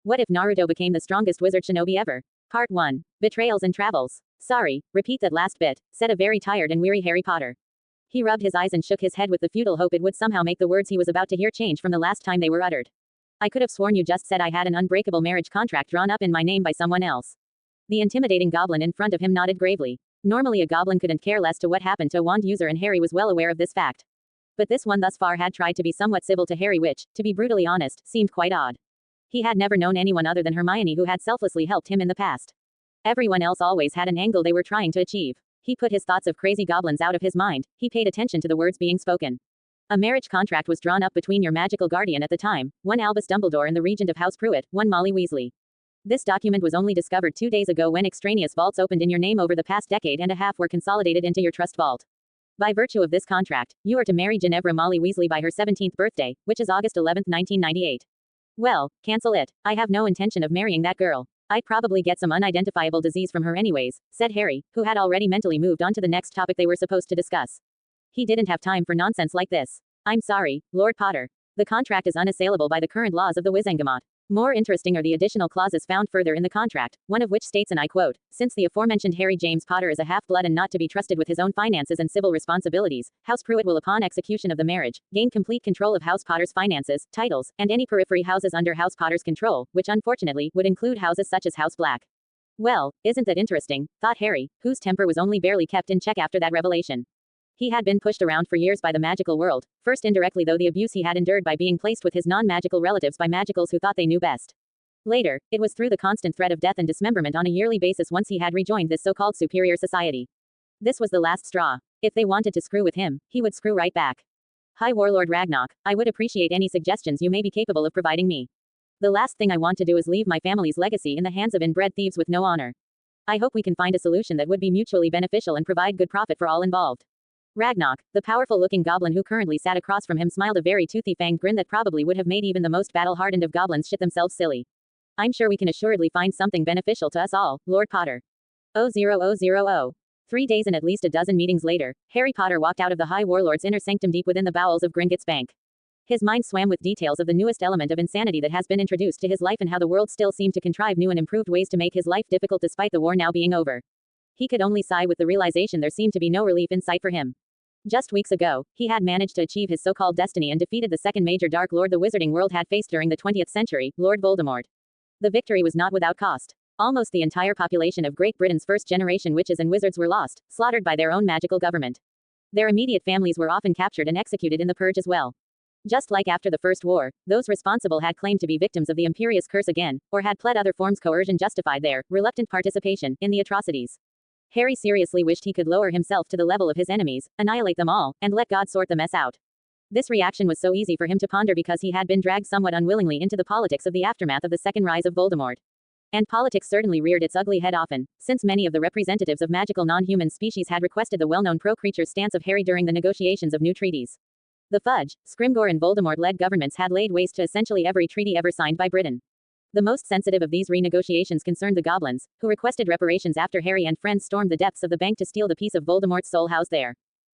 What if Naruto became the strongest wizard shinobi ever? Part 1. Betrayals and Travels. Sorry, repeat that last bit, said a very tired and weary Harry Potter. He rubbed his eyes and shook his head with the futile hope it would somehow make the words he was about to hear change from the last time they were uttered. I could have sworn you just said I had an unbreakable marriage contract drawn up in my name by someone else. The intimidating goblin in front of him nodded gravely. Normally a goblin couldn't care less to what happened to a wand user, and Harry was well aware of this fact. But this one thus far had tried to be somewhat civil to Harry, which, to be brutally honest, seemed quite odd. He had never known anyone other than Hermione who had selflessly helped him in the past. Everyone else always had an angle they were trying to achieve. He put his thoughts of crazy goblins out of his mind. He paid attention to the words being spoken. A marriage contract was drawn up between your magical guardian at the time, one Albus Dumbledore and the regent of House Pruitt, one Molly Weasley. This document was only discovered 2 days ago when extraneous vaults opened in your name over the past decade and a half were consolidated into your trust vault. By virtue of this contract, you are to marry Ginevra Molly Weasley by her 17th birthday, which is August 11, 1998. Well, cancel it. I have no intention of marrying that girl. I'd probably get some unidentifiable disease from her anyways, said Harry, who had already mentally moved on to the next topic they were supposed to discuss. He didn't have time for nonsense like this. I'm sorry, Lord Potter. The contract is unassailable by the current laws of the Wizengamot. More interesting are the additional clauses found further in the contract, one of which states, and I quote, since the aforementioned Harry James Potter is a half-blood and not to be trusted with his own finances and civil responsibilities, House Pruitt will upon execution of the marriage, gain complete control of House Potter's finances, titles, and any periphery houses under House Potter's control, which unfortunately would include houses such as House Black. Well, isn't that interesting, thought Harry, whose temper was only barely kept in check after that revelation. He had been pushed around for years by the magical world, first indirectly though the abuse he had endured by being placed with his non-magical relatives by magicals who thought they knew best. Later, it was through the constant threat of death and dismemberment on a yearly basis once he had rejoined this so-called superior society. This was the last straw. If they wanted to screw with him, he would screw right back. High Warlord Ragnarok, I would appreciate any suggestions you may be capable of providing me. The last thing I want to do is leave my family's legacy in the hands of inbred thieves with no honor. I hope we can find a solution that would be mutually beneficial and provide good profit for all involved. Ragnarok, the powerful-looking goblin who currently sat across from him, smiled a very toothy fanged grin that probably would have made even the most battle-hardened of goblins shit themselves silly. I'm sure we can assuredly find something beneficial to us all, Lord Potter. 00000. 3 days and at least a dozen meetings later, Harry Potter walked out of the High Warlord's inner sanctum deep within the bowels of Gringotts Bank. His mind swam with details of the newest element of insanity that has been introduced to his life and how the world still seemed to contrive new and improved ways to make his life difficult despite the war now being over. He could only sigh with the realization there seemed to be no relief in sight for him. Just weeks ago, he had managed to achieve his so-called destiny and defeated the second major Dark Lord the Wizarding world had faced during the 20th century, Lord Voldemort. The victory was not without cost. Almost the entire population of Great Britain's first-generation witches and wizards were lost, slaughtered by their own magical government. Their immediate families were often captured and executed in the purge as well. Just like after the First War, those responsible had claimed to be victims of the Imperious Curse again, or had pled other forms coercion justified their reluctant participation in the atrocities. Harry seriously wished he could lower himself to the level of his enemies, annihilate them all, and let God sort the mess out. This reaction was so easy for him to ponder because he had been dragged somewhat unwillingly into the politics of the aftermath of the second rise of Voldemort. And politics certainly reared its ugly head often, since many of the representatives of magical non-human species had requested the well-known pro-creature stance of Harry during the negotiations of new treaties. The Fudge, Scrimgeour and Voldemort-led governments had laid waste to essentially every treaty ever signed by Britain. The most sensitive of these renegotiations concerned the goblins, who requested reparations after Harry and friends stormed the depths of the bank to steal the piece of Voldemort's soul housed there.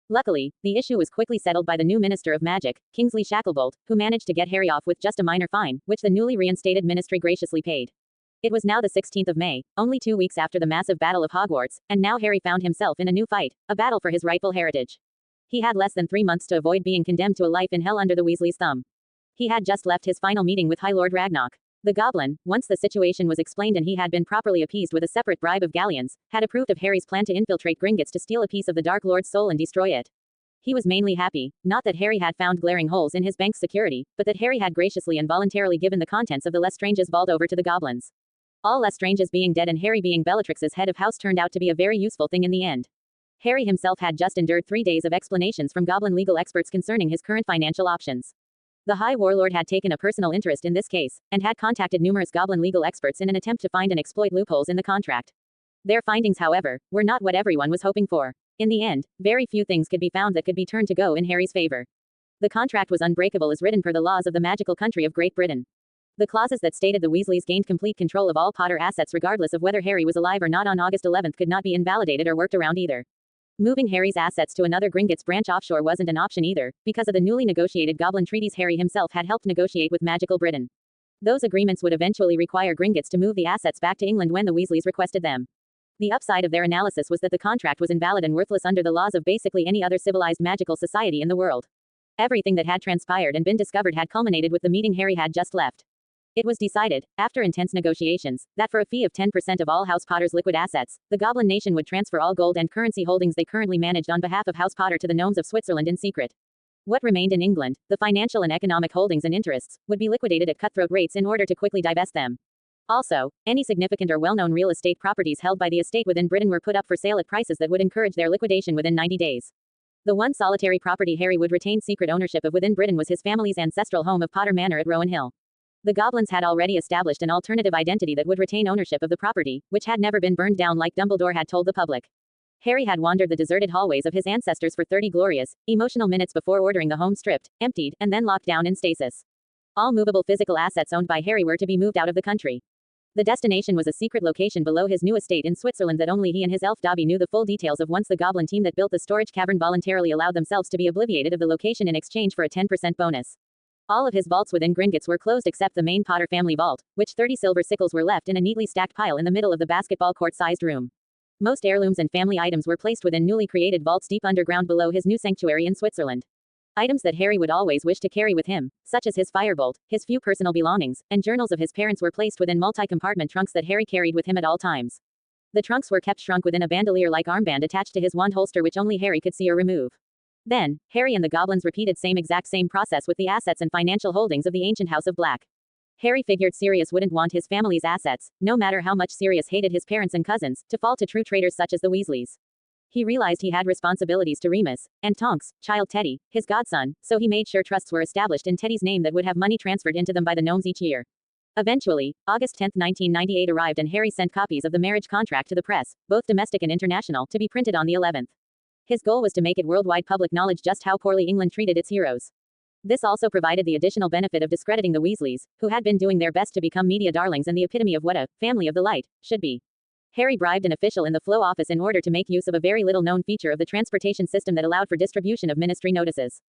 Luckily, the issue was quickly settled by the new Minister of Magic, Kingsley Shacklebolt, who managed to get Harry off with just a minor fine, which the newly reinstated ministry graciously paid. It was now the 16th of May, only 2 weeks after the massive Battle of Hogwarts, and now Harry found himself in a new fight, a battle for his rightful heritage. He had less than 3 months to avoid being condemned to a life in hell under the Weasleys' thumb. He had just left his final meeting with High Lord Ragnarok. The goblin, once the situation was explained and he had been properly appeased with a separate bribe of galleons, had approved of Harry's plan to infiltrate Gringotts to steal a piece of the Dark Lord's soul and destroy it. He was mainly happy, not that Harry had found glaring holes in his bank's security, but that Harry had graciously and voluntarily given the contents of the Lestrange's vault over to the goblins. All Lestranges being dead and Harry being Bellatrix's head of house turned out to be a very useful thing in the end. Harry himself had just endured 3 days of explanations from goblin legal experts concerning his current financial options. The High Warlord had taken a personal interest in this case, and had contacted numerous goblin legal experts in an attempt to find and exploit loopholes in the contract. Their findings, however, were not what everyone was hoping for. In the end, very few things could be found that could be turned to go in Harry's favor. The contract was unbreakable as written per the laws of the magical country of Great Britain. The clauses that stated the Weasleys gained complete control of all Potter assets regardless of whether Harry was alive or not on August 11 could not be invalidated or worked around either. Moving Harry's assets to another Gringotts branch offshore wasn't an option either, because of the newly negotiated Goblin treaties Harry himself had helped negotiate with magical Britain. Those agreements would eventually require Gringotts to move the assets back to England when the Weasleys requested them. The upside of their analysis was that the contract was invalid and worthless under the laws of basically any other civilized magical society in the world. Everything that had transpired and been discovered had culminated with the meeting Harry had just left. It was decided, after intense negotiations, that for a fee of 10% of all House Potter's liquid assets, the Goblin Nation would transfer all gold and currency holdings they currently managed on behalf of House Potter to the gnomes of Switzerland in secret. What remained in England, the financial and economic holdings and interests, would be liquidated at cutthroat rates in order to quickly divest them. Also, any significant or well-known real estate properties held by the estate within Britain were put up for sale at prices that would encourage their liquidation within 90 days. The one solitary property Harry would retain secret ownership of within Britain was his family's ancestral home of Potter Manor at Rowan Hill. The goblins had already established an alternative identity that would retain ownership of the property, which had never been burned down like Dumbledore had told the public. Harry had wandered the deserted hallways of his ancestors for 30 glorious, emotional minutes before ordering the home stripped, emptied, and then locked down in stasis. All movable physical assets owned by Harry were to be moved out of the country. The destination was a secret location below his new estate in Switzerland that only he and his elf Dobby knew the full details of once the goblin team that built the storage cavern voluntarily allowed themselves to be obliviated of the location in exchange for a 10% bonus. All of his vaults within Gringotts were closed except the main Potter family vault, which 30 silver sickles were left in a neatly stacked pile in the middle of the basketball court-sized room. Most heirlooms and family items were placed within newly created vaults deep underground below his new sanctuary in Switzerland. Items that Harry would always wish to carry with him, such as his firebolt, his few personal belongings, and journals of his parents were placed within multi-compartment trunks that Harry carried with him at all times. The trunks were kept shrunk within a bandolier-like armband attached to his wand holster which only Harry could see or remove. Then, Harry and the goblins repeated same process with the assets and financial holdings of the ancient House of Black. Harry figured Sirius wouldn't want his family's assets, no matter how much Sirius hated his parents and cousins, to fall to true traitors such as the Weasleys. He realized he had responsibilities to Remus, and Tonks, child Teddy, his godson, so he made sure trusts were established in Teddy's name that would have money transferred into them by the gnomes each year. Eventually, August 10, 1998 arrived and Harry sent copies of the marriage contract to the press, both domestic and international, to be printed on the 11th. His goal was to make it worldwide public knowledge just how poorly England treated its heroes. This also provided the additional benefit of discrediting the Weasleys, who had been doing their best to become media darlings and the epitome of what a family of the light should be. Harry bribed an official in the Flow office in order to make use of a very little-known feature of the transportation system that allowed for distribution of ministry notices.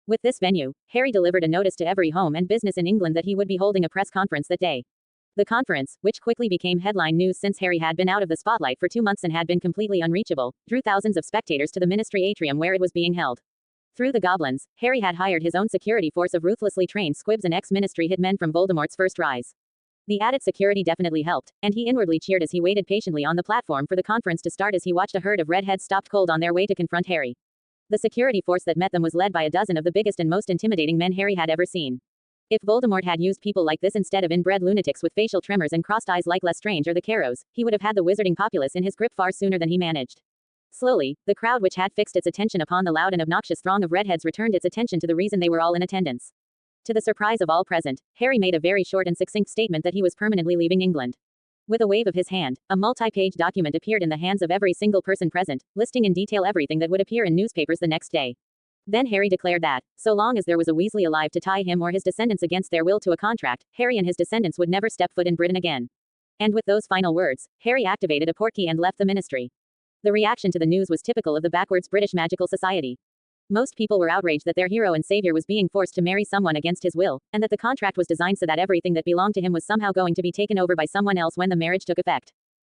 With this venue, Harry delivered a notice to every home and business in England that he would be holding a press conference that day. The conference, which quickly became headline news since Harry had been out of the spotlight for 2 months and had been completely unreachable, drew thousands of spectators to the ministry atrium where it was being held. Through the goblins, Harry had hired his own security force of ruthlessly trained squibs and ex-ministry hitmen from Voldemort's first rise. The added security definitely helped, and he inwardly cheered as he waited patiently on the platform for the conference to start as he watched a herd of redheads stopped cold on their way to confront Harry. The security force that met them was led by a dozen of the biggest and most intimidating men Harry had ever seen. If Voldemort had used people like this instead of inbred lunatics with facial tremors and crossed eyes like Lestrange or the Carrows, he would have had the wizarding populace in his grip far sooner than he managed. Slowly, the crowd which had fixed its attention upon the loud and obnoxious throng of redheads returned its attention to the reason they were all in attendance. To the surprise of all present, Harry made a very short and succinct statement that he was permanently leaving England. With a wave of his hand, a multi-page document appeared in the hands of every single person present, listing in detail everything that would appear in newspapers the next day. Then Harry declared that, so long as there was a Weasley alive to tie him or his descendants against their will to a contract, Harry and his descendants would never step foot in Britain again. And with those final words, Harry activated a portkey and left the ministry. The reaction to the news was typical of the backwards British magical society. Most people were outraged that their hero and savior was being forced to marry someone against his will, and that the contract was designed so that everything that belonged to him was somehow going to be taken over by someone else when the marriage took effect.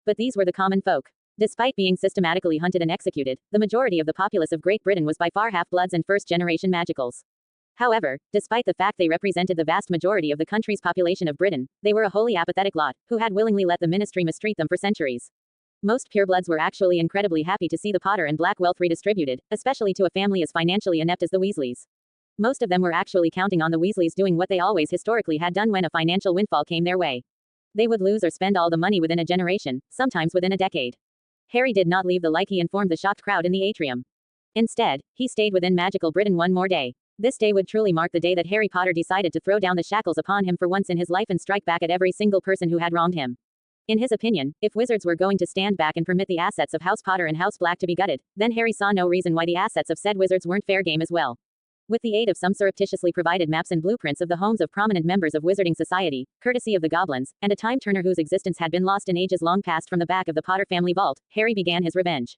But these were the common folk. Despite being systematically hunted and executed, the majority of the populace of Great Britain was by far half-bloods and first-generation magicals. However, despite the fact they represented the vast majority of the country's population of Britain, they were a wholly apathetic lot, who had willingly let the ministry mistreat them for centuries. Most purebloods were actually incredibly happy to see the Potter and Black wealth redistributed, especially to a family as financially inept as the Weasleys. Most of them were actually counting on the Weasleys doing what they always historically had done when a financial windfall came their way. They would lose or spend all the money within a generation, sometimes within a decade. Harry did not leave the like he informed the shocked crowd in the atrium. Instead, he stayed within magical Britain one more day. This day would truly mark the day that Harry Potter decided to throw down the shackles upon him for once in his life and strike back at every single person who had wronged him. In his opinion, if wizards were going to stand back and permit the assets of House Potter and House Black to be gutted, then Harry saw no reason why the assets of said wizards weren't fair game as well. With the aid of some surreptitiously provided maps and blueprints of the homes of prominent members of Wizarding Society, courtesy of the goblins, and a time-turner whose existence had been lost in ages long past from the back of the Potter family vault, Harry began his revenge.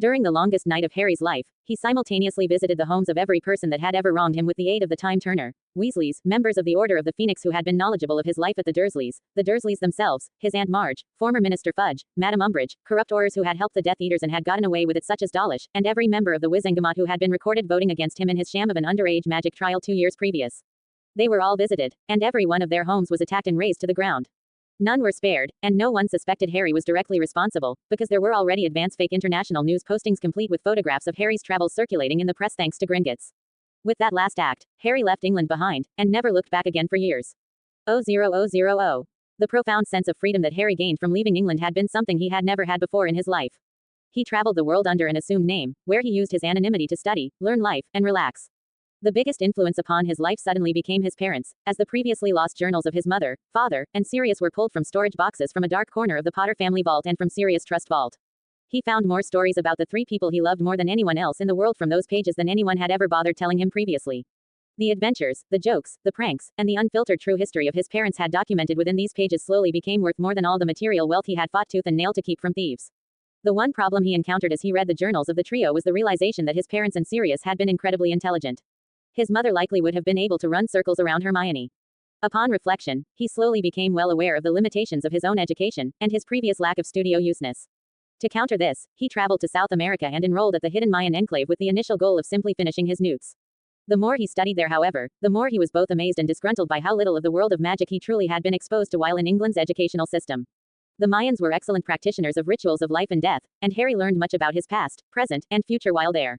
During the longest night of Harry's life, he simultaneously visited the homes of every person that had ever wronged him with the aid of the Time Turner, Weasleys, members of the Order of the Phoenix who had been knowledgeable of his life at the Dursleys themselves, his Aunt Marge, former Minister Fudge, Madame Umbridge, corrupt Aurors who had helped the Death Eaters and had gotten away with it such as Dawlish, and every member of the Wizengamot who had been recorded voting against him in his sham of an underage magic trial 2 years previous. They were all visited, and every one of their homes was attacked and razed to the ground. None were spared, and no one suspected Harry was directly responsible, because there were already advance fake international news postings complete with photographs of Harry's travels circulating in the press thanks to Gringotts. With that last act, Harry left England behind, and never looked back again for years. 000. The profound sense of freedom that Harry gained from leaving England had been something he had never had before in his life. He traveled the world under an assumed name, where he used his anonymity to study, learn life, and relax. The biggest influence upon his life suddenly became his parents, as the previously lost journals of his mother, father, and Sirius were pulled from storage boxes from a dark corner of the Potter family vault and from Sirius' trust vault. He found more stories about the 3 people he loved more than anyone else in the world from those pages than anyone had ever bothered telling him previously. The adventures, the jokes, the pranks, and the unfiltered true history of his parents had documented within these pages slowly became worth more than all the material wealth he had fought tooth and nail to keep from thieves. The one problem he encountered as he read the journals of the trio was the realization that his parents and Sirius had been incredibly intelligent. His mother likely would have been able to run circles around Hermione. Upon reflection, he slowly became well aware of the limitations of his own education, and his previous lack of studio useness. To counter this, he traveled to South America and enrolled at the hidden Mayan enclave with the initial goal of simply finishing his newts. The more he studied there, however, the more he was both amazed and disgruntled by how little of the world of magic he truly had been exposed to while in England's educational system. The Mayans were excellent practitioners of rituals of life and death, and Harry learned much about his past, present, and future while there.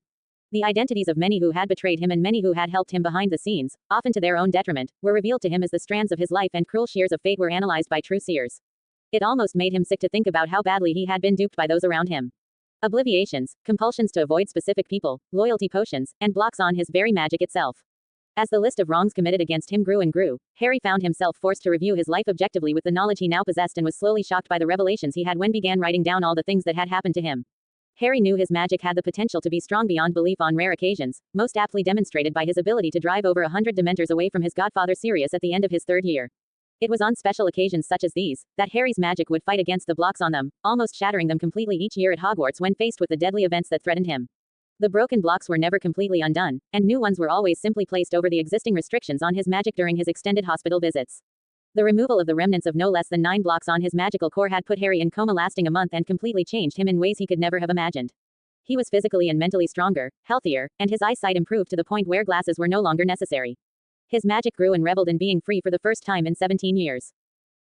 The identities of many who had betrayed him and many who had helped him behind the scenes, often to their own detriment, were revealed to him as the strands of his life and cruel shears of fate were analyzed by true seers. It almost made him sick to think about how badly he had been duped by those around him. Obliviations, compulsions to avoid specific people, loyalty potions, and blocks on his very magic itself. As the list of wrongs committed against him grew and grew, Harry found himself forced to review his life objectively with the knowledge he now possessed and was slowly shocked by the revelations he had when began writing down all the things that had happened to him. Harry knew his magic had the potential to be strong beyond belief on rare occasions, most aptly demonstrated by his ability to drive over 100 Dementors away from his godfather Sirius at the end of his 3rd year. It was on special occasions such as these, that Harry's magic would fight against the blocks on them, almost shattering them completely each year at Hogwarts when faced with the deadly events that threatened him. The broken blocks were never completely undone, and new ones were always simply placed over the existing restrictions on his magic during his extended hospital visits. The removal of the remnants of no less than 9 blocks on his magical core had put Harry in coma lasting a month and completely changed him in ways he could never have imagined. He was physically and mentally stronger, healthier, and his eyesight improved to the point where glasses were no longer necessary. His magic grew and reveled in being free for the first time in 17 years.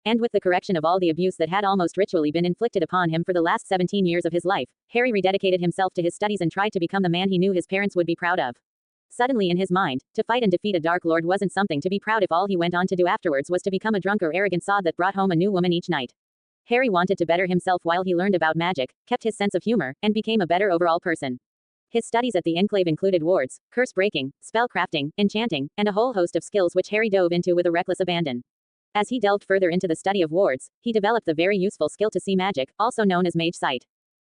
And with the correction of all the abuse that had almost ritually been inflicted upon him for the last 17 years of his life, Harry rededicated himself to his studies and tried to become the man he knew his parents would be proud of. Suddenly in his mind, to fight and defeat a Dark Lord wasn't something to be proud if all he went on to do afterwards was to become a drunk or arrogant sod that brought home a new woman each night. Harry wanted to better himself while he learned about magic, kept his sense of humor, and became a better overall person. His studies at the Enclave included wards, curse breaking, spell crafting, enchanting, and a whole host of skills which Harry dove into with a reckless abandon. As he delved further into the study of wards, he developed the very useful skill to see magic, also known as mage sight.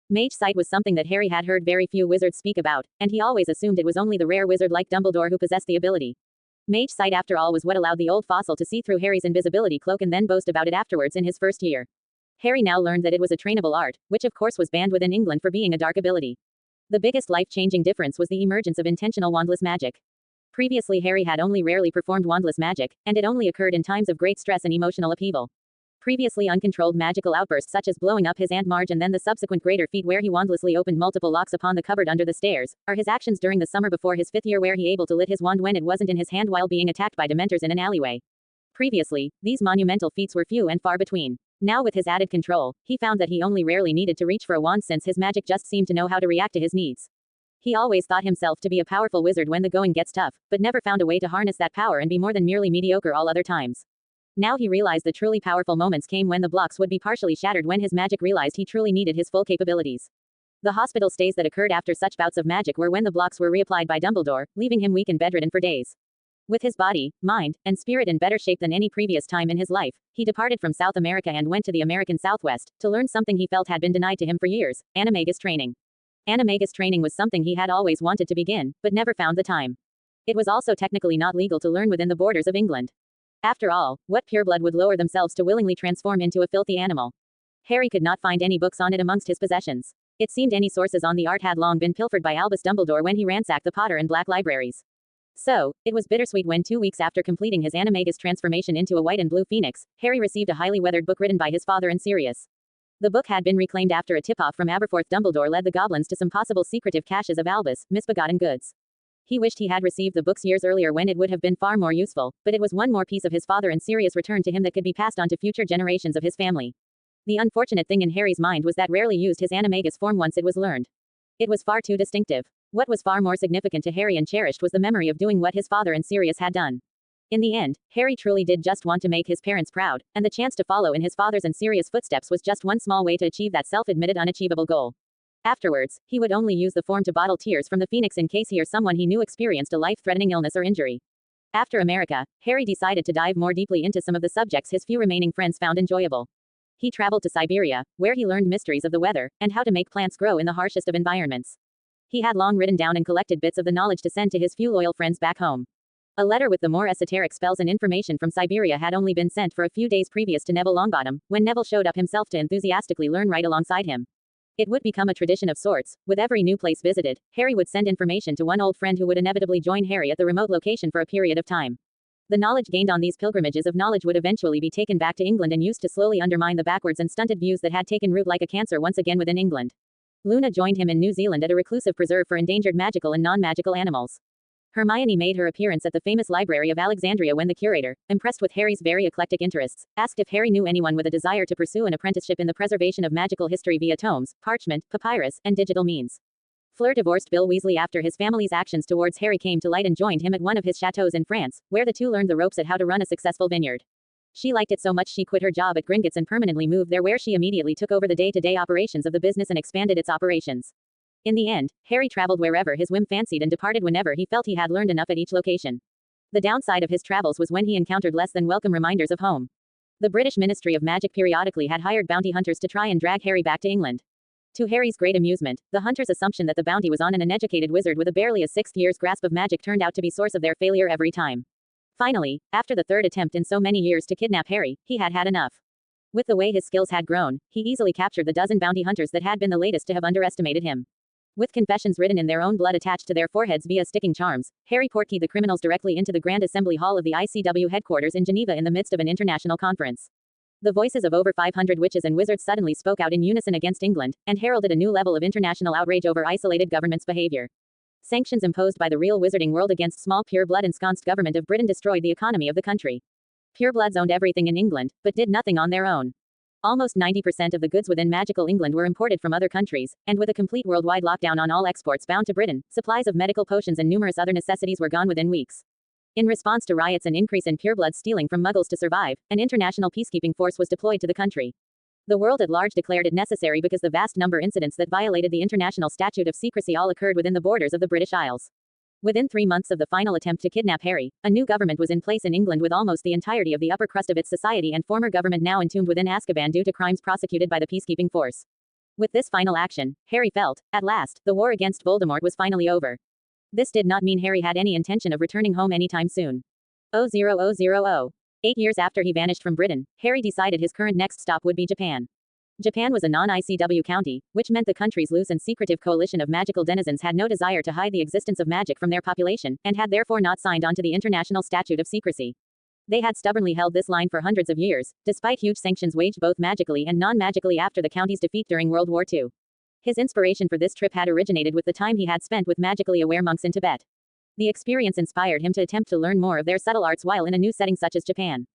Mage sight was something that Harry had heard very few wizards speak about, and he always assumed it was only the rare wizard like Dumbledore who possessed the ability. Mage sight after all was what allowed the old fossil to see through Harry's invisibility cloak and then boast about it afterwards in his 1st year. Harry now learned that it was a trainable art, which of course was banned within England for being a dark ability. The biggest life-changing difference was the emergence of intentional wandless magic. Previously Harry had only rarely performed wandless magic, and it only occurred in times of great stress and emotional upheaval. Previously uncontrolled magical outbursts such as blowing up his Aunt Marge and then the subsequent greater feat where he wandlessly opened multiple locks upon the cupboard under the stairs, are his actions during the summer before his 5th year where he able to lit his wand when it wasn't in his hand while being attacked by Dementors in an alleyway. Previously, these monumental feats were few and far between. Now with his added control, he found that he only rarely needed to reach for a wand since his magic just seemed to know how to react to his needs. He always thought himself to be a powerful wizard when the going gets tough, but never found a way to harness that power and be more than merely mediocre all other times. Now he realized the truly powerful moments came when the blocks would be partially shattered when his magic realized he truly needed his full capabilities. The hospital stays that occurred after such bouts of magic were when the blocks were reapplied by Dumbledore, leaving him weak and bedridden for days. With his body, mind, and spirit in better shape than any previous time in his life, he departed from South America and went to the American Southwest, to learn something he felt had been denied to him for years, animagus training. Animagus training was something he had always wanted to begin, but never found the time. It was also technically not legal to learn within the borders of England. After all, what pureblood would lower themselves to willingly transform into a filthy animal? Harry could not find any books on it amongst his possessions. It seemed any sources on the art had long been pilfered by Albus Dumbledore when he ransacked the Potter and Black libraries. So, it was bittersweet when 2 weeks after completing his animagus transformation into a white and blue phoenix, Harry received a highly weathered book written by his father and Sirius. The book had been reclaimed after a tip-off from Aberforth. Dumbledore led the goblins to some possible secretive caches of Albus' misbegotten goods. He wished he had received the books years earlier when it would have been far more useful, but it was one more piece of his father and Sirius' return to him that could be passed on to future generations of his family. The unfortunate thing in Harry's mind was that rarely used his animagus form once it was learned. It was far too distinctive. What was far more significant to Harry and cherished was the memory of doing what his father and Sirius had done. In the end, Harry truly did just want to make his parents proud, and the chance to follow in his father's and Sirius' footsteps was just one small way to achieve that self-admitted unachievable goal. Afterwards, he would only use the form to bottle tears from the Phoenix in case he or someone he knew experienced a life-threatening illness or injury. After America, Harry decided to dive more deeply into some of the subjects his few remaining friends found enjoyable. He traveled to Siberia, where he learned mysteries of the weather, and how to make plants grow in the harshest of environments. He had long written down and collected bits of the knowledge to send to his few loyal friends back home. A letter with the more esoteric spells and information from Siberia had only been sent for a few days previous to Neville Longbottom, when Neville showed up himself to enthusiastically learn right alongside him. It would become a tradition of sorts. With every new place visited, Harry would send information to one old friend who would inevitably join Harry at the remote location for a period of time. The knowledge gained on these pilgrimages of knowledge would eventually be taken back to England and used to slowly undermine the backwards and stunted views that had taken root like a cancer once again within England. Luna joined him in New Zealand at a reclusive preserve for endangered magical and non-magical animals. Hermione made her appearance at the famous Library of Alexandria when the curator, impressed with Harry's very eclectic interests, asked if Harry knew anyone with a desire to pursue an apprenticeship in the preservation of magical history via tomes, parchment, papyrus, and digital means. Fleur divorced Bill Weasley after his family's actions towards Harry came to light and joined him at one of his chateaux in France, where the two learned the ropes at how to run a successful vineyard. She liked it so much she quit her job at Gringotts and permanently moved there, where she immediately took over the day-to-day operations of the business and expanded its operations. In the end, Harry traveled wherever his whim fancied and departed whenever he felt he had learned enough at each location. The downside of his travels was when he encountered less than welcome reminders of home. The British Ministry of Magic periodically had hired bounty hunters to try and drag Harry back to England. To Harry's great amusement, the hunter's assumption that the bounty was on an uneducated wizard with barely a sixth year's grasp of magic turned out to be source of their failure every time. Finally, after the third attempt in so many years to kidnap Harry, he had had enough. With the way his skills had grown, he easily captured the dozen bounty hunters that had been the latest to have underestimated him. With confessions written in their own blood attached to their foreheads via sticking charms, Harry portkeyed the criminals directly into the Grand Assembly Hall of the ICW headquarters in Geneva in the midst of an international conference. The voices of over 500 witches and wizards suddenly spoke out in unison against England, and heralded a new level of international outrage over isolated government's behavior. Sanctions imposed by the real wizarding world against small pure-blood ensconced government of Britain destroyed the economy of the country. Purebloods owned everything in England, but did nothing on their own. Almost 90% of the goods within magical England were imported from other countries, and with a complete worldwide lockdown on all exports bound to Britain, supplies of medical potions and numerous other necessities were gone within weeks. In response to riots and increase in pureblood stealing from muggles to survive, an international peacekeeping force was deployed to the country. The world at large declared it necessary because the vast number of incidents that violated the international statute of secrecy all occurred within the borders of the British Isles. Within 3 months of the final attempt to kidnap Harry, a new government was in place in England with almost the entirety of the upper crust of its society and former government now entombed within Azkaban due to crimes prosecuted by the peacekeeping force. With this final action, Harry felt, at last, the war against Voldemort was finally over. This did not mean Harry had any intention of returning home anytime soon. 000. 8 years after he vanished from Britain, Harry decided his current next stop would be Japan. Japan was a non-ICW county, which meant the country's loose and secretive coalition of magical denizens had no desire to hide the existence of magic from their population, and had therefore not signed on to the International Statute of Secrecy. They had stubbornly held this line for hundreds of years, despite huge sanctions waged both magically and non-magically after the county's defeat during World War II. His inspiration for this trip had originated with the time he had spent with magically aware monks in Tibet. The experience inspired him to attempt to learn more of their subtle arts while in a new setting such as Japan.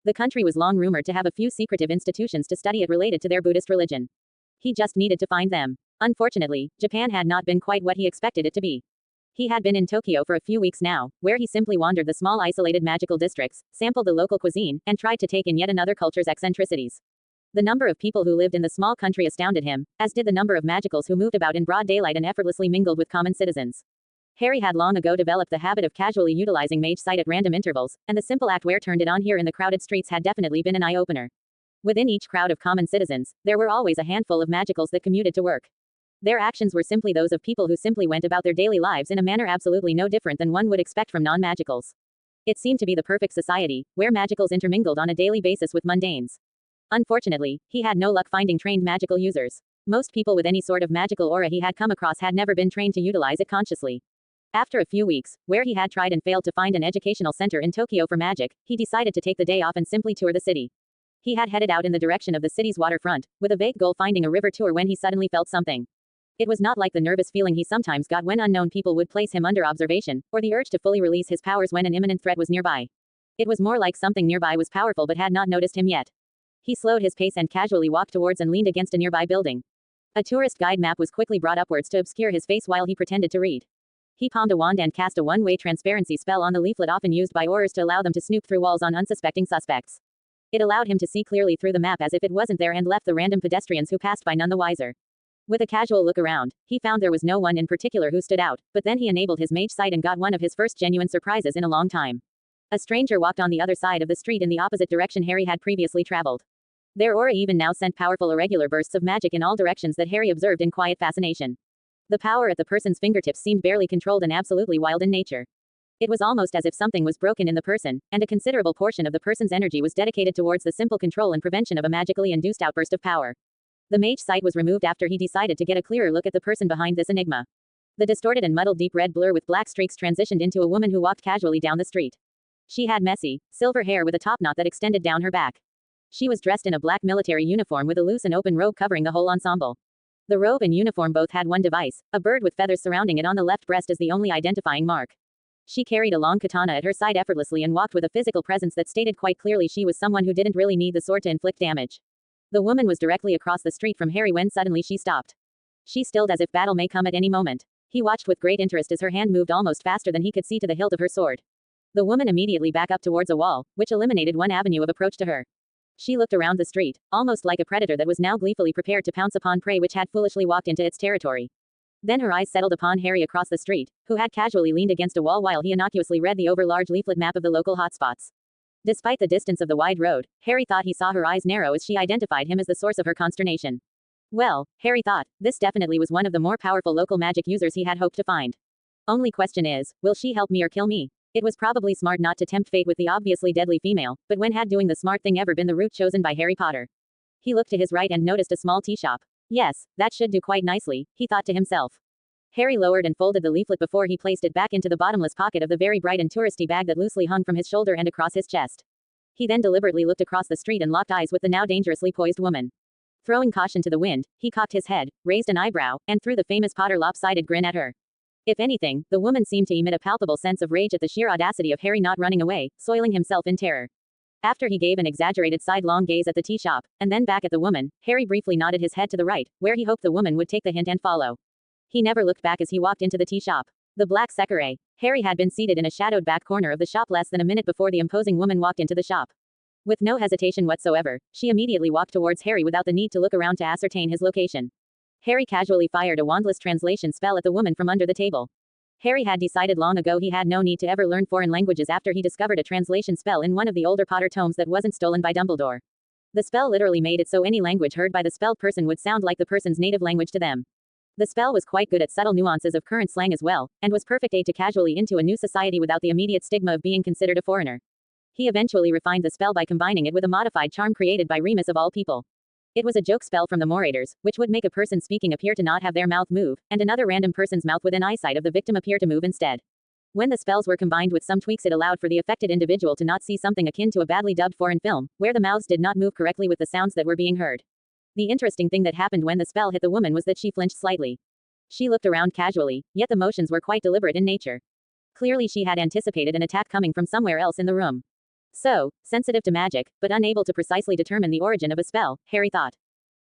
The country was long rumored to have a few secretive institutions to study it related to their Buddhist religion. He just needed to find them. Unfortunately, Japan had not been quite what he expected it to be. He had been in Tokyo for a few weeks now, where he simply wandered the small isolated magical districts, sampled the local cuisine, and tried to take in yet another culture's eccentricities. The number of people who lived in the small country astounded him, as did the number of magicals who moved about in broad daylight and effortlessly mingled with common citizens. Harry had long ago developed the habit of casually utilizing mage sight at random intervals, and the simple act where turned it on here in the crowded streets had definitely been an eye-opener. Within each crowd of common citizens, there were always a handful of magicals that commuted to work. Their actions were simply those of people who simply went about their daily lives in a manner absolutely no different than one would expect from non-magicals. It seemed to be the perfect society, where magicals intermingled on a daily basis with mundanes. Unfortunately, he had no luck finding trained magical users. Most people with any sort of magical aura he had come across had never been trained to utilize it consciously. After a few weeks, where he had tried and failed to find an educational center in Tokyo for magic, he decided to take the day off and simply tour the city. He had headed out in the direction of the city's waterfront, with a vague goal finding a river tour when he suddenly felt something. It was not like the nervous feeling he sometimes got when unknown people would place him under observation, or the urge to fully release his powers when an imminent threat was nearby. It was more like something nearby was powerful but had not noticed him yet. He slowed his pace and casually walked towards and leaned against a nearby building. A tourist guide map was quickly brought upwards to obscure his face while he pretended to read. He palmed a wand and cast a one-way transparency spell on the leaflet often used by aurors to allow them to snoop through walls on unsuspecting suspects. It allowed him to see clearly through the map as if it wasn't there and left the random pedestrians who passed by none the wiser. With a casual look around, he found there was no one in particular who stood out, but then he enabled his mage sight and got one of his first genuine surprises in a long time. A stranger walked on the other side of the street in the opposite direction Harry had previously traveled. Their aura even now sent powerful irregular bursts of magic in all directions that Harry observed in quiet fascination. The power at the person's fingertips seemed barely controlled and absolutely wild in nature. It was almost as if something was broken in the person, and a considerable portion of the person's energy was dedicated towards the simple control and prevention of a magically induced outburst of power. The mage sight was removed after he decided to get a clearer look at the person behind this enigma. The distorted and muddled deep red blur with black streaks transitioned into a woman who walked casually down the street. She had messy, silver hair with a topknot that extended down her back. She was dressed in a black military uniform with a loose and open robe covering the whole ensemble. The robe and uniform both had one device, a bird with feathers surrounding it on the left breast as the only identifying mark. She carried a long katana at her side effortlessly and walked with a physical presence that stated quite clearly she was someone who didn't really need the sword to inflict damage. The woman was directly across the street from Harry when suddenly she stopped. She stilled as if battle may come at any moment. He watched with great interest as her hand moved almost faster than he could see to the hilt of her sword. The woman immediately backed up towards a wall, which eliminated one avenue of approach to her. She looked around the street, almost like a predator that was now gleefully prepared to pounce upon prey which had foolishly walked into its territory. Then her eyes settled upon Harry across the street, who had casually leaned against a wall while he innocuously read the over-large leaflet map of the local hotspots. Despite the distance of the wide road, Harry thought he saw her eyes narrow as she identified him as the source of her consternation. Well, Harry thought, this definitely was one of the more powerful local magic users he had hoped to find. Only question is, will she help me or kill me? It was probably smart not to tempt fate with the obviously deadly female, but when had doing the smart thing ever been the route chosen by Harry Potter? He looked to his right and noticed a small tea shop. Yes, that should do quite nicely, he thought to himself. Harry lowered and folded the leaflet before he placed it back into the bottomless pocket of the very bright and touristy bag that loosely hung from his shoulder and across his chest. He then deliberately looked across the street and locked eyes with the now dangerously poised woman. Throwing caution to the wind, he cocked his head, raised an eyebrow, and threw the famous Potter lopsided grin at her. If anything, the woman seemed to emit a palpable sense of rage at the sheer audacity of Harry not running away, soiling himself in terror. After he gave an exaggerated sidelong gaze at the tea shop, and then back at the woman, Harry briefly nodded his head to the right, where he hoped the woman would take the hint and follow. He never looked back as he walked into the tea shop. The Black Sekire. Harry had been seated in a shadowed back corner of the shop less than a minute before the imposing woman walked into the shop. With no hesitation whatsoever, she immediately walked towards Harry without the need to look around to ascertain his location. Harry casually fired a wandless translation spell at the woman from under the table. Harry had decided long ago he had no need to ever learn foreign languages after he discovered a translation spell in one of the older Potter tomes that wasn't stolen by Dumbledore. The spell literally made it so any language heard by the spelled person would sound like the person's native language to them. The spell was quite good at subtle nuances of current slang as well, and was perfect aid to casually into a new society without the immediate stigma of being considered a foreigner. He eventually refined the spell by combining it with a modified charm created by Remus of all people. It was a joke spell from the Morators, which would make a person speaking appear to not have their mouth move, and another random person's mouth within eyesight of the victim appear to move instead. When the spells were combined with some tweaks, it allowed for the affected individual to not see something akin to a badly dubbed foreign film, where the mouths did not move correctly with the sounds that were being heard. The interesting thing that happened when the spell hit the woman was that she flinched slightly. She looked around casually, yet the motions were quite deliberate in nature. Clearly she had anticipated an attack coming from somewhere else in the room. So, sensitive to magic, but unable to precisely determine the origin of a spell, Harry thought.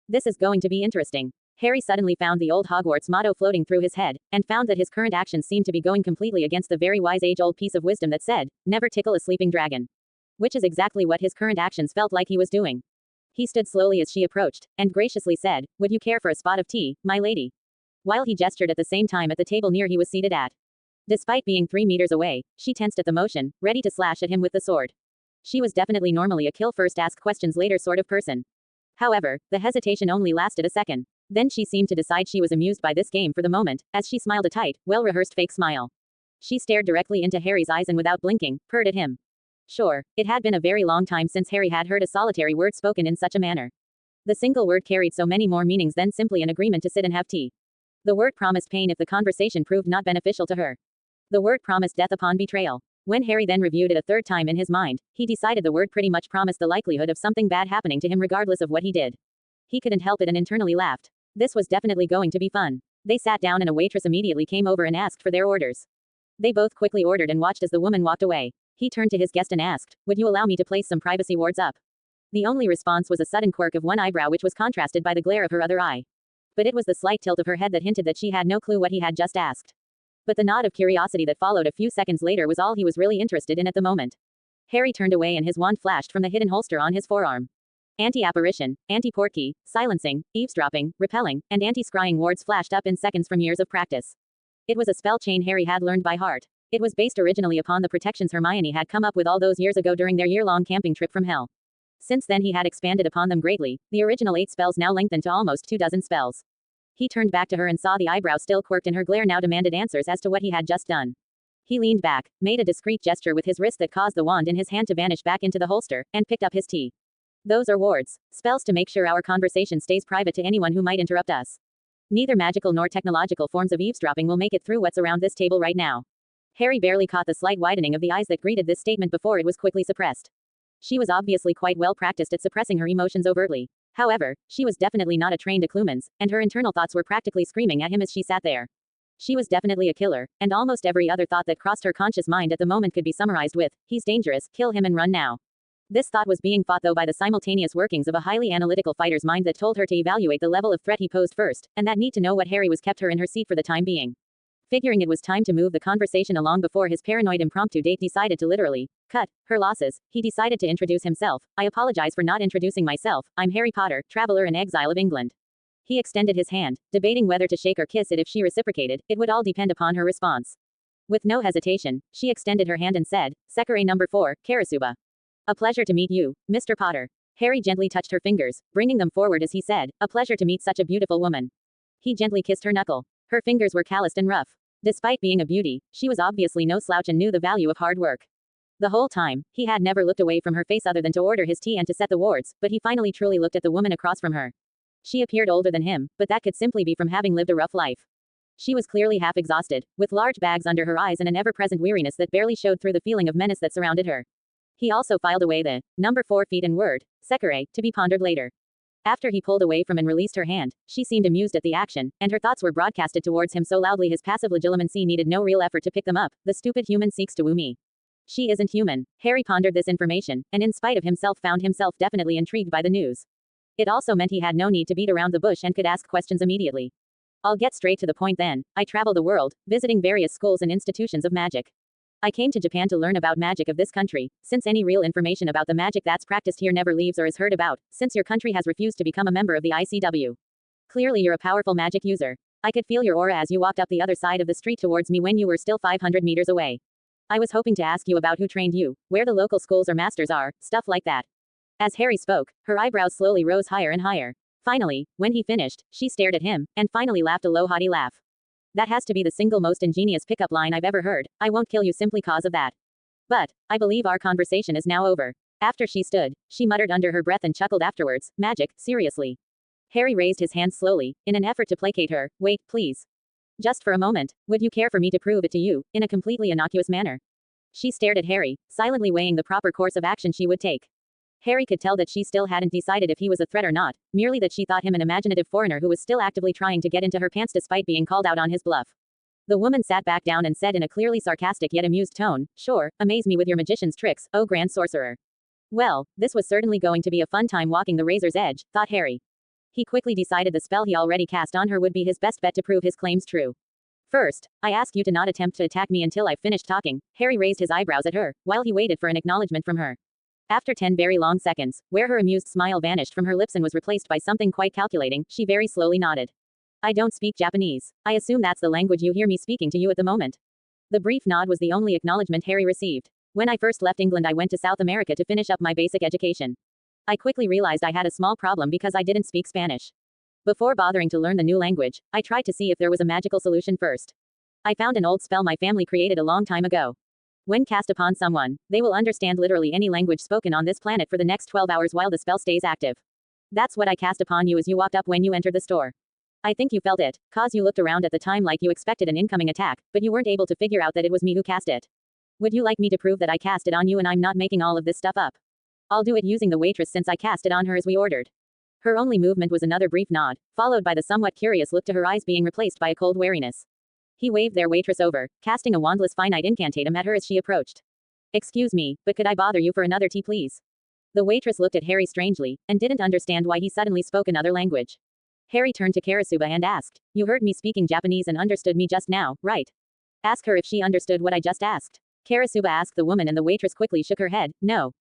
This is going to be interesting. Harry suddenly found the old Hogwarts motto floating through his head, and found that his current actions seemed to be going completely against the very wise age-old piece of wisdom that said, never tickle a sleeping dragon. Which is exactly what his current actions felt like he was doing. He stood slowly as she approached, and graciously said, "Would you care for a spot of tea, my lady?" While he gestured at the same time at the table near he was seated at. Despite being 3 meters away, she tensed at the motion, ready to slash at him with the sword. She was definitely normally a kill first ask questions later sort of person. However, the hesitation only lasted a second. Then she seemed to decide she was amused by this game for the moment, as she smiled a tight, well-rehearsed fake smile. She stared directly into Harry's eyes and without blinking, purred at him. Sure, it had been a very long time since Harry had heard a solitary word spoken in such a manner. The single word carried so many more meanings than simply an agreement to sit and have tea. The word promised pain if the conversation proved not beneficial to her. The word promised death upon betrayal. When Harry then reviewed it a third time in his mind, he decided the word pretty much promised the likelihood of something bad happening to him regardless of what he did. He couldn't help it and internally laughed. This was definitely going to be fun. They sat down and a waitress immediately came over and asked for their orders. They both quickly ordered and watched as the woman walked away. He turned to his guest and asked, "Would you allow me to place some privacy wards up?" The only response was a sudden quirk of one eyebrow which was contrasted by the glare of her other eye. But it was the slight tilt of her head that hinted that she had no clue what he had just asked. But the nod of curiosity that followed a few seconds later was all he was really interested in at the moment. Harry turned away and his wand flashed from the hidden holster on his forearm. Anti-apparition, anti-portkey, silencing, eavesdropping, repelling, and anti-scrying wards flashed up in seconds from years of practice. It was a spell chain Harry had learned by heart. It was based originally upon the protections Hermione had come up with all those years ago during their year-long camping trip from hell. Since then he had expanded upon them greatly, the original 8 spells now lengthened to almost 24 spells. He turned back to her and saw the eyebrow still quirked and her glare now demanded answers as to what he had just done. He leaned back, made a discreet gesture with his wrist that caused the wand in his hand to vanish back into the holster, and picked up his tea. Those are wards. Spells to make sure our conversation stays private to anyone who might interrupt us. Neither magical nor technological forms of eavesdropping will make it through what's around this table right now. Harry barely caught the slight widening of the eyes that greeted this statement before it was quickly suppressed. She was obviously quite well practiced at suppressing her emotions overtly. However, she was definitely not a trained Clumans, and her internal thoughts were practically screaming at him as she sat there. She was definitely a killer, and almost every other thought that crossed her conscious mind at the moment could be summarized with, "He's dangerous, kill him and run now." This thought was being fought though by the simultaneous workings of a highly analytical fighter's mind that told her to evaluate the level of threat he posed first, and that need to know what Harry was kept her in her seat for the time being. Figuring it was time to move the conversation along before his paranoid impromptu date decided to literally cut her losses, he decided to introduce himself. "I apologize for not introducing myself. I'm Harry Potter, traveler and exile of England." He extended his hand, debating whether to shake or kiss it. If she reciprocated, it would all depend upon her response. With no hesitation, she extended her hand and said, "Sekare number 4, Karasuba. A pleasure to meet you, Mr. Potter." Harry gently touched her fingers, bringing them forward as he said, "A pleasure to meet such a beautiful woman." He gently kissed her knuckle. Her fingers were calloused and rough. Despite being a beauty, she was obviously no slouch and knew the value of hard work. The whole time, he had never looked away from her face other than to order his tea and to set the wards, but he finally truly looked at the woman across from her. She appeared older than him, but that could simply be from having lived a rough life. She was clearly half exhausted, with large bags under her eyes and an ever-present weariness that barely showed through the feeling of menace that surrounded her. He also filed away the number 4 feet and word, Sekare, to be pondered later. After he pulled away from and released her hand, she seemed amused at the action, and her thoughts were broadcasted towards him so loudly his passive legitimacy needed no real effort to pick them up. "The stupid human seeks to woo me. She isn't human." Harry pondered this information, and in spite of himself found himself definitely intrigued by the news. It also meant he had no need to beat around the bush and could ask questions immediately. "I'll get straight to the point then. I travel the world, visiting various schools and institutions of magic. I came to Japan to learn about magic of this country, since any real information about the magic that's practiced here never leaves or is heard about, since your country has refused to become a member of the ICW. Clearly you're a powerful magic user. I could feel your aura as you walked up the other side of the street towards me when you were still 500 meters away. I was hoping to ask you about who trained you, where the local schools or masters are, stuff like that." As Harry spoke, her eyebrows slowly rose higher and higher. Finally, when he finished, she stared at him, and finally laughed a low haughty laugh. "That has to be the single most ingenious pickup line I've ever heard. I won't kill you simply cause of that. But, I believe our conversation is now over." After she stood, she muttered under her breath and chuckled afterwards, "Magic, seriously?" Harry raised his hand slowly, in an effort to placate her. "Wait, please. Just for a moment, would you care for me to prove it to you, in a completely innocuous manner?" She stared at Harry, silently weighing the proper course of action she would take. Harry could tell that she still hadn't decided if he was a threat or not, merely that she thought him an imaginative foreigner who was still actively trying to get into her pants despite being called out on his bluff. The woman sat back down and said in a clearly sarcastic yet amused tone, "Sure, amaze me with your magician's tricks, oh grand sorcerer." Well, this was certainly going to be a fun time walking the razor's edge, thought Harry. He quickly decided the spell he already cast on her would be his best bet to prove his claims true. "First, I ask you to not attempt to attack me until I've finished talking." Harry raised his eyebrows at her, while he waited for an acknowledgement from her. After 10 very long seconds, where her amused smile vanished from her lips and was replaced by something quite calculating, she very slowly nodded. "I don't speak Japanese. I assume that's the language you hear me speaking to you at the moment." The brief nod was the only acknowledgement Harry received. "When I first left England I went to South America to finish up my basic education. I quickly realized I had a small problem because I didn't speak Spanish. Before bothering to learn the new language, I tried to see if there was a magical solution first. I found an old spell my family created a long time ago. When cast upon someone, they will understand literally any language spoken on this planet for the next 12 hours while the spell stays active. That's what I cast upon you as you walked up when you entered the store. I think you felt it, cause you looked around at the time like you expected an incoming attack, but you weren't able to figure out that it was me who cast it. Would you like me to prove that I cast it on you and I'm not making all of this stuff up? I'll do it using the waitress since I cast it on her as we ordered. Her only movement was another brief nod, followed by the somewhat curious look to her eyes being replaced by a cold wariness. He waved their waitress over, casting a wandless finite incantatum at her as she approached. Excuse me, but could I bother you for another tea please? The waitress looked at Harry strangely, and didn't understand why he suddenly spoke another language. Harry turned to Karasuba and asked, You heard me speaking Japanese and understood me just now, right? Ask her if she understood what I just asked. Karasuba asked the woman and the waitress quickly shook her head, no.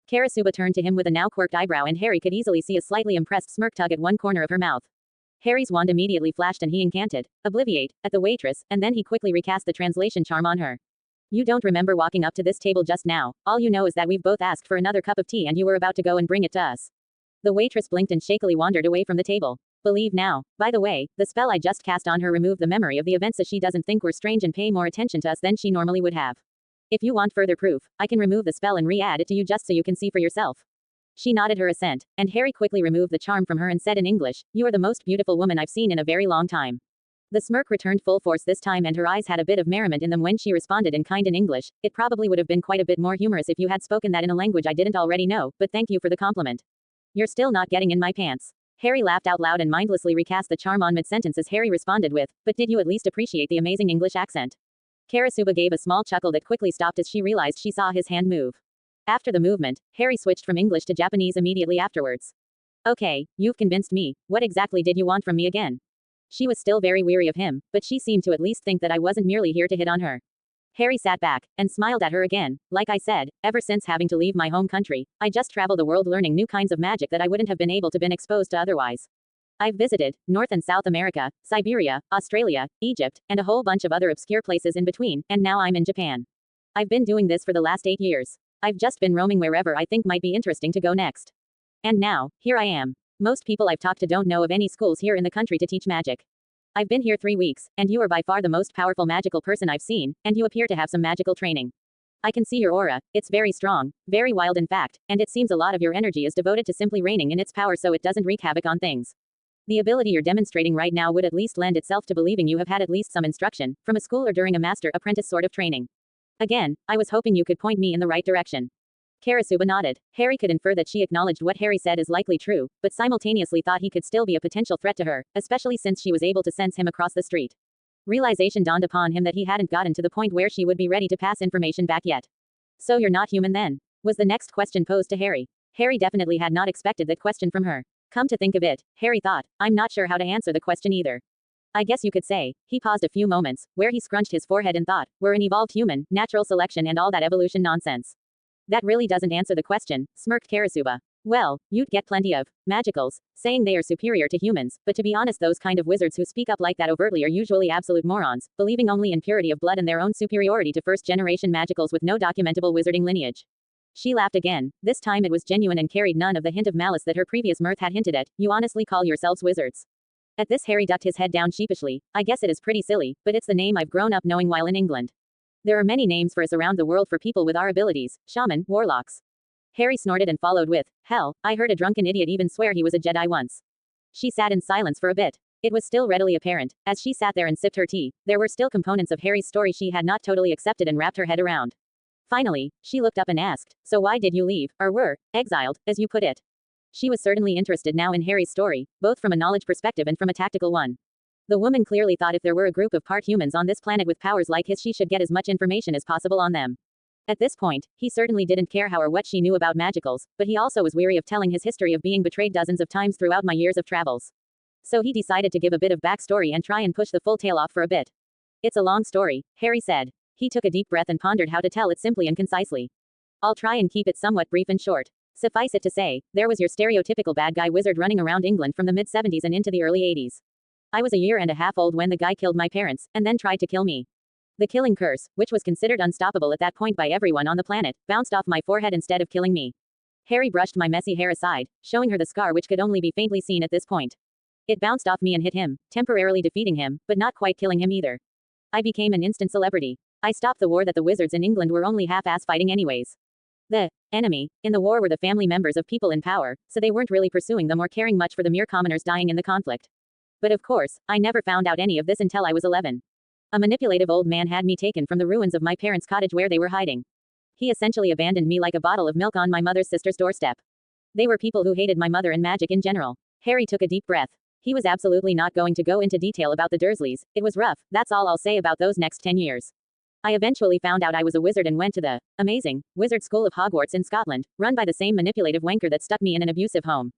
Karasuba turned to him with a now quirked eyebrow and Harry could easily see a slightly impressed smirk tug at one corner of her mouth. Harry's wand immediately flashed and he incanted, Obliviate, at the waitress, and then he quickly recast the translation charm on her. You don't remember walking up to this table just now, all you know is that we've both asked for another cup of tea and you were about to go and bring it to us. The waitress blinked and shakily wandered away from the table. Believe now. By the way, the spell I just cast on her removed the memory of the events that she doesn't think were strange and pay more attention to us than she normally would have. If you want further proof, I can remove the spell and re-add it to you just so you can see for yourself. She nodded her assent, and Harry quickly removed the charm from her and said in English, You are the most beautiful woman I've seen in a very long time. The smirk returned full force this time and her eyes had a bit of merriment in them when she responded in kind in English. It probably would have been quite a bit more humorous if you had spoken that in a language I didn't already know, but thank you for the compliment. You're still not getting in my pants. Harry laughed out loud and mindlessly recast the charm on mid-sentence as Harry responded with, But did you at least appreciate the amazing English accent? Karasuba gave a small chuckle that quickly stopped as she realized she saw his hand move. After the movement, Harry switched from English to Japanese immediately afterwards. Okay, you've convinced me. What exactly did you want from me again? She was still very weary of him, but she seemed to at least think that I wasn't merely here to hit on her. Harry sat back and smiled at her again. Like I said, ever since having to leave my home country, I just travel the world learning new kinds of magic that I wouldn't have been able to been exposed to otherwise. I've visited North and South America, Siberia, Australia, Egypt, and a whole bunch of other obscure places in between, and now I'm in Japan. I've been doing this for the last 8 years. I've just been roaming wherever I think might be interesting to go next. And now, here I am. Most people I've talked to don't know of any schools here in the country to teach magic. I've been here 3 weeks, and you are by far the most powerful magical person I've seen, and you appear to have some magical training. I can see your aura, it's very strong, very wild in fact, and it seems a lot of your energy is devoted to simply reigning in its power so it doesn't wreak havoc on things. The ability you're demonstrating right now would at least lend itself to believing you have had at least some instruction, from a school or during a master-apprentice sort of training. Again, I was hoping you could point me in the right direction. Karasuba nodded. Harry could infer that she acknowledged what Harry said is likely true, but simultaneously thought he could still be a potential threat to her, especially since she was able to sense him across the street. Realization dawned upon him that he hadn't gotten to the point where she would be ready to pass information back yet. So you're not human then? Was the next question posed to Harry. Harry definitely had not expected that question from her. Come to think of it, Harry thought, I'm not sure how to answer the question either. I guess you could say, he paused a few moments, where he scrunched his forehead and thought, we're an evolved human, natural selection and all that evolution nonsense. That really doesn't answer the question, smirked Karasuba. Well, you'd get plenty of magicals saying they are superior to humans, but to be honest those kind of wizards who speak up like that overtly are usually absolute morons, believing only in purity of blood and their own superiority to first-generation magicals with no documentable wizarding lineage. She laughed again, this time it was genuine and carried none of the hint of malice that her previous mirth had hinted at. You honestly call yourselves wizards? At this Harry ducked his head down sheepishly. I guess it is pretty silly, but it's the name I've grown up knowing while in England. There are many names for us around the world for people with our abilities, shaman, warlocks. Harry snorted and followed with, hell, I heard a drunken idiot even swear he was a Jedi once. She sat in silence for a bit. It was still readily apparent, as she sat there and sipped her tea, there were still components of Harry's story she had not totally accepted and wrapped her head around. Finally, she looked up and asked, so why did you leave, or were, exiled, as you put it? She was certainly interested now in Harry's story, both from a knowledge perspective and from a tactical one. The woman clearly thought if there were a group of part humans on this planet with powers like his she should get as much information as possible on them. At this point, he certainly didn't care how or what she knew about magicals, but he also was weary of telling his history of being betrayed dozens of times throughout my years of travels. So he decided to give a bit of backstory and try and push the full tale off for a bit. It's a long story, Harry said. He took a deep breath and pondered how to tell it simply and concisely. I'll try and keep it somewhat brief and short. Suffice it to say, there was your stereotypical bad guy wizard running around England from the mid-70s and into the early 80s. I was a year and a half old when the guy killed my parents, and then tried to kill me. The killing curse, which was considered unstoppable at that point by everyone on the planet, bounced off my forehead instead of killing me. Harry brushed my messy hair aside, showing her the scar which could only be faintly seen at this point. It bounced off me and hit him, temporarily defeating him, but not quite killing him either. I became an instant celebrity. I stopped the war that the wizards in England were only half-ass fighting anyways. The enemy in the war were the family members of people in power, so they weren't really pursuing them or caring much for the mere commoners dying in the conflict. But of course, I never found out any of this until I was 11. A manipulative old man had me taken from the ruins of my parents' cottage where they were hiding. He essentially abandoned me like a bottle of milk on my mother's sister's doorstep. They were people who hated my mother and magic in general. Harry took a deep breath. He was absolutely not going to go into detail about the Dursleys. It was rough, that's all I'll say about those next 10 years. I eventually found out I was a wizard and went to the amazing wizard school of Hogwarts in Scotland, run by the same manipulative wanker that stuck me in an abusive home.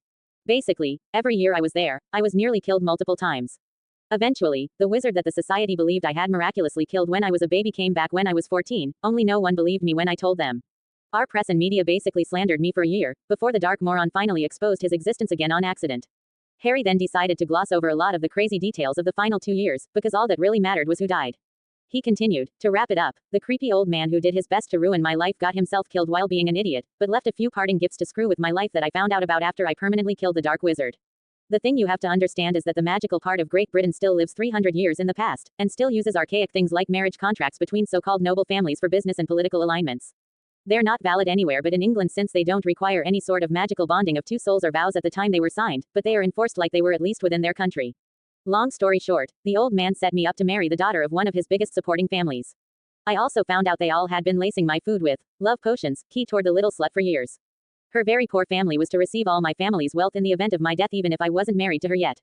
Basically, every year I was there, I was nearly killed multiple times. Eventually, the wizard that the society believed I had miraculously killed when I was a baby came back when I was 14, only no one believed me when I told them. Our press and media basically slandered me for a year, before the Dark Moron finally exposed his existence again on accident. Harry then decided to gloss over a lot of the crazy details of the final 2 years, because all that really mattered was who died. He continued, to wrap it up, the creepy old man who did his best to ruin my life got himself killed while being an idiot, but left a few parting gifts to screw with my life that I found out about after I permanently killed the Dark Wizard. The thing you have to understand is that the magical part of Great Britain still lives 300 years in the past, and still uses archaic things like marriage contracts between so-called noble families for business and political alignments. They're not valid anywhere but in England since they don't require any sort of magical bonding of two souls or vows at the time they were signed, but they are enforced like they were at least within their country. Long story short, the old man set me up to marry the daughter of one of his biggest supporting families. I also found out they all had been lacing my food with love potions, key toward the little slut for years. Her very poor family was to receive all my family's wealth in the event of my death even if I wasn't married to her yet.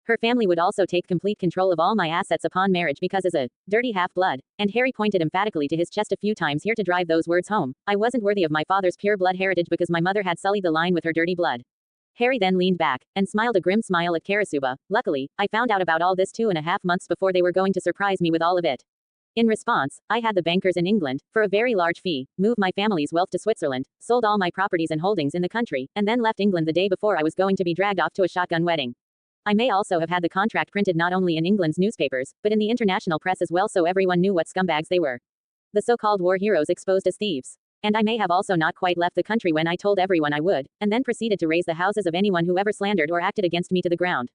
Her family would also take complete control of all my assets upon marriage because as a dirty half-blood, and Harry pointed emphatically to his chest a few times here to drive those words home, I wasn't worthy of my father's pure blood heritage because my mother had sullied the line with her dirty blood. Harry then leaned back, and smiled a grim smile at Karasuba. Luckily, I found out about all this 2.5 months before they were going to surprise me with all of it. In response, I had the bankers in England, for a very large fee, move my family's wealth to Switzerland, sold all my properties and holdings in the country, and then left England the day before I was going to be dragged off to a shotgun wedding. I may also have had the contract printed not only in England's newspapers, but in the international press as well so everyone knew what scumbags they were. The so-called war heroes exposed as thieves. And I may have also not quite left the country when I told everyone I would, and then proceeded to raise the houses of anyone who ever slandered or acted against me to the ground.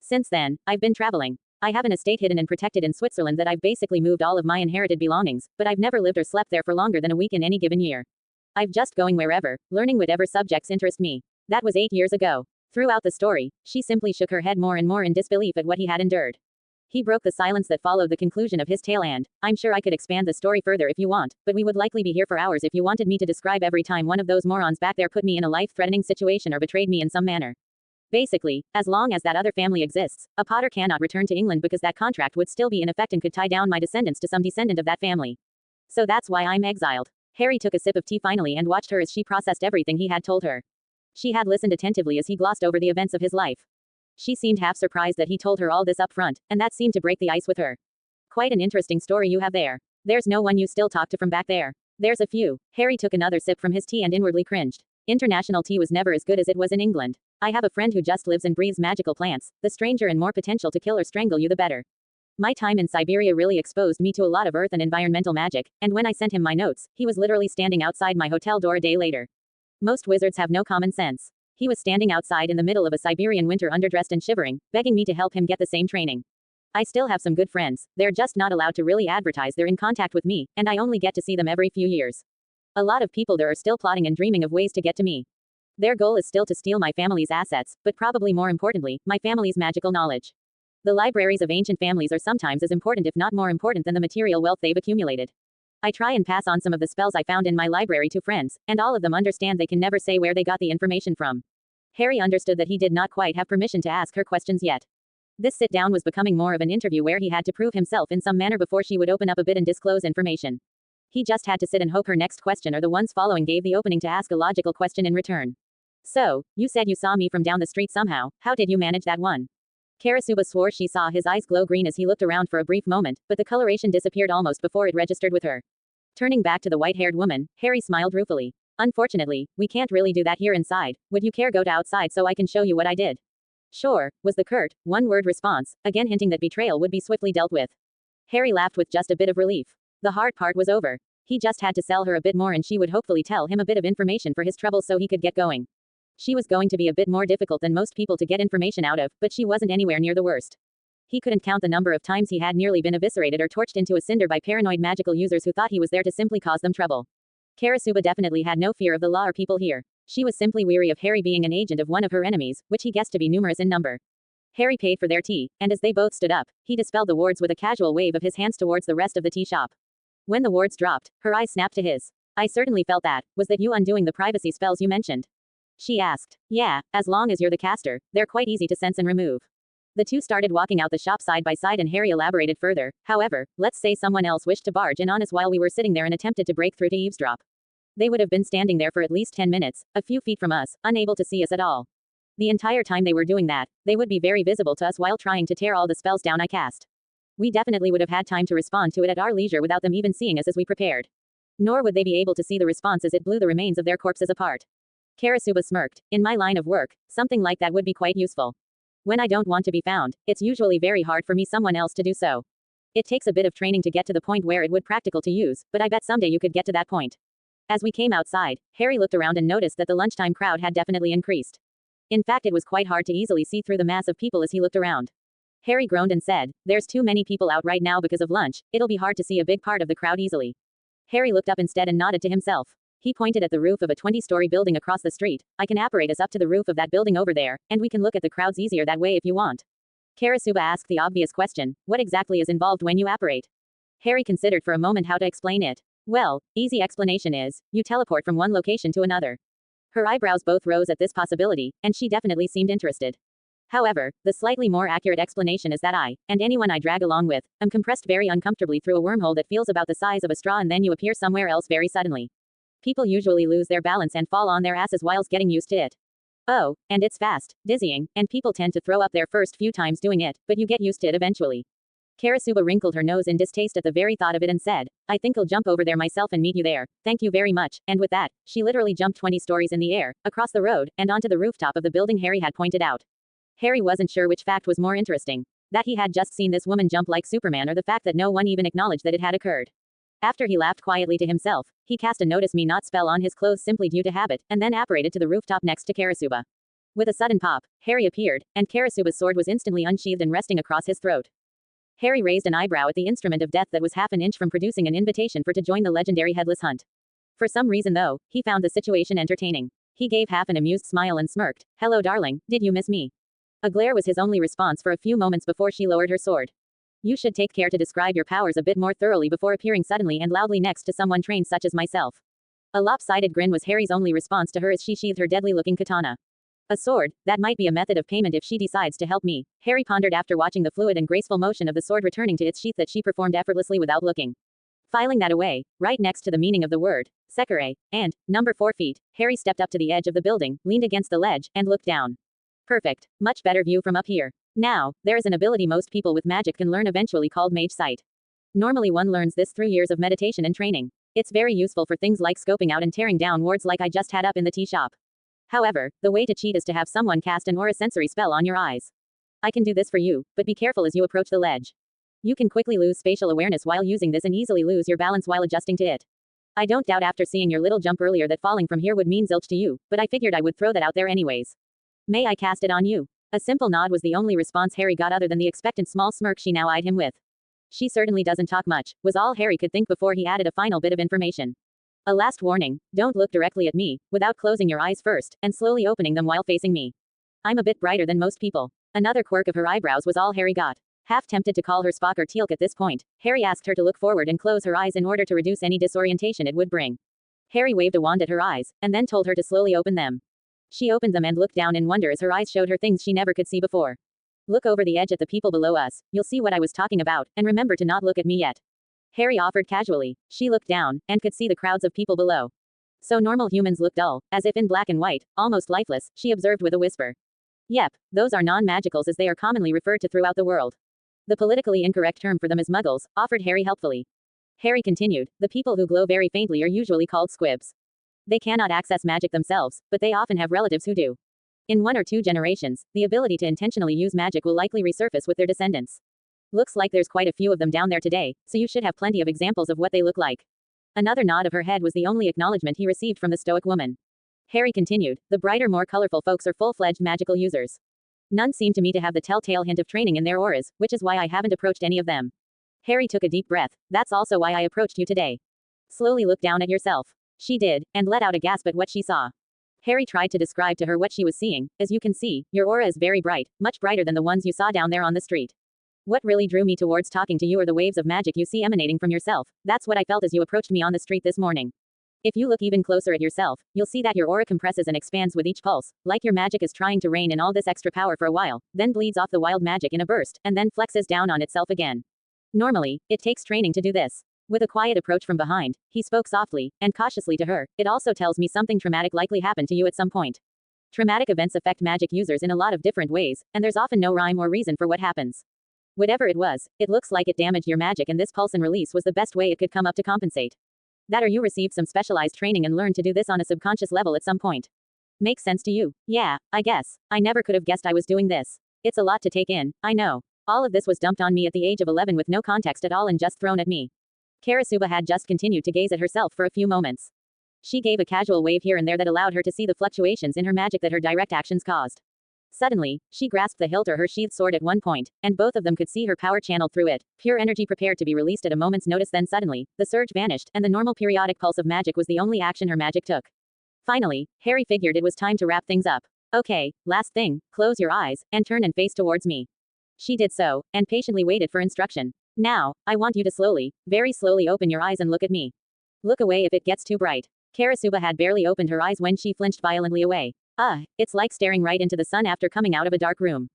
Since then, I've been traveling. I have an estate hidden and protected in Switzerland that I've basically moved all of my inherited belongings, but I've never lived or slept there for longer than a week in any given year. I've just going wherever, learning whatever subjects interest me. That was 8 years ago. Throughout the story, she simply shook her head more and more in disbelief at what he had endured. He broke the silence that followed the conclusion of his tale and, I'm sure I could expand the story further if you want, but we would likely be here for hours if you wanted me to describe every time one of those morons back there put me in a life-threatening situation or betrayed me in some manner. Basically, as long as that other family exists, a Potter cannot return to England because that contract would still be in effect and could tie down my descendants to some descendant of that family. So that's why I'm exiled. Harry took a sip of tea finally and watched her as she processed everything he had told her. She had listened attentively as he glossed over the events of his life. She seemed half surprised that he told her all this up front, and that seemed to break the ice with her. Quite an interesting story you have there. There's no one you still talk to from back there. There's a few. Harry took another sip from his tea and inwardly cringed. International tea was never as good as it was in England. I have a friend who just lives and breathes magical plants. The stranger and more potential to kill or strangle you the better. My time in Siberia really exposed me to a lot of earth and environmental magic, and when I sent him my notes, he was literally standing outside my hotel door a day later. Most wizards have no common sense. He was standing outside in the middle of a Siberian winter underdressed and shivering, begging me to help him get the same training. I still have some good friends, they're just not allowed to really advertise they're in contact with me, and I only get to see them every few years. A lot of people there are still plotting and dreaming of ways to get to me. Their goal is still to steal my family's assets, but probably more importantly, my family's magical knowledge. The libraries of ancient families are sometimes as important if not more important than the material wealth they've accumulated. I try and pass on some of the spells I found in my library to friends, and all of them understand they can never say where they got the information from. Harry understood that he did not quite have permission to ask her questions yet. This sit-down was becoming more of an interview where he had to prove himself in some manner before she would open up a bit and disclose information. He just had to sit and hope her next question or the ones following gave the opening to ask a logical question in return. So, you said you saw me from down the street somehow, how did you manage that one? Karasuba swore she saw his eyes glow green as he looked around for a brief moment, but the coloration disappeared almost before it registered with her. Turning back to the white-haired woman, Harry smiled ruefully. Unfortunately, we can't really do that here inside. Would you care go to outside so I can show you what I did? Sure, was the curt, one-word response, again hinting that betrayal would be swiftly dealt with. Harry laughed with just a bit of relief. The hard part was over. He just had to sell her a bit more and she would hopefully tell him a bit of information for his trouble so he could get going. She was going to be a bit more difficult than most people to get information out of, but she wasn't anywhere near the worst. He couldn't count the number of times he had nearly been eviscerated or torched into a cinder by paranoid magical users who thought he was there to simply cause them trouble. Karasuba definitely had no fear of the law or people here. She was simply weary of Harry being an agent of one of her enemies, which he guessed to be numerous in number. Harry paid for their tea, and as they both stood up, he dispelled the wards with a casual wave of his hands towards the rest of the tea shop. When the wards dropped, her eyes snapped to his. I certainly felt that. Was that you undoing the privacy spells you mentioned? She asked. Yeah, as long as you're the caster, they're quite easy to sense and remove. The two started walking out the shop side by side and Harry elaborated further. However, let's say someone else wished to barge in on us while we were sitting there and attempted to break through to eavesdrop. They would have been standing there for at least 10 minutes, a few feet from us, unable to see us at all. The entire time they were doing that, they would be very visible to us while trying to tear all the spells down I cast. We definitely would have had time to respond to it at our leisure without them even seeing us as we prepared. Nor would they be able to see the response as it blew the remains of their corpses apart. Karasuba smirked. In my line of work, something like that would be quite useful. When I don't want to be found, it's usually very hard for me someone else to do so. It takes a bit of training to get to the point where it would practical to use, but I bet someday you could get to that point. As we came outside, Harry looked around and noticed that the lunchtime crowd had definitely increased. In fact, it was quite hard to easily see through the mass of people as he looked around. Harry groaned and said, there's too many people out right now because of lunch, it'll be hard to see a big part of the crowd easily. Harry looked up instead and nodded to himself. He pointed at the roof of a 20-story building across the street. I can apparate us up to the roof of that building over there, and we can look at the crowds easier that way if you want. Karasuba asked the obvious question, what exactly is involved when you apparate? Harry considered for a moment how to explain it. Well, easy explanation is, you teleport from one location to another. Her eyebrows both rose at this possibility, and she definitely seemed interested. However, the slightly more accurate explanation is that I, and anyone I drag along with, am compressed very uncomfortably through a wormhole that feels about the size of a straw and then you appear somewhere else very suddenly. People usually lose their balance and fall on their asses whilst getting used to it. Oh, and it's fast, dizzying, and people tend to throw up their first few times doing it, but you get used to it eventually. Karasuba wrinkled her nose in distaste at the very thought of it and said, I think I'll jump over there myself and meet you there, thank you very much, and with that, she literally jumped 20 stories in the air, across the road, and onto the rooftop of the building Harry had pointed out. Harry wasn't sure which fact was more interesting. That he had just seen this woman jump like Superman or the fact that no one even acknowledged that it had occurred. After he laughed quietly to himself, he cast a notice me not spell on his clothes simply due to habit, and then apparated to the rooftop next to Karasuba. With a sudden pop, Harry appeared, and Karasuba's sword was instantly unsheathed and resting across his throat. Harry raised an eyebrow at the instrument of death that was half an inch from producing an invitation for to join the legendary headless hunt. For some reason though, he found the situation entertaining. He gave half an amused smile and smirked. Hello darling, did you miss me? A glare was his only response for a few moments before she lowered her sword. You should take care to describe your powers a bit more thoroughly before appearing suddenly and loudly next to someone trained such as myself. A lopsided grin was Harry's only response to her as she sheathed her deadly-looking katana. A sword, that might be a method of payment if she decides to help me, Harry pondered after watching the fluid and graceful motion of the sword returning to its sheath that she performed effortlessly without looking. Filing that away, right next to the meaning of the word, Sekire, and, number 4 feet, Harry stepped up to the edge of the building, leaned against the ledge, and looked down. Perfect. Much better view from up here. Now, there is an ability most people with magic can learn eventually called Mage Sight. Normally one learns this through years of meditation and training. It's very useful for things like scoping out and tearing down wards like I just had up in the tea shop. However, the way to cheat is to have someone cast an aura sensory spell on your eyes. I can do this for you, but be careful as you approach the ledge. You can quickly lose spatial awareness while using this and easily lose your balance while adjusting to it. I don't doubt after seeing your little jump earlier that falling from here would mean zilch to you, but I figured I would throw that out there anyways. May I cast it on you? A simple nod was the only response Harry got other than the expectant small smirk she now eyed him with. She certainly doesn't talk much, was all Harry could think before he added a final bit of information. A last warning, don't look directly at me, without closing your eyes first, and slowly opening them while facing me. I'm a bit brighter than most people. Another quirk of her eyebrows was all Harry got. Half tempted to call her Spock or Teal'c at this point, Harry asked her to look forward and close her eyes in order to reduce any disorientation it would bring. Harry waved a wand at her eyes, and then told her to slowly open them. She opened them and looked down in wonder as her eyes showed her things she never could see before. Look over the edge at the people below us, you'll see what I was talking about, and remember to not look at me yet. Harry offered casually. She looked down, and could see the crowds of people below. So normal humans look dull, as if in black and white, almost lifeless, she observed with a whisper. Yep, those are non-magicals as they are commonly referred to throughout the world. The politically incorrect term for them is muggles, offered Harry helpfully. Harry continued, the people who glow very faintly are usually called squibs. They cannot access magic themselves, but they often have relatives who do. In 1 or 2 generations, the ability to intentionally use magic will likely resurface with their descendants. Looks like there's quite a few of them down there today, so you should have plenty of examples of what they look like. Another nod of her head was the only acknowledgement he received from the stoic woman. Harry continued, the brighter, more colorful folks are full-fledged magical users. None seem to me to have the telltale hint of training in their auras, which is why I haven't approached any of them. Harry took a deep breath. That's also why I approached you today. Slowly look down at yourself. She did, and let out a gasp at what she saw. Harry tried to describe to her what she was seeing. As you can see, your aura is very bright, much brighter than the ones you saw down there on the street. What really drew me towards talking to you are the waves of magic you see emanating from yourself. That's what I felt as you approached me on the street this morning. If you look even closer at yourself, you'll see that your aura compresses and expands with each pulse, like your magic is trying to rein in all this extra power for a while, then bleeds off the wild magic in a burst, and then flexes down on itself again. Normally, it takes training to do this. With a quiet approach from behind, he spoke softly and cautiously to her. It also tells me something traumatic likely happened to you at some point. Traumatic events affect magic users in a lot of different ways, and there's often no rhyme or reason for what happens. Whatever it was, it looks like it damaged your magic, and this pulse and release was the best way it could come up to compensate. That or you received some specialized training and learned to do this on a subconscious level at some point. Makes sense to you? Yeah, I guess. I never could have guessed I was doing this. It's a lot to take in, I know. All of this was dumped on me at the age of 11 with no context at all and just thrown at me. Karasuba had just continued to gaze at herself for a few moments. She gave a casual wave here and there that allowed her to see the fluctuations in her magic that her direct actions caused. Suddenly, she grasped the hilt of her sheathed sword at one point, and both of them could see her power channeled through it, pure energy prepared to be released at a moment's notice. Then suddenly, the surge vanished, and the normal periodic pulse of magic was the only action her magic took. Finally, Harry figured it was time to wrap things up. Okay, last thing, close your eyes, and turn and face towards me. She did so, and patiently waited for instruction. Now, I want you to slowly, very slowly open your eyes and look at me. Look away if it gets too bright. Karasuba had barely opened her eyes when she flinched violently away. It's like staring right into the sun after coming out of a dark room.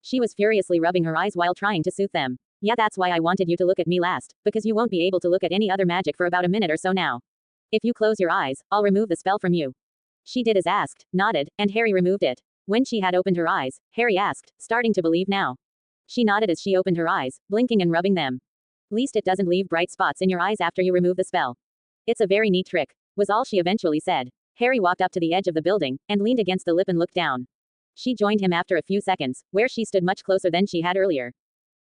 She was furiously rubbing her eyes while trying to soothe them. Yeah, that's why I wanted you to look at me last, because you won't be able to look at any other magic for about a minute or so now. If you close your eyes, I'll remove the spell from you. She did as asked, nodded, and Harry removed it. When she had opened her eyes, Harry asked, starting to believe now. She nodded as she opened her eyes, blinking and rubbing them. Least it doesn't leave bright spots in your eyes after you remove the spell. It's a very neat trick, was all she eventually said. Harry walked up to the edge of the building, and leaned against the lip and looked down. She joined him after a few seconds, where she stood much closer than she had earlier.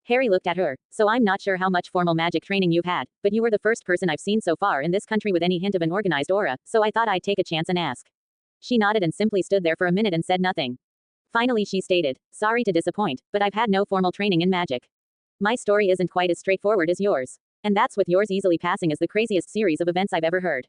Harry looked at her. So I'm not sure how much formal magic training you've had, but you were the first person I've seen so far in this country with any hint of an organized aura, so I thought I'd take a chance and ask. She nodded and simply stood there for a minute and said nothing. Finally she stated, sorry to disappoint, but I've had no formal training in magic. My story isn't quite as straightforward as yours. And that's with yours easily passing as the craziest series of events I've ever heard.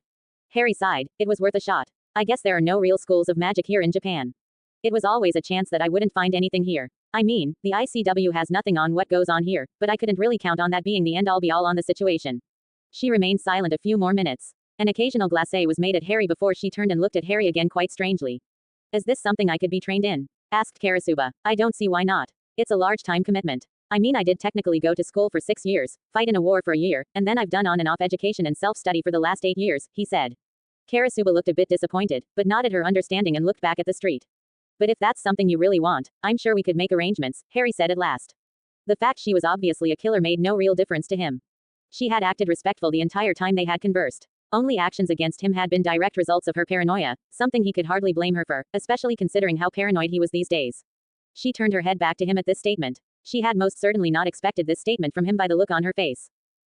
Harry sighed. It was worth a shot. I guess there are no real schools of magic here in Japan. It was always a chance that I wouldn't find anything here. I mean, the ICW has nothing on what goes on here, but I couldn't really count on that being the end-all be-all on the situation. She remained silent a few more minutes. An occasional glacé was made at Harry before she turned and looked at Harry again quite strangely. Is this something I could be trained in? Asked Karasuba. I don't see why not. It's a large time commitment. I mean, I did technically go to school for 6 years, fight in a war for a year, and then I've done on and off education and self-study for the last 8 years, he said. Karasuba looked a bit disappointed, but nodded her understanding and looked back at the street. But if that's something you really want, I'm sure we could make arrangements, Harry said at last. The fact she was obviously a killer made no real difference to him. She had acted respectful the entire time they had conversed. Only actions against him had been direct results of her paranoia, something he could hardly blame her for, especially considering how paranoid he was these days. She turned her head back to him at this statement. She had most certainly not expected this statement from him by the look on her face.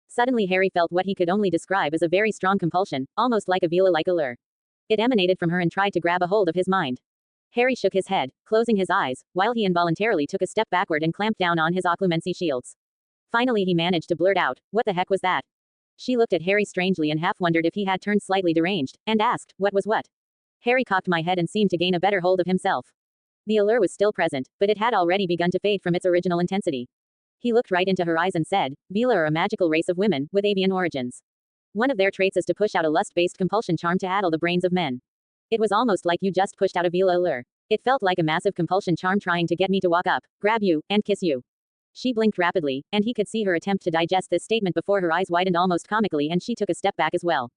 Suddenly Harry felt what he could only describe as a very strong compulsion, almost like a Vila-like allure. It emanated from her and tried to grab a hold of his mind. Harry shook his head, closing his eyes, while he involuntarily took a step backward and clamped down on his occlumency shields. Finally he managed to blurt out, what the heck was that? She looked at Harry strangely and half wondered if he had turned slightly deranged, and asked, what was what? Harry cocked my head and seemed to gain a better hold of himself. The allure was still present, but it had already begun to fade from its original intensity. He looked right into her eyes and said, Vila are a magical race of women, with avian origins. One of their traits is to push out a lust-based compulsion charm to addle the brains of men. It was almost like you just pushed out a Vila allure. It felt like a massive compulsion charm trying to get me to walk up, grab you, and kiss you. She blinked rapidly, and he could see her attempt to digest this statement before her eyes widened almost comically and she took a step back as well.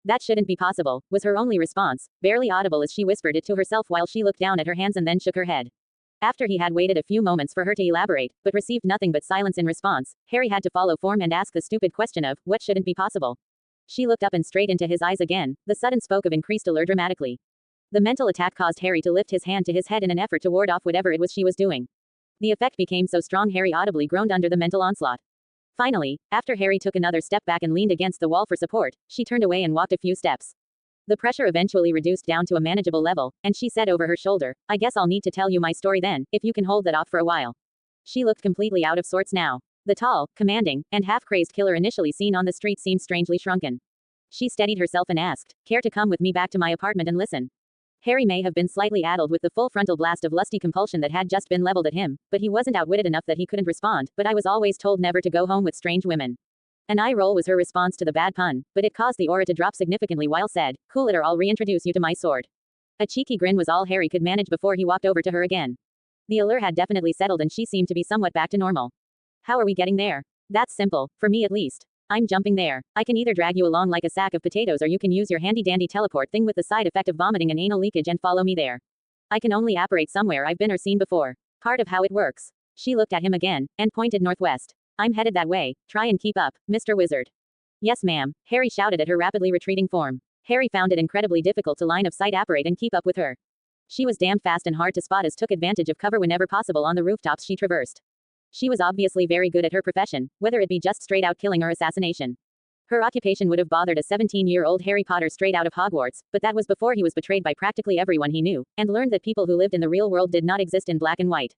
That shouldn't be possible, was her only response, barely audible as she whispered it to herself while she looked down at her hands and then shook her head. After he had waited a few moments for her to elaborate, but received nothing but silence in response, Harry had to follow form and ask the stupid question of, what shouldn't be possible? She looked up and straight into his eyes again, the sudden spoke of increased allure dramatically. The mental attack caused Harry to lift his hand to his head in an effort to ward off whatever it was she was doing. The effect became so strong Harry audibly groaned under the mental onslaught. Finally, after Harry took another step back and leaned against the wall for support, she turned away and walked a few steps. The pressure eventually reduced down to a manageable level, and she said over her shoulder, I guess I'll need to tell you my story then, if you can hold that off for a while. She looked completely out of sorts now. The tall, commanding, and half-crazed killer initially seen on the street seemed strangely shrunken. She steadied herself and asked, care to come with me back to my apartment and listen? Harry may have been slightly addled with the full frontal blast of lusty compulsion that had just been leveled at him, but he wasn't outwitted enough that he couldn't respond, but I was always told never to go home with strange women. An eye roll was her response to the bad pun, but it caused the aura to drop significantly while said, cool it or I'll reintroduce you to my sword. A cheeky grin was all Harry could manage before he walked over to her again. The allure had definitely settled and she seemed to be somewhat back to normal. How are we getting there? That's simple, for me at least. I'm jumping there. I can either drag you along like a sack of potatoes or you can use your handy-dandy teleport thing with the side effect of vomiting and anal leakage and follow me there. I can only apparate somewhere I've been or seen before. Part of how it works. She looked at him again, and pointed northwest. I'm headed that way. Try and keep up, Mr. Wizard. Yes ma'am, Harry shouted at her rapidly retreating form. Harry found it incredibly difficult to line of sight apparate and keep up with her. She was damned fast and hard to spot as took advantage of cover whenever possible on the rooftops she traversed. She was obviously very good at her profession, whether it be just straight out killing or assassination. Her occupation would have bothered a 17-year-old Harry Potter straight out of Hogwarts, but that was before he was betrayed by practically everyone he knew, and learned that people who lived in the real world did not exist in black and white.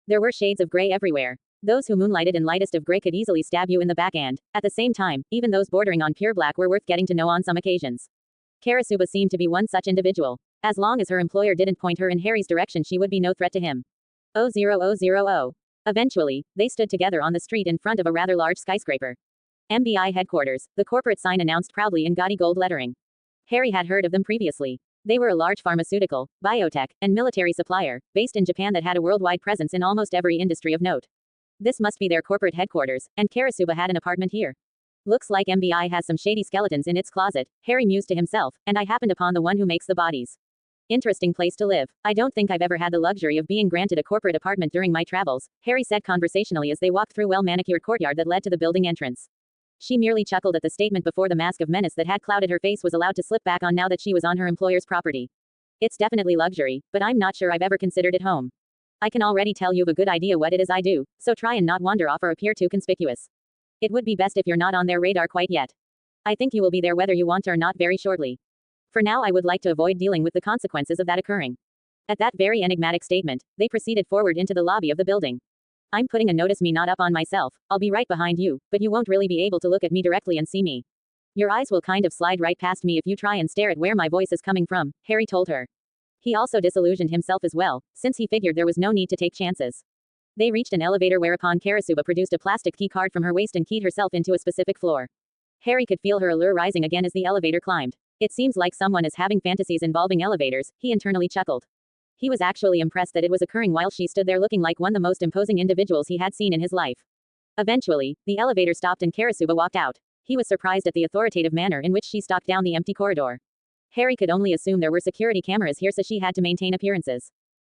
There were shades of gray everywhere. Those who moonlighted in lightest of gray could easily stab you in the back and, at the same time, even those bordering on pure black were worth getting to know on some occasions. Karasuba seemed to be one such individual. As long as her employer didn't point her in Harry's direction she would be no threat to him. 00000. Eventually, they stood together on the street in front of a rather large skyscraper. MBI headquarters, the corporate sign announced proudly in gaudy gold lettering. Harry had heard of them previously. They were a large pharmaceutical, biotech, and military supplier, based in Japan that had a worldwide presence in almost every industry of note. This must be their corporate headquarters, and Karasuba had an apartment here. Looks like MBI has some shady skeletons in its closet, Harry mused to himself, and I happened upon the one who makes the bodies. Interesting place to live. I don't think I've ever had the luxury of being granted a corporate apartment during my travels, Harry said conversationally as they walked through well-manicured courtyard that led to the building entrance. She merely chuckled at the statement before the mask of menace that had clouded her face was allowed to slip back on now that she was on her employer's property. It's definitely luxury, but I'm not sure I've ever considered it home. I can already tell you've a good idea what it is I do, so try and not wander off or appear too conspicuous. It would be best if you're not on their radar quite yet. I think you will be there whether you want or not very shortly. For now I would like to avoid dealing with the consequences of that occurring. At that very enigmatic statement, they proceeded forward into the lobby of the building. I'm putting a notice me not up on myself, I'll be right behind you, but you won't really be able to look at me directly and see me. Your eyes will kind of slide right past me if you try and stare at where my voice is coming from, Harry told her. He also disillusioned himself as well, since he figured there was no need to take chances. They reached an elevator whereupon Karasuba produced a plastic key card from her waist and keyed herself into a specific floor. Harry could feel her allure rising again as the elevator climbed. It seems like someone is having fantasies involving elevators, he internally chuckled. He was actually impressed that it was occurring while she stood there looking like one of the most imposing individuals he had seen in his life. Eventually, the elevator stopped and Karasuba walked out. He was surprised at the authoritative manner in which she stalked down the empty corridor. Harry could only assume there were security cameras here so she had to maintain appearances.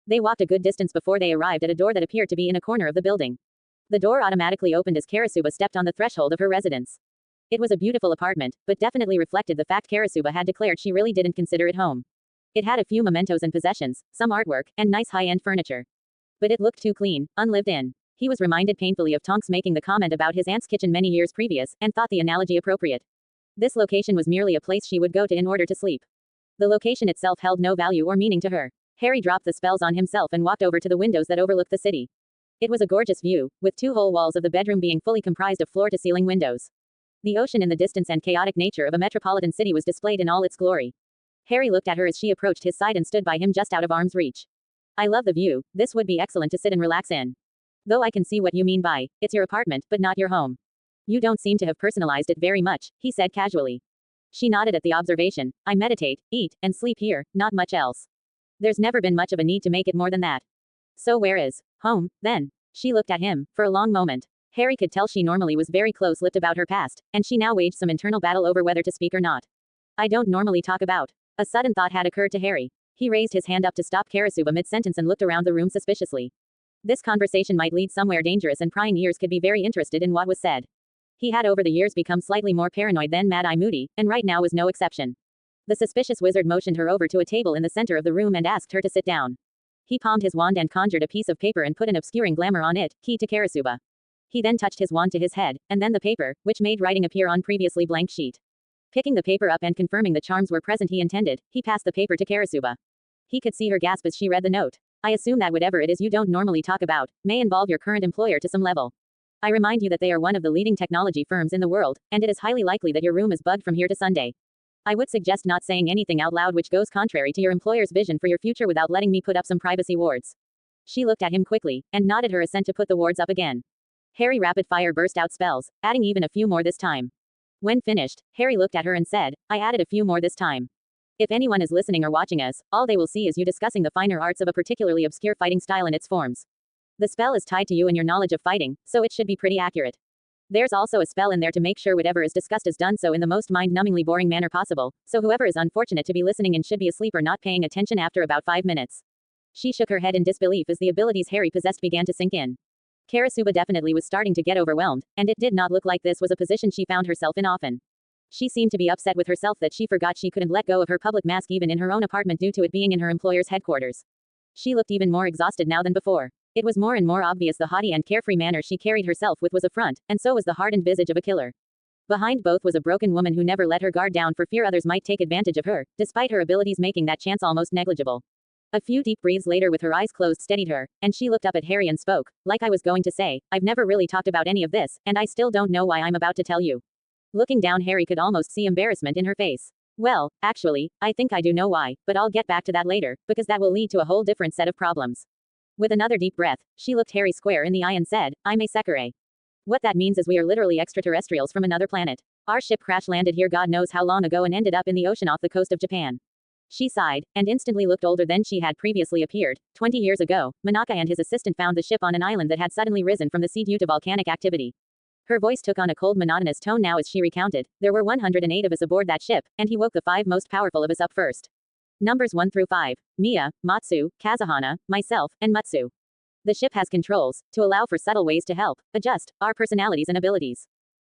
They walked a good distance before they arrived at a door that appeared to be in a corner of the building. The door automatically opened as Karasuba stepped on the threshold of her residence. It was a beautiful apartment, but definitely reflected the fact Karasuba had declared she really didn't consider it home. It had a few mementos and possessions, some artwork, and nice high-end furniture. But it looked too clean, unlived in. He was reminded painfully of Tonks making the comment about his aunt's kitchen many years previous, and thought the analogy appropriate. This location was merely a place she would go to in order to sleep. The location itself held no value or meaning to her. Harry dropped the spells on himself and walked over to the windows that overlooked the city. It was a gorgeous view, with two whole walls of the bedroom being fully comprised of floor-to-ceiling windows. The ocean in the distance and chaotic nature of a metropolitan city was displayed in all its glory. Harry looked at her as she approached his side and stood by him just out of arm's reach. I love the view, this would be excellent to sit and relax in. Though I can see what you mean by, it's your apartment, but not your home. You don't seem to have personalized it very much, he said casually. She nodded at the observation. I meditate, eat, and sleep here, not much else. There's never been much of a need to make it more than that. So where is home, then? She looked at him, for a long moment. Harry could tell she normally was very close-lipped about her past, and she now waged some internal battle over whether to speak or not. I don't normally talk about. A sudden thought had occurred to Harry. He raised his hand up to stop Karasuba mid-sentence and looked around the room suspiciously. This conversation might lead somewhere dangerous and prying ears could be very interested in what was said. He had over the years become slightly more paranoid than Mad-Eye Moody, and right now was no exception. The suspicious wizard motioned her over to a table in the center of the room and asked her to sit down. He palmed his wand and conjured a piece of paper and put an obscuring glamour on it, key to Karasuba. He then touched his wand to his head, and then the paper, which made writing appear on previously blank sheet. Picking the paper up and confirming the charms were present he intended, he passed the paper to Karasuba. He could see her gasp as she read the note. I assume that whatever it is you don't normally talk about, may involve your current employer to some level. I remind you that they are one of the leading technology firms in the world, and it is highly likely that your room is bugged from here to Sunday. I would suggest not saying anything out loud which goes contrary to your employer's vision for your future without letting me put up some privacy wards. She looked at him quickly, and nodded her assent to put the wards up again. Harry rapid fire burst out spells, adding even a few more this time. When finished, Harry looked at her and said, I added a few more this time. If anyone is listening or watching us, all they will see is you discussing the finer arts of a particularly obscure fighting style and its forms. The spell is tied to you and your knowledge of fighting, so it should be pretty accurate. There's also a spell in there to make sure whatever is discussed is done so in the most mind-numbingly boring manner possible, so whoever is unfortunate to be listening and should be asleep or not paying attention after about 5 minutes. She shook her head in disbelief as the abilities Harry possessed began to sink in. Karasuba definitely was starting to get overwhelmed, and it did not look like this was a position she found herself in often. She seemed to be upset with herself that she forgot she couldn't let go of her public mask even in her own apartment due to it being in her employer's headquarters. She looked even more exhausted now than before. It was more and more obvious the haughty and carefree manner she carried herself with was a front, and so was the hardened visage of a killer. Behind both was a broken woman who never let her guard down for fear others might take advantage of her, despite her abilities making that chance almost negligible. A few deep breaths later with her eyes closed steadied her, and she looked up at Harry and spoke, like I was going to say, I've never really talked about any of this, and I still don't know why I'm about to tell you. Looking down Harry could almost see embarrassment in her face. Well, actually, I think I do know why, but I'll get back to that later, because that will lead to a whole different set of problems. With another deep breath, she looked Harry square in the eye and said, I'm a Sekire. What that means is we are literally extraterrestrials from another planet. Our ship crash landed here God knows how long ago and ended up in the ocean off the coast of Japan. She sighed, and instantly looked older than she had previously appeared. 20 years ago, Manaka and his assistant found the ship on an island that had suddenly risen from the sea due to volcanic activity. Her voice took on a cold monotonous tone now as she recounted, there were 108 of us aboard that ship, and he woke the 5 most powerful of us up first. Numbers 1 through 5. Mia, Matsu, Kazuhana, myself, and Mutsu. The ship has controls, to allow for subtle ways to help adjust our personalities and abilities.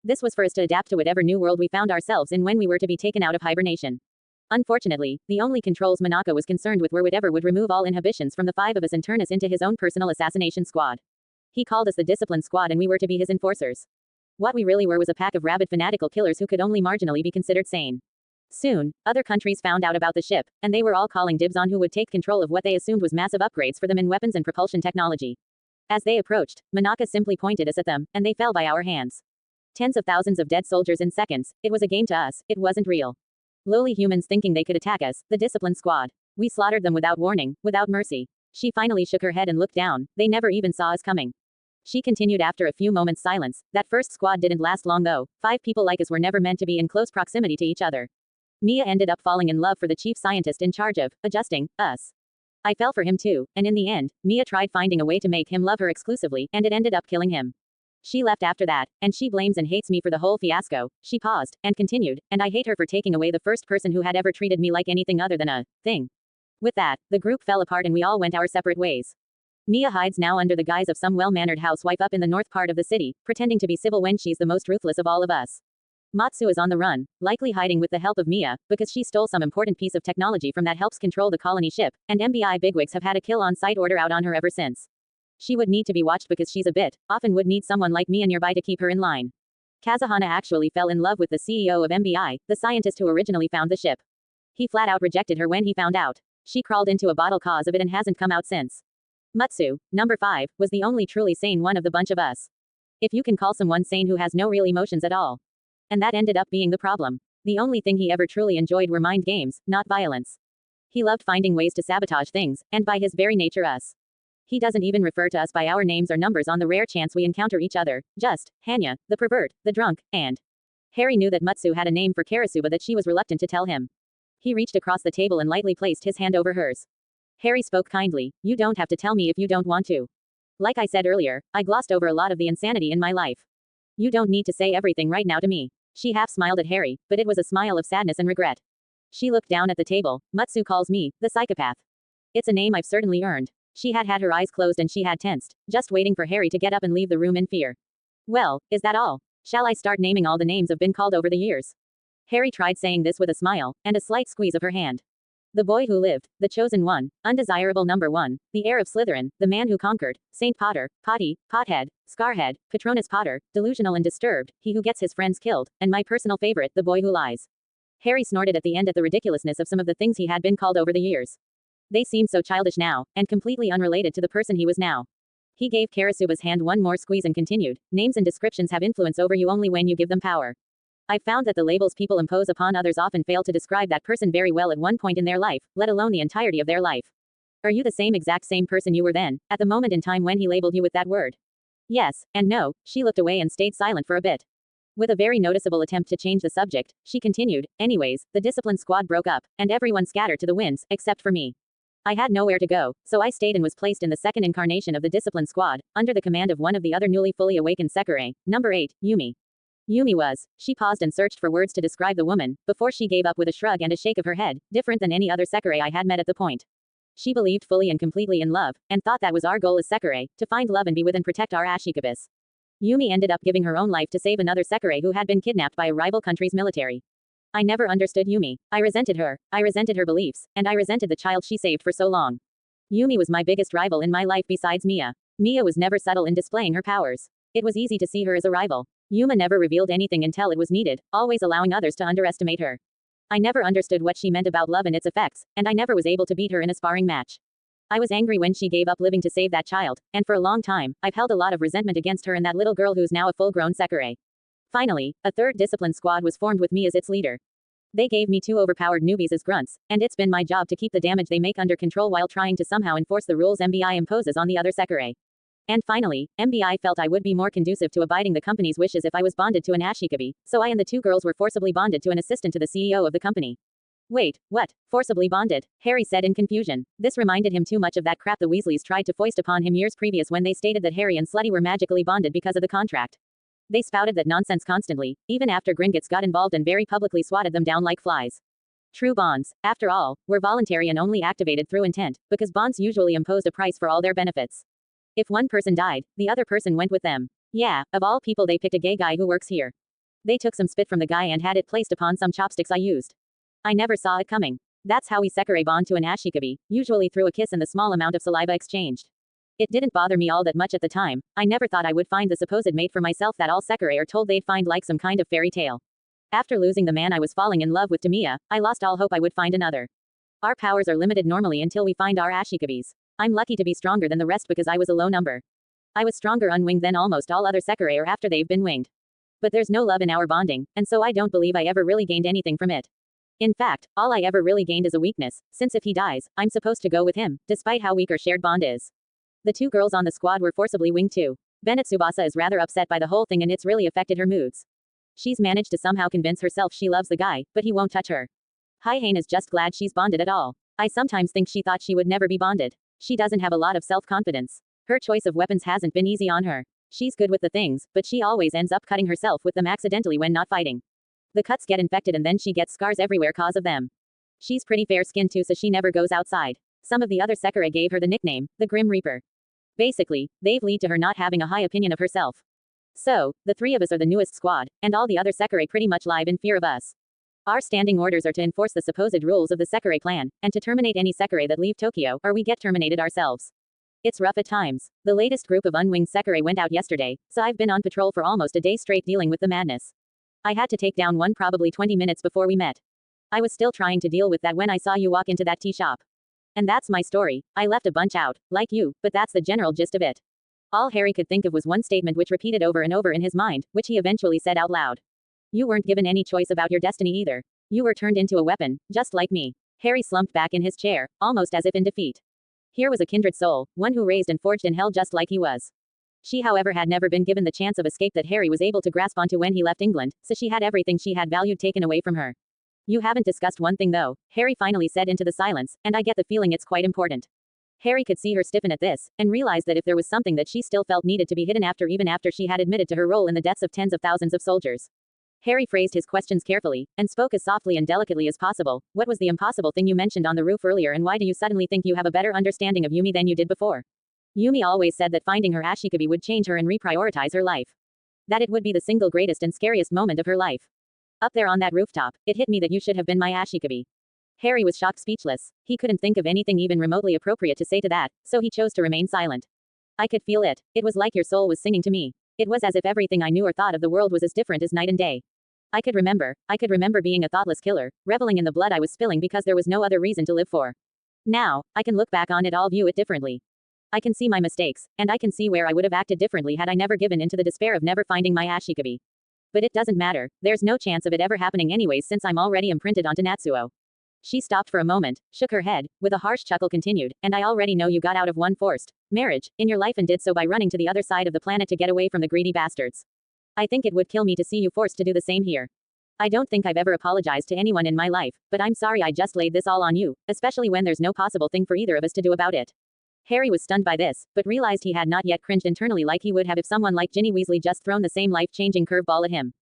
This was for us to adapt to whatever new world we found ourselves in when we were to be taken out of hibernation. Unfortunately, the only controls Manaka was concerned with were whatever would remove all inhibitions from the 5 of us and turn us into his own personal assassination squad. He called us the Discipline Squad and we were to be his enforcers. What we really were was a pack of rabid fanatical killers who could only marginally be considered sane. Soon, other countries found out about the ship, and they were all calling dibs on who would take control of what they assumed was massive upgrades for them in weapons and propulsion technology. As they approached, Manaka simply pointed us at them, and they fell by our hands. Tens of thousands of dead soldiers in seconds. It was a game to us, it wasn't real. Lowly humans thinking they could attack us, the Discipline Squad. We slaughtered them without warning, without mercy. She finally shook her head and looked down, they never even saw us coming. She continued after a few moments' silence, that first squad didn't last long though, 5 people like us were never meant to be in close proximity to each other. Mia ended up falling in love for the chief scientist in charge of adjusting us. I fell for him too, and in the end, Mia tried finding a way to make him love her exclusively, and it ended up killing him. She left after that, and she blames and hates me for the whole fiasco. She paused, and continued, and I hate her for taking away the first person who had ever treated me like anything other than a thing. With that, the group fell apart and we all went our separate ways. Mia hides now under the guise of some well-mannered housewife up in the north part of the city, pretending to be civil when she's the most ruthless of all of us. Matsu is on the run, likely hiding with the help of Mia, because she stole some important piece of technology from that helps control the colony ship, and MBI bigwigs have had a kill-on-sight order out on her ever since. She would need to be watched because she's a bit, often would need someone like Mia nearby to keep her in line. Kazuhana actually fell in love with the CEO of MBI, the scientist who originally found the ship. He flat out rejected her when he found out. She crawled into a bottle cause of it and hasn't come out since. Mutsu, number 5, was the only truly sane one of the bunch of us. If you can call someone sane who has no real emotions at all. And that ended up being the problem. The only thing he ever truly enjoyed were mind games, not violence. He loved finding ways to sabotage things, and by his very nature us. He doesn't even refer to us by our names or numbers on the rare chance we encounter each other, just, Hanya, the pervert, the drunk, and. Harry knew that Mutsu had a name for Karasuba that she was reluctant to tell him. He reached across the table and lightly placed his hand over hers. Harry spoke kindly, you don't have to tell me if you don't want to. Like I said earlier, I glossed over a lot of the insanity in my life. You don't need to say everything right now to me. She half smiled at Harry, but it was a smile of sadness and regret. She looked down at the table. Mutsu calls me, the psychopath. It's a name I've certainly earned. She had her eyes closed and she had tensed, just waiting for Harry to get up and leave the room in fear. Well, is that all? Shall I start naming all the names I've been called over the years? Harry tried saying this with a smile, and a slight squeeze of her hand. The boy who lived, the chosen one, undesirable number 1, the heir of Slytherin, the man who conquered, Saint Potter, Potty, Pothead, Scarhead, Patronus Potter, delusional and disturbed, he who gets his friends killed, and my personal favorite, the boy who lies. Harry snorted at the end at the ridiculousness of some of the things he had been called over the years. They seemed so childish now, and completely unrelated to the person he was now. He gave Karasuba's hand one more squeeze and continued, names and descriptions have influence over you only when you give them power. I've found that the labels people impose upon others often fail to describe that person very well at one point in their life, let alone the entirety of their life. Are you the exact same person you were then, at the moment in time when he labeled you with that word? Yes, and no. She looked away and stayed silent for a bit. With a very noticeable attempt to change the subject, she continued, anyways, the discipline squad broke up, and everyone scattered to the winds, except for me. I had nowhere to go, so I stayed and was placed in the second incarnation of the discipline squad, under the command of one of the other newly fully awakened Sekirei, number 8, Yumi. Yumi was. She paused and searched for words to describe the woman, before she gave up with a shrug and a shake of her head, different than any other Sekirei I had met at the point. She believed fully and completely in love, and thought that was our goal as Sekirei, to find love and be with and protect our Ashikabis. Yumi ended up giving her own life to save another Sekirei who had been kidnapped by a rival country's military. I never understood Yumi. I resented her beliefs, and I resented the child she saved for so long. Yumi was my biggest rival in my life besides Mia. Mia was never subtle in displaying her powers. It was easy to see her as a rival. Yuma never revealed anything until it was needed, always allowing others to underestimate her. I never understood what she meant about love and its effects, and I never was able to beat her in a sparring match. I was angry when she gave up living to save that child, and for a long time, I've held a lot of resentment against her and that little girl who's now a full-grown Sekirei. Finally, a third discipline squad was formed with me as its leader. They gave me 2 overpowered newbies as grunts, and it's been my job to keep the damage they make under control while trying to somehow enforce the rules MBI imposes on the other Sekirei. And finally, MBI felt I would be more conducive to abiding the company's wishes if I was bonded to an Ashikabi, so I and the 2 girls were forcibly bonded to an assistant to the CEO of the company. Wait, what? Forcibly bonded? Harry said in confusion. This reminded him too much of that crap the Weasleys tried to foist upon him years previous when they stated that Harry and Slutty were magically bonded because of the contract. They spouted that nonsense constantly, even after Gringotts got involved and very publicly swatted them down like flies. True bonds, after all, were voluntary and only activated through intent, because bonds usually imposed a price for all their benefits. If one person died, the other person went with them. Yeah, of all people they picked a gay guy who works here. They took some spit from the guy and had it placed upon some chopsticks I used. I never saw it coming. That's how we Sekirei bond to an Ashikabi, usually through a kiss and the small amount of saliva exchanged. It didn't bother me all that much at the time. I never thought I would find the supposed mate for myself that all Sekirei are told they'd find like some kind of fairy tale. After losing the man I was falling in love with Tamiya, I lost all hope I would find another. Our powers are limited normally until we find our Ashikabis. I'm lucky to be stronger than the rest because I was a low number. I was stronger unwinged than almost all other Sekirei are after they've been winged. But there's no love in our bonding, and so I don't believe I ever really gained anything from it. In fact, all I ever really gained is a weakness, since if he dies, I'm supposed to go with him, despite how weak our shared bond is. The 2 girls on the squad were forcibly winged too. Bennett Tsubasa is rather upset by the whole thing and it's really affected her moods. She's managed to somehow convince herself she loves the guy, but he won't touch her. Haihane is just glad she's bonded at all. I sometimes think she thought she would never be bonded. She doesn't have a lot of self-confidence. Her choice of weapons hasn't been easy on her. She's good with the things, but she always ends up cutting herself with them accidentally when not fighting. The cuts get infected and then she gets scars everywhere cause of them. She's pretty fair-skinned too so she never goes outside. Some of the other Sekirei gave her the nickname, the Grim Reaper. Basically, they've led to her not having a high opinion of herself. So, the 3 of us are the newest squad, and all the other Sekirei pretty much live in fear of us. Our standing orders are to enforce the supposed rules of the Sekirei clan, and to terminate any Sekirei that leave Tokyo, or we get terminated ourselves. It's rough at times. The latest group of unwinged Sekirei went out yesterday, so I've been on patrol for almost a day straight dealing with the madness. I had to take down one probably 20 minutes before we met. I was still trying to deal with that when I saw you walk into that tea shop. And that's my story. I left a bunch out, like you, but that's the general gist of it. All Harry could think of was one statement which repeated over and over in his mind, which he eventually said out loud. You weren't given any choice about your destiny either. You were turned into a weapon, just like me. Harry slumped back in his chair, almost as if in defeat. Here was a kindred soul, one who raised and forged in hell just like he was. She however had never been given the chance of escape that Harry was able to grasp onto when he left England, so she had everything she had valued taken away from her. You haven't discussed one thing though, Harry finally said into the silence, and I get the feeling it's quite important. Harry could see her stiffen at this, and realized that if there was something that she still felt needed to be hidden even after she had admitted to her role in the deaths of tens of thousands of soldiers. Harry phrased his questions carefully, and spoke as softly and delicately as possible. What was the impossible thing you mentioned on the roof earlier and why do you suddenly think you have a better understanding of Yumi than you did before? Yumi always said that finding her Ashikabi would change her and reprioritize her life. That it would be the single greatest and scariest moment of her life. Up there on that rooftop, it hit me that you should have been my Ashikabi. Harry was shocked speechless. He couldn't think of anything even remotely appropriate to say to that, so he chose to remain silent. I could feel it. It was like your soul was singing to me. It was as if everything I knew or thought of the world was as different as night and day. I could remember being a thoughtless killer, reveling in the blood I was spilling because there was no other reason to live for. Now, I can look back on it all, view it differently. I can see my mistakes, and I can see where I would have acted differently had I never given into the despair of never finding my Ashikabi. But it doesn't matter, there's no chance of it ever happening anyways since I'm already imprinted onto Natsuo. She stopped for a moment, shook her head, with a harsh chuckle continued, and I already know you got out of one forced marriage in your life and did so by running to the other side of the planet to get away from the greedy bastards. I think it would kill me to see you forced to do the same here. I don't think I've ever apologized to anyone in my life, but I'm sorry I just laid this all on you, especially when there's no possible thing for either of us to do about it. Harry was stunned by this, but realized he had not yet cringed internally like he would have if someone like Ginny Weasley just thrown the same life-changing curveball at him.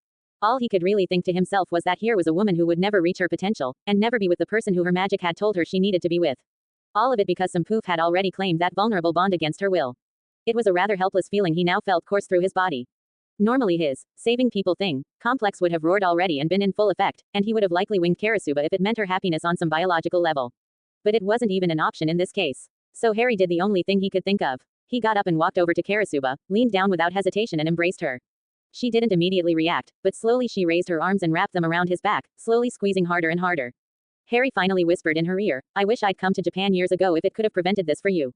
All he could really think to himself was that here was a woman who would never reach her potential, and never be with the person who her magic had told her she needed to be with. All of it because some poof had already claimed that vulnerable bond against her will. It was a rather helpless feeling he now felt course through his body. Normally his saving people thing complex would have roared already and been in full effect, and he would have likely winged Karasuba if it meant her happiness on some biological level. But it wasn't even an option in this case. So Harry did the only thing he could think of. He got up and walked over to Karasuba, leaned down without hesitation and embraced her. She didn't immediately react, but slowly she raised her arms and wrapped them around his back, slowly squeezing harder and harder. Harry finally whispered in her ear, I wish I'd come to Japan years ago if it could have prevented this for you.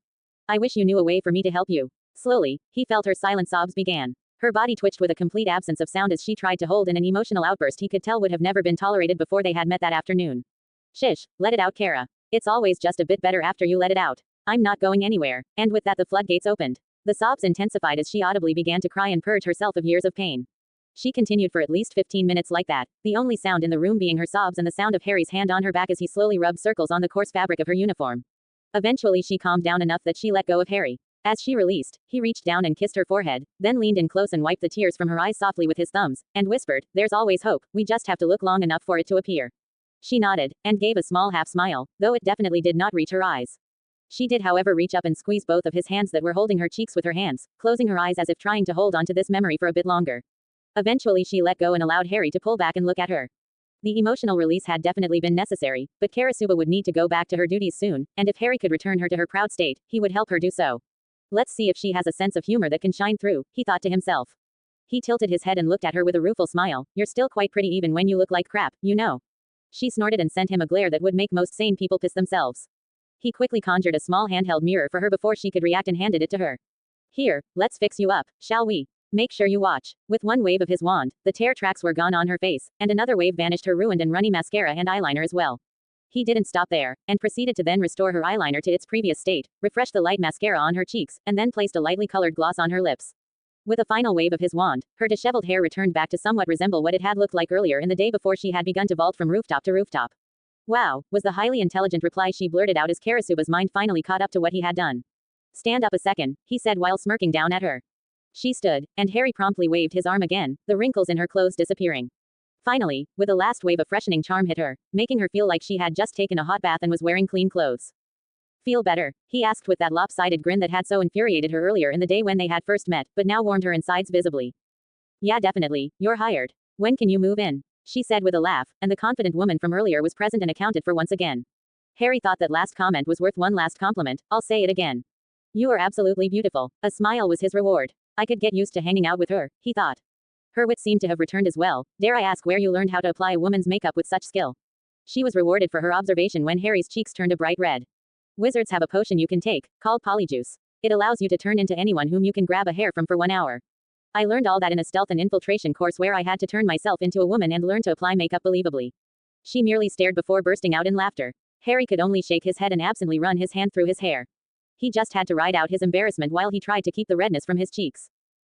I wish you knew a way for me to help you. Slowly, he felt her silent sobs began. Her body twitched with a complete absence of sound as she tried to hold in an emotional outburst he could tell would have never been tolerated before they had met that afternoon. Shish, let it out, Kara. It's always just a bit better after you let it out. I'm not going anywhere. And with that the floodgates opened. The sobs intensified as she audibly began to cry and purge herself of years of pain. She continued for at least 15 minutes like that, the only sound in the room being her sobs and the sound of Harry's hand on her back as he slowly rubbed circles on the coarse fabric of her uniform. Eventually she calmed down enough that she let go of Harry. As she released, he reached down and kissed her forehead, then leaned in close and wiped the tears from her eyes softly with his thumbs, and whispered, There's always hope, we just have to look long enough for it to appear. She nodded, and gave a small half smile, though it definitely did not reach her eyes. She did however reach up and squeeze both of his hands that were holding her cheeks with her hands, closing her eyes as if trying to hold on to this memory for a bit longer. Eventually she let go and allowed Harry to pull back and look at her. The emotional release had definitely been necessary, but Karasuba would need to go back to her duties soon, and if Harry could return her to her proud state, he would help her do so. Let's see if she has a sense of humor that can shine through, he thought to himself. He tilted his head and looked at her with a rueful smile, You're still quite pretty even when you look like crap, you know. She snorted and sent him a glare that would make most sane people piss themselves. He quickly conjured a small handheld mirror for her before she could react and handed it to her. Here, let's fix you up, shall we? Make sure you watch. With one wave of his wand, the tear tracks were gone on her face, and another wave vanished her ruined and runny mascara and eyeliner as well. He didn't stop there, and proceeded to then restore her eyeliner to its previous state, refresh the light mascara on her cheeks, and then placed a lightly colored gloss on her lips. With a final wave of his wand, her disheveled hair returned back to somewhat resemble what it had looked like earlier in the day before she had begun to vault from rooftop to rooftop. Wow, was the highly intelligent reply she blurted out as Karasuba's mind finally caught up to what he had done. Stand up a second, he said while smirking down at her. She stood, and Harry promptly waved his arm again, the wrinkles in her clothes disappearing. Finally, with a last wave of freshening charm hit her, making her feel like she had just taken a hot bath and was wearing clean clothes. Feel better? He asked with that lopsided grin that had so infuriated her earlier in the day when they had first met, but now warmed her insides visibly. Yeah, definitely, you're hired. When can you move in? She said with a laugh, and the confident woman from earlier was present and accounted for once again. Harry thought that last comment was worth one last compliment, I'll say it again. You are absolutely beautiful. A smile was his reward. I could get used to hanging out with her, he thought. Her wit seemed to have returned as well. Dare I ask where you learned how to apply a woman's makeup with such skill? She was rewarded for her observation when Harry's cheeks turned a bright red. Wizards have a potion you can take, called Polyjuice. It allows you to turn into anyone whom you can grab a hair from for 1 hour. I learned all that in a stealth and infiltration course where I had to turn myself into a woman and learn to apply makeup believably. She merely stared before bursting out in laughter. Harry could only shake his head and absently run his hand through his hair. He just had to ride out his embarrassment while he tried to keep the redness from his cheeks.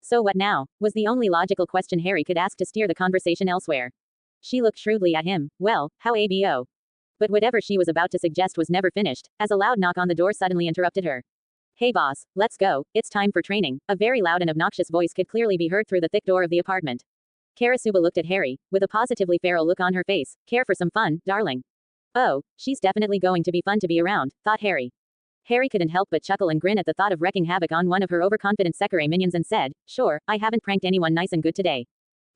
So what now? Was the only logical question Harry could ask to steer the conversation elsewhere. She looked shrewdly at him. Well, how abo? But whatever she was about to suggest was never finished, as a loud knock on the door suddenly interrupted her. Hey boss, let's go, it's time for training. A very loud and obnoxious voice could clearly be heard through the thick door of the apartment. Karasuba looked at Harry, with a positively feral look on her face. Care for some fun, darling? Oh, she's definitely going to be fun to be around, thought Harry. Harry couldn't help but chuckle and grin at the thought of wreaking havoc on one of her overconfident Sekirei minions and said, Sure, I haven't pranked anyone nice and good today.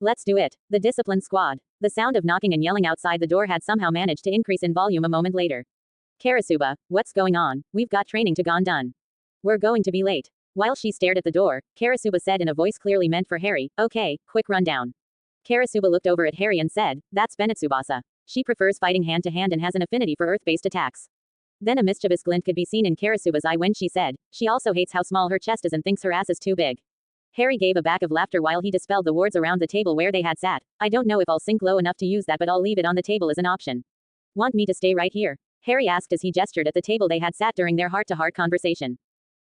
Let's do it. The discipline squad. The sound of knocking and yelling outside the door had somehow managed to increase in volume a moment later. Karasuba, what's going on? We've got training to get done. We're going to be late. While she stared at the door, Karasuba said in a voice clearly meant for Harry, Okay, quick rundown. Karasuba looked over at Harry and said, That's Benetsubasa. She prefers fighting hand to hand and has an affinity for earth-based attacks. Then a mischievous glint could be seen in Karasuba's eye when she said, She also hates how small her chest is and thinks her ass is too big. Harry gave a back of laughter while he dispelled the wards around the table where they had sat. I don't know if I'll sink low enough to use that, but I'll leave it on the table as an option. Want me to stay right here? Harry asked as he gestured at the table they had sat during their heart-to-heart conversation.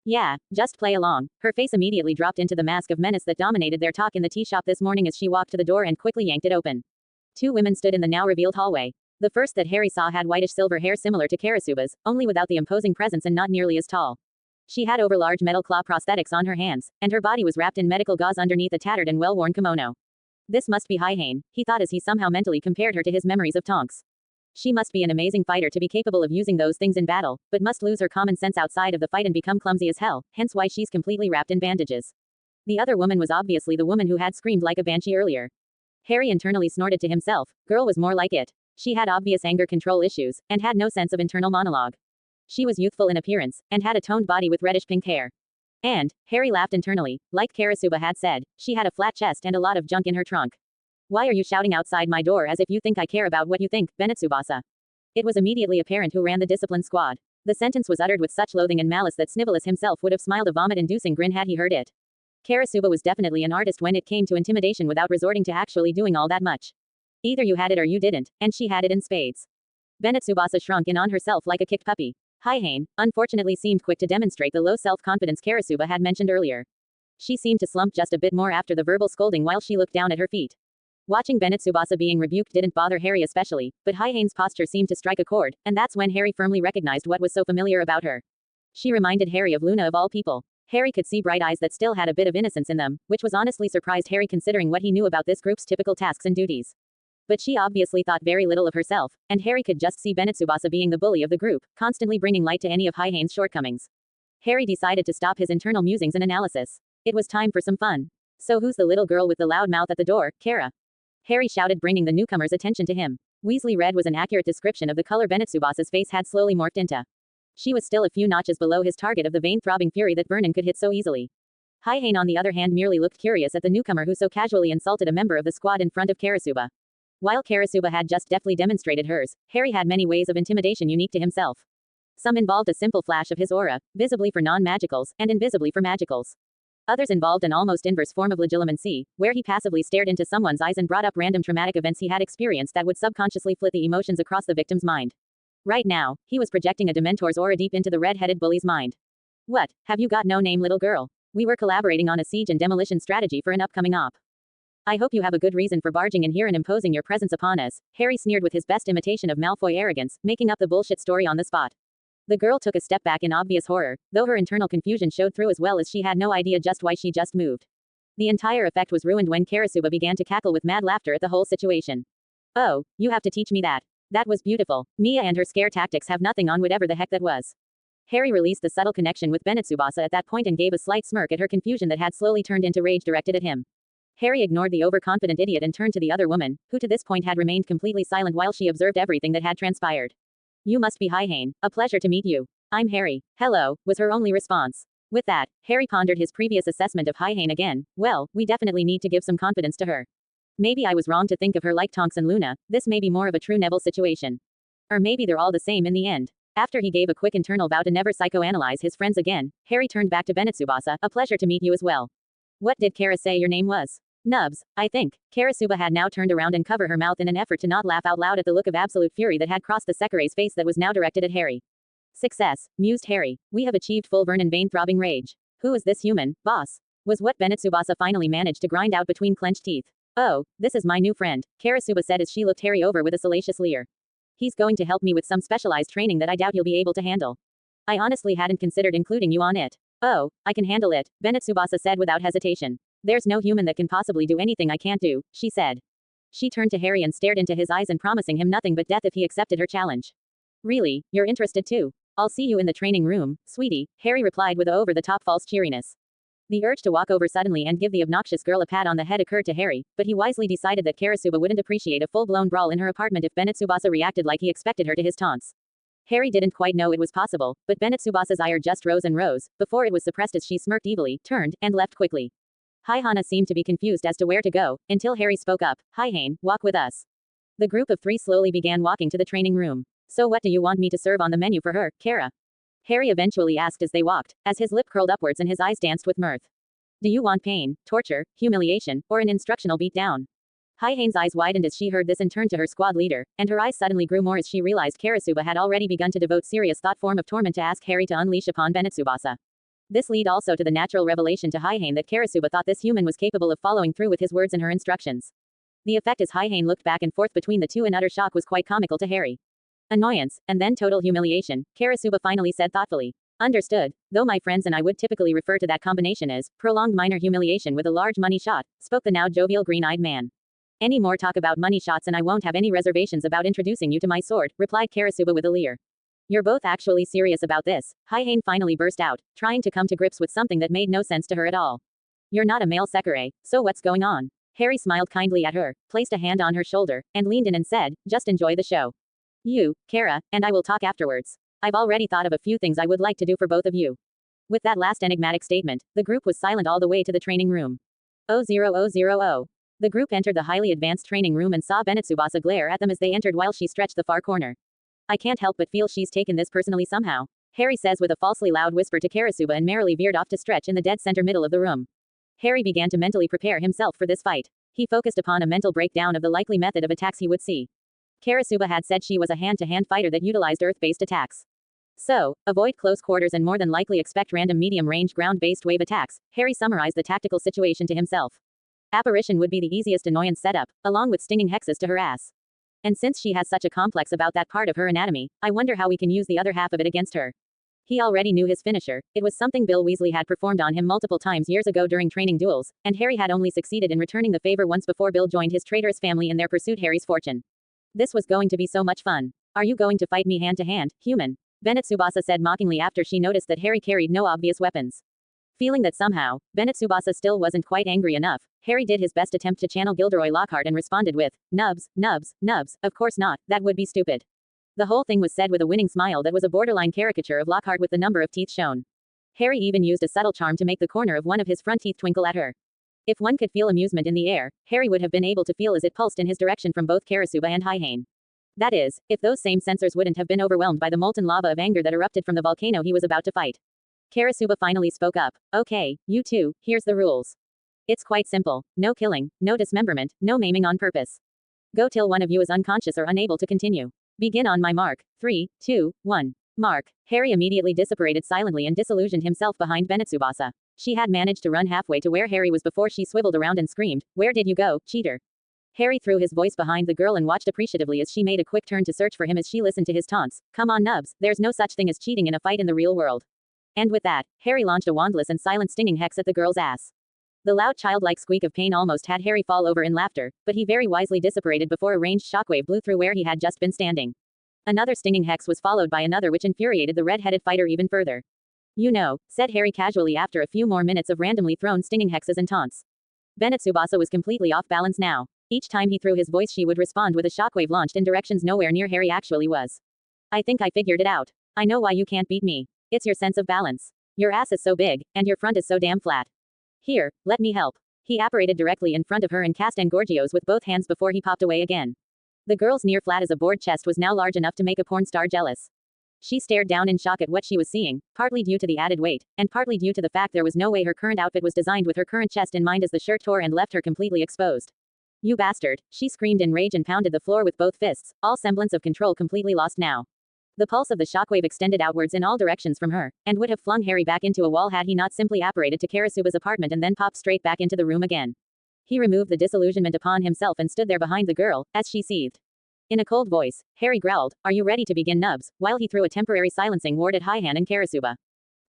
Yeah, just play along. Her face immediately dropped into the mask of menace that dominated their talk in the tea shop this morning as she walked to the door and quickly yanked it open. Two women stood in the now revealed hallway. The first that Harry saw had whitish silver hair similar to Karasuba's, only without the imposing presence and not nearly as tall. She had overlarge metal claw prosthetics on her hands, and her body was wrapped in medical gauze underneath a tattered and well-worn kimono. This must be Haihane, he thought as he somehow mentally compared her to his memories of Tonks. She must be an amazing fighter to be capable of using those things in battle, but must lose her common sense outside of the fight and become clumsy as hell, hence why she's completely wrapped in bandages. The other woman was obviously the woman who had screamed like a banshee earlier. Harry internally snorted to himself, girl was more like it. She had obvious anger control issues, and had no sense of internal monologue. She was youthful in appearance, and had a toned body with reddish pink hair. And, Harry laughed internally, like Karasuba had said, she had a flat chest and a lot of junk in her trunk. Why are you shouting outside my door as if you think I care about what you think, Benetsubasa? It was immediately apparent who ran the discipline squad. The sentence was uttered with such loathing and malice that Snivelis himself would have smiled a vomit-inducing grin had he heard it. Karasuba was definitely an artist when it came to intimidation without resorting to actually doing all that much. Either you had it or you didn't, and she had it in spades. Benetsubasa shrunk in on herself like a kicked puppy. Haihane, unfortunately, seemed quick to demonstrate the low self-confidence Karasuba had mentioned earlier. She seemed to slump just a bit more after the verbal scolding while she looked down at her feet. Watching Benetsubasa being rebuked didn't bother Harry especially, but Haihane's posture seemed to strike a chord, and that's when Harry firmly recognized what was so familiar about her. She reminded Harry of Luna of all people. Harry could see bright eyes that still had a bit of innocence in them, which was honestly surprised Harry considering what he knew about this group's typical tasks and duties. But she obviously thought very little of herself, and Harry could just see Benetsubasa being the bully of the group, constantly bringing light to any of Haihane's shortcomings. Harry decided to stop his internal musings and analysis. It was time for some fun. So who's the little girl with the loud mouth at the door, Kara? Harry shouted, bringing the newcomer's attention to him. Weasley red was an accurate description of the color Benetsubasa's face had slowly morphed into. She was still a few notches below his target of the vein-throbbing fury that Vernon could hit so easily. Haihane on the other hand merely looked curious at the newcomer who so casually insulted a member of the squad in front of Karasuba. While Karasuba had just deftly demonstrated hers, Harry had many ways of intimidation unique to himself. Some involved a simple flash of his aura, visibly for non-magicals, and invisibly for magicals. Others involved an almost inverse form of legilimency, where he passively stared into someone's eyes and brought up random traumatic events he had experienced that would subconsciously flit the emotions across the victim's mind. Right now, he was projecting a Dementor's aura deep into the red-headed bully's mind. What, have you got no name, little girl? We were collaborating on a siege and demolition strategy for an upcoming op. I hope you have a good reason for barging in here and imposing your presence upon us, Harry sneered with his best imitation of Malfoy arrogance, making up the bullshit story on the spot. The girl took a step back in obvious horror, though her internal confusion showed through as well as she had no idea just why she just moved. The entire effect was ruined when Karasuba began to cackle with mad laughter at the whole situation. Oh, you have to teach me that. That was beautiful. Mia and her scare tactics have nothing on whatever the heck that was. Harry released the subtle connection with Benetsubasa at that point and gave a slight smirk at her confusion that had slowly turned into rage directed at him. Harry ignored the overconfident idiot and turned to the other woman, who to this point had remained completely silent while she observed everything that had transpired. You must be Haihane. A pleasure to meet you. I'm Harry. Hello, was her only response. With that, Harry pondered his previous assessment of Haihane again. Well, we definitely need to give some confidence to her. Maybe I was wrong to think of her like Tonks and Luna, this may be more of a true Neville situation. Or maybe they're all the same in the end. After he gave a quick internal vow to never psychoanalyze his friends again, Harry turned back to Benetsubasa. A pleasure to meet you as well. What did Kara say your name was? Nubs, I think. Karasuba had now turned around and covered her mouth in an effort to not laugh out loud at the look of absolute fury that had crossed the Secure's face that was now directed at Harry. Success, mused Harry. We have achieved full Vernon vein-throbbing rage. Who is this human, boss? Was what Benetsubasa finally managed to grind out between clenched teeth. Oh, this is my new friend, Karasuba said as she looked Harry over with a salacious leer. He's going to help me with some specialized training that I doubt you'll be able to handle. I honestly hadn't considered including you on it. Oh, I can handle it, Benetsubasa said without hesitation. There's no human that can possibly do anything I can't do, she said. She turned to Harry and stared into his eyes and promising him nothing but death if he accepted her challenge. Really, you're interested too? I'll see you in the training room, sweetie, Harry replied with over-the-top false cheeriness. The urge to walk over suddenly and give the obnoxious girl a pat on the head occurred to Harry, but he wisely decided that Karasuba wouldn't appreciate a full-blown brawl in her apartment if Benetsubasa reacted like he expected her to his taunts. Harry didn't quite know it was possible, but Benetsubasa's ire just rose and rose, before it was suppressed as she smirked evilly, turned, and left quickly. Haihane seemed to be confused as to where to go, until Harry spoke up. Haihane, walk with us. The group of three slowly began walking to the training room. So what do you want me to serve on the menu for her, Kara? Harry eventually asked as they walked, as his lip curled upwards and his eyes danced with mirth. Do you want pain, torture, humiliation, or an instructional beatdown? Haihane's eyes widened as she heard this and turned to her squad leader, and her eyes suddenly grew more as she realized Karasuba had already begun to devote serious thought form of torment to ask Harry to unleash upon Benetsubasa. This led also to the natural revelation to Haihane that Karasuba thought this human was capable of following through with his words and her instructions. The effect as Haihane looked back and forth between the two in utter shock was quite comical to Harry. Annoyance, and then total humiliation, Karasuba finally said thoughtfully. Understood, though my friends and I would typically refer to that combination as prolonged minor humiliation with a large money shot, spoke the now jovial green-eyed man. Any more talk about money shots and I won't have any reservations about introducing you to my sword, replied Karasuba with a leer. You're both actually serious about this, Haihane finally burst out, trying to come to grips with something that made no sense to her at all. You're not a male sekire, so what's going on? Harry smiled kindly at her, placed a hand on her shoulder, and leaned in and said, just enjoy the show. You, Kara, and I will talk afterwards. I've already thought of a few things I would like to do for both of you. With that last enigmatic statement, the group was silent all the way to the training room. 00000. The group entered the highly advanced training room and saw Benetsubasa glare at them as they entered while she stretched the far corner. I can't help but feel she's taken this personally somehow, Harry says with a falsely loud whisper to Karasuba and merrily veered off to stretch in the dead center middle of the room. Harry began to mentally prepare himself for this fight. He focused upon a mental breakdown of the likely method of attacks he would see. Karasuba had said she was a hand-to-hand fighter that utilized earth-based attacks. So, avoid close quarters and more than likely expect random medium-range ground-based wave attacks, Harry summarized the tactical situation to himself. Apparition would be the easiest annoyance setup, along with stinging hexes to her ass. And since she has such a complex about that part of her anatomy, I wonder how we can use the other half of it against her. He already knew his finisher, it was something Bill Weasley had performed on him multiple times years ago during training duels, and Harry had only succeeded in returning the favor once before Bill joined his traitorous family in their pursuit Harry's fortune. This was going to be so much fun. Are you going to fight me hand-to-hand, human? Benetsubasa said mockingly after she noticed that Harry carried no obvious weapons. Feeling that somehow, Benetsubasa still wasn't quite angry enough, Harry did his best attempt to channel Gilderoy Lockhart and responded with, nubs, nubs, nubs, of course not, that would be stupid. The whole thing was said with a winning smile that was a borderline caricature of Lockhart with the number of teeth shown. Harry even used a subtle charm to make the corner of one of his front teeth twinkle at her. If one could feel amusement in the air, Harry would have been able to feel as it pulsed in his direction from both Karasuba and Haihane. That is, if those same sensors wouldn't have been overwhelmed by the molten lava of anger that erupted from the volcano he was about to fight. Karasuba finally spoke up. Okay, you two, here's the rules. It's quite simple. No killing, no dismemberment, no maiming on purpose. Go till one of you is unconscious or unable to continue. Begin on my mark. 3, 2, 1. Mark. Harry immediately disapparated silently and disillusioned himself behind Benetsubasa. She had managed to run halfway to where Harry was before she swiveled around and screamed, "Where did you go, cheater?" Harry threw his voice behind the girl and watched appreciatively as she made a quick turn to search for him as she listened to his taunts. Come on nubs, there's no such thing as cheating in a fight in the real world. And with that, Harry launched a wandless and silent stinging hex at the girl's ass. The loud childlike squeak of pain almost had Harry fall over in laughter, but he very wisely disapparated before a ranged shockwave blew through where he had just been standing. Another stinging hex was followed by another which infuriated the red-headed fighter even further. You know, said Harry casually after a few more minutes of randomly thrown stinging hexes and taunts. Benetsubasa was completely off balance now. Each time he threw his voice she would respond with a shockwave launched in directions nowhere near Harry actually was. I think I figured it out. I know why you can't beat me. It's your sense of balance. Your ass is so big, and your front is so damn flat. Here, let me help. He apparated directly in front of her and cast Engorgios with both hands before he popped away again. The girl's near flat as a board chest was now large enough to make a porn star jealous. She stared down in shock at what she was seeing, partly due to the added weight, and partly due to the fact there was no way her current outfit was designed with her current chest in mind as the shirt tore and left her completely exposed. You bastard, she screamed in rage and pounded the floor with both fists, all semblance of control completely lost now. The pulse of the shockwave extended outwards in all directions from her, and would have flung Harry back into a wall had he not simply apparated to Karasuba's apartment and then popped straight back into the room again. He removed the disillusionment upon himself and stood there behind the girl, as she seethed. In a cold voice, Harry growled, "Are you ready to begin nubs?" while he threw a temporary silencing ward at Haihane and Karasuba.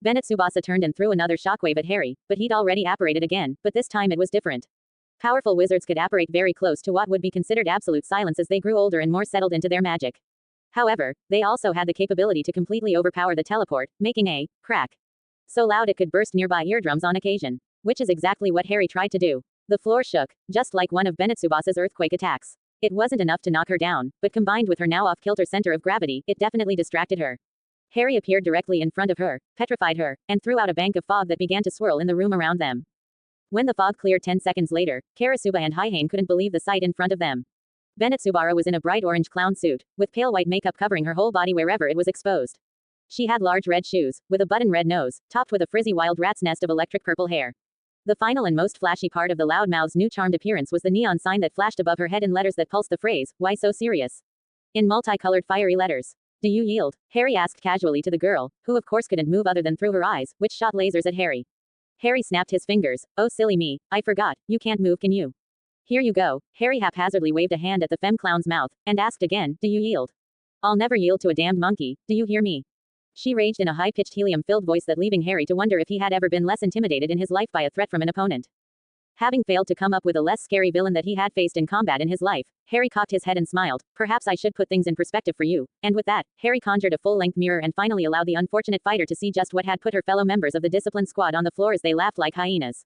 Benetsubasa turned and threw another shockwave at Harry, but he'd already apparated again, but this time it was different. Powerful wizards could apparate very close to what would be considered absolute silence as they grew older and more settled into their magic. However, they also had the capability to completely overpower the teleport, making a crack so loud it could burst nearby eardrums on occasion. Which is exactly what Harry tried to do. The floor shook, just like one of Benetsubasa's earthquake attacks. It wasn't enough to knock her down, but combined with her now off-kilter center of gravity, it definitely distracted her. Harry appeared directly in front of her, petrified her, and threw out a bank of fog that began to swirl in the room around them. When the fog cleared 10 seconds later, Karasuba and Haihane couldn't believe the sight in front of them. Benetsubara was in a bright orange clown suit, with pale white makeup covering her whole body wherever it was exposed. She had large red shoes, with a button red nose, topped with a frizzy wild rat's nest of electric purple hair. The final and most flashy part of the loudmouth's new charmed appearance was the neon sign that flashed above her head in letters that pulsed the phrase, "Why so serious?" in multicolored fiery letters. "Do you yield?" Harry asked casually to the girl, who of course couldn't move other than through her eyes, which shot lasers at Harry. Harry snapped his fingers. "Oh silly me, I forgot, you can't move, can you?" "Here you go." Harry haphazardly waved a hand at the femme clown's mouth, and asked again, "Do you yield?" "I'll never yield to a damned monkey, do you hear me?" She raged in a high-pitched helium-filled voice that leaving Harry to wonder if he had ever been less intimidated in his life by a threat from an opponent. Having failed to come up with a less scary villain that he had faced in combat in his life, Harry cocked his head and smiled. "Perhaps I should put things in perspective for you," and with that, Harry conjured a full-length mirror and finally allowed the unfortunate fighter to see just what had put her fellow members of the discipline squad on the floor as they laughed like hyenas.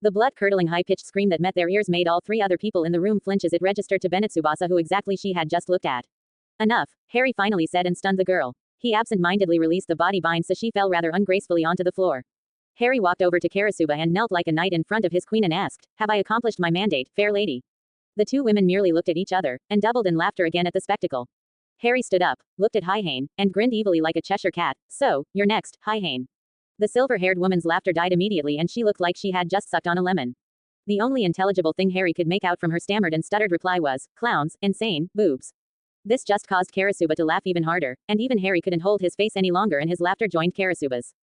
The blood-curdling high-pitched scream that met their ears made all three other people in the room flinch as it registered to Bennett Tsubasa who exactly she had just looked at. "Enough," Harry finally said and stunned the girl. He absent-mindedly released the body bind so she fell rather ungracefully onto the floor. Harry walked over to Karasuba and knelt like a knight in front of his queen and asked, "Have I accomplished my mandate, fair lady?" The two women merely looked at each other, and doubled in laughter again at the spectacle. Harry stood up, looked at Hyehain, and grinned evilly like a Cheshire cat. "So, you're next, Hyehain." The silver-haired woman's laughter died immediately and she looked like she had just sucked on a lemon. The only intelligible thing Harry could make out from her stammered and stuttered reply was, "Clowns, insane, boobs." This just caused Karasuba to laugh even harder, and even Harry couldn't hold his face any longer and his laughter joined Karasuba's.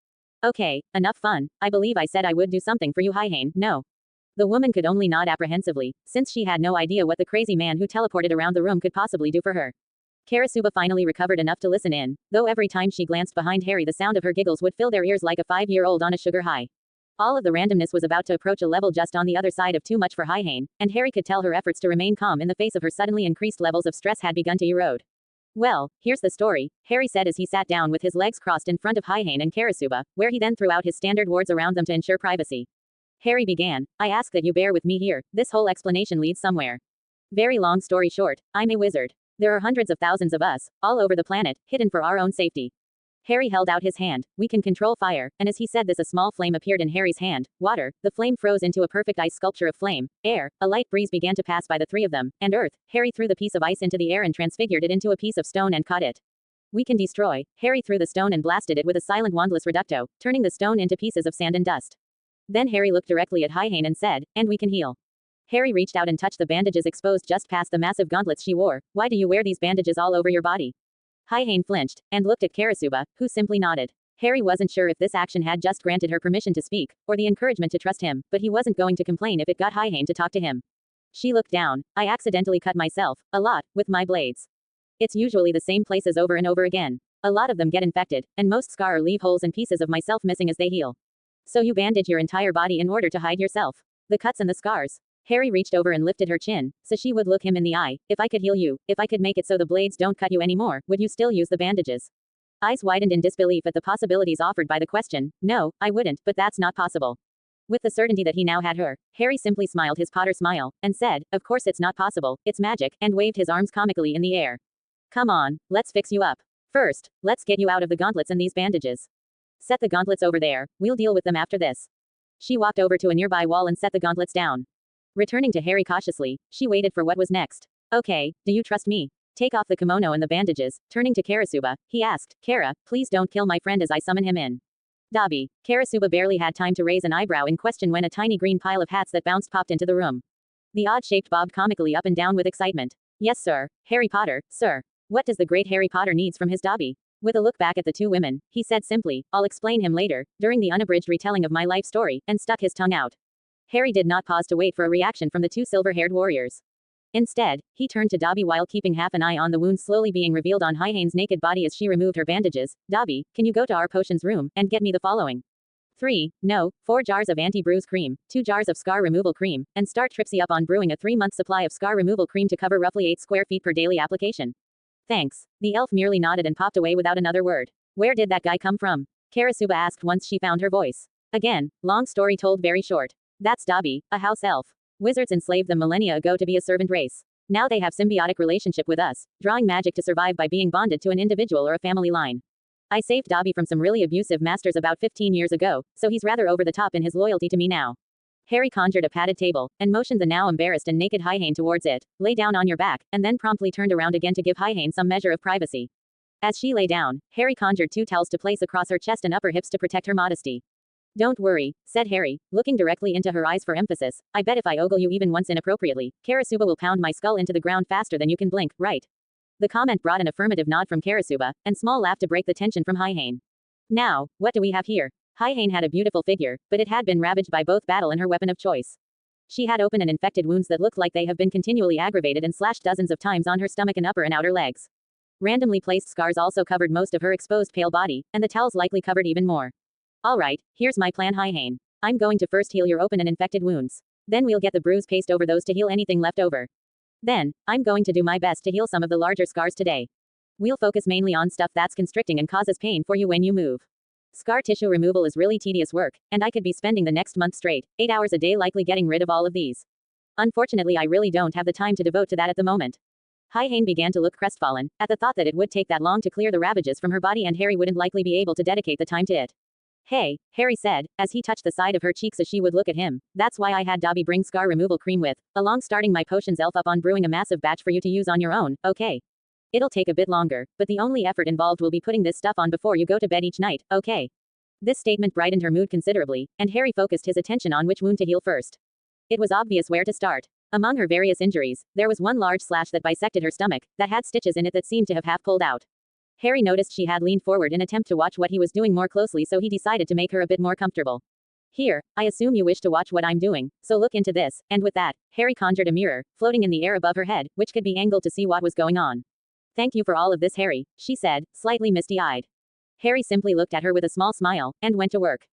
"Okay, enough fun. I believe I said I would do something for you, Hyehain, no?" The woman could only nod apprehensively, since she had no idea what the crazy man who teleported around the room could possibly do for her. Karasuba finally recovered enough to listen in, though every time she glanced behind Harry the sound of her giggles would fill their ears like a 5-year-old on a sugar high. All of the randomness was about to approach a level just on the other side of too much for Hyehain, and Harry could tell her efforts to remain calm in the face of her suddenly increased levels of stress had begun to erode. "Well, here's the story," Harry said as he sat down with his legs crossed in front of Hyehain and Karasuba, where he then threw out his standard wards around them to ensure privacy. Harry began, "I ask that you bear with me here, this whole explanation leads somewhere. Very long story short, I'm a wizard. There are hundreds of thousands of us, all over the planet, hidden for our own safety." Harry held out his hand. "We can control fire," and as he said this a small flame appeared in Harry's hand. Water, the flame froze into a perfect ice sculpture of flame. Air, a light breeze began to pass by the three of them, and earth, Harry threw the piece of ice into the air and transfigured it into a piece of stone and caught it. "We can destroy." Harry threw the stone and blasted it with a silent wandless reducto, turning the stone into pieces of sand and dust. Then Harry looked directly at Hyehain and said, "And we can heal." Harry reached out and touched the bandages exposed just past the massive gauntlets she wore. "Why do you wear these bandages all over your body?" Hyehain flinched, and looked at Karasuba, who simply nodded. Harry wasn't sure if this action had just granted her permission to speak, or the encouragement to trust him, but he wasn't going to complain if it got Hyehain to talk to him. She looked down. "I accidentally cut myself, a lot, with my blades. It's usually the same places over and over again. A lot of them get infected, and most scar or leave holes and pieces of myself missing as they heal." "So you bandage your entire body in order to hide yourself? The cuts and the scars?" Harry reached over and lifted her chin, so she would look him in the eye. "If I could heal you, if I could make it so the blades don't cut you anymore, would you still use the bandages?" Eyes widened in disbelief at the possibilities offered by the question. "No, I wouldn't, but that's not possible." With the certainty that he now had her, Harry simply smiled his Potter smile, and said, "Of course it's not possible, it's magic," and waved his arms comically in the air. "Come on, let's fix you up. First, let's get you out of the gauntlets and these bandages. Set the gauntlets over there, we'll deal with them after this." She walked over to a nearby wall and set the gauntlets down. Returning to Harry cautiously, she waited for what was next. "Okay, do you trust me? Take off the kimono and the bandages." Turning to Karasuba, he asked, "Kara, please don't kill my friend as I summon him in." "Dobby." Karasuba barely had time to raise an eyebrow in question when a tiny green pile of hats that bounced popped into the room. The odd-shaped bobbed comically up and down with excitement. "Yes sir, Harry Potter, sir. What does the great Harry Potter needs from his Dobby?" With a look back at the two women, he said simply, "I'll explain him later, during the unabridged retelling of my life story," and stuck his tongue out. Harry did not pause to wait for a reaction from the two silver-haired warriors. Instead, he turned to Dobby while keeping half an eye on the wound slowly being revealed on Hyehain's naked body as she removed her bandages. "Dobby, can you go to our potions room, and get me the following? 4 jars of anti-bruise cream, 2 jars of scar removal cream, and start Tripsy up on brewing a 3-month supply of scar removal cream to cover roughly 8 square feet per daily application." "Thanks." The elf merely nodded and popped away without another word. "Where did that guy come from?" Karasuba asked once she found her voice. Again, long story told very short. That's Dobby, a house elf. Wizards enslaved them millennia ago to be a servant race. Now they have symbiotic relationship with us, drawing magic to survive by being bonded to an individual or a family line. I saved Dobby from some really abusive masters about 15 years ago, so he's rather over the top in his loyalty to me now. Harry conjured a padded table, and motioned the now embarrassed and naked Hyehain towards it. "Lay down on your back," and then promptly turned around again to give Hyehain some measure of privacy. As she lay down, Harry conjured 2 towels to place across her chest and upper hips to protect her modesty. Don't worry, said Harry, looking directly into her eyes for emphasis. I bet if I ogle you even once inappropriately, Karasuba will pound my skull into the ground faster than you can blink, right? The comment brought an affirmative nod from Karasuba, and small laugh to break the tension from Haihane. Now, what do we have here? Haihane had a beautiful figure, but it had been ravaged by both battle and her weapon of choice. She had open and infected wounds that looked like they have been continually aggravated and slashed dozens of times on her stomach and upper and outer legs. Randomly placed scars also covered most of her exposed pale body, and the towels likely covered even more. Alright, here's my plan, Haihane. I'm going to first heal your open and infected wounds. Then we'll get the bruise paste over those to heal anything left over. Then, I'm going to do my best to heal some of the larger scars today. We'll focus mainly on stuff that's constricting and causes pain for you when you move. Scar tissue removal is really tedious work, and I could be spending the next month straight, 8 hours a day likely getting rid of all of these. Unfortunately, I really don't have the time to devote to that at the moment. Haihane began to look crestfallen, at the thought that it would take that long to clear the ravages from her body and Harry wouldn't likely be able to dedicate the time to it. Hey, Harry said, as he touched the side of her cheeks as she would look at him, that's why I had Dobby bring scar removal cream with, along starting my potions elf up on brewing a massive batch for you to use on your own, okay? It'll take a bit longer, but the only effort involved will be putting this stuff on before you go to bed each night, okay? This statement brightened her mood considerably, and Harry focused his attention on which wound to heal first. It was obvious where to start. Among her various injuries, there was one large slash that bisected her stomach, that had stitches in it that seemed to have half pulled out. Harry noticed she had leaned forward in attempt to watch what he was doing more closely, so he decided to make her a bit more comfortable. Here, I assume you wish to watch what I'm doing, so look into this, and with that, Harry conjured a mirror, floating in the air above her head, which could be angled to see what was going on. Thank you for all of this, Harry, she said, slightly misty-eyed. Harry simply looked at her with a small smile, and went to work.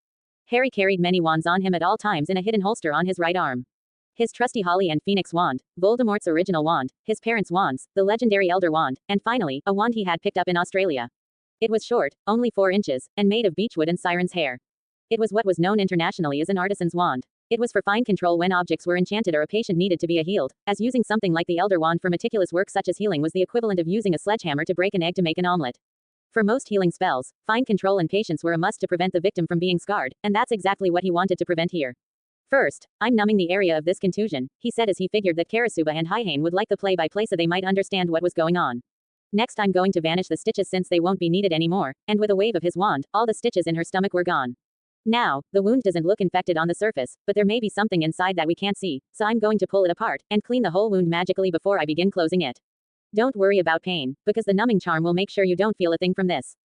Harry carried many wands on him at all times in a hidden holster on his right arm. His trusty Holly and Phoenix wand, Voldemort's original wand, his parents' wands, the legendary Elder wand, and finally, a wand he had picked up in Australia. It was short, only 4 inches, and made of beechwood and siren's hair. It was what was known internationally as an artisan's wand. It was for fine control when objects were enchanted or a patient needed to be healed, as using something like the Elder wand for meticulous work such as healing was the equivalent of using a sledgehammer to break an egg to make an omelette. For most healing spells, fine control and patience were a must to prevent the victim from being scarred, and that's exactly what he wanted to prevent here. First, I'm numbing the area of this contusion, he said as he figured that Karasuba and Haihane would like the play-by-play so they might understand what was going on. Next, I'm going to vanish the stitches since they won't be needed anymore, and with a wave of his wand, all the stitches in her stomach were gone. Now, the wound doesn't look infected on the surface, but there may be something inside that we can't see, so I'm going to pull it apart, and clean the whole wound magically before I begin closing it. Don't worry about pain, because the numbing charm will make sure you don't feel a thing from this.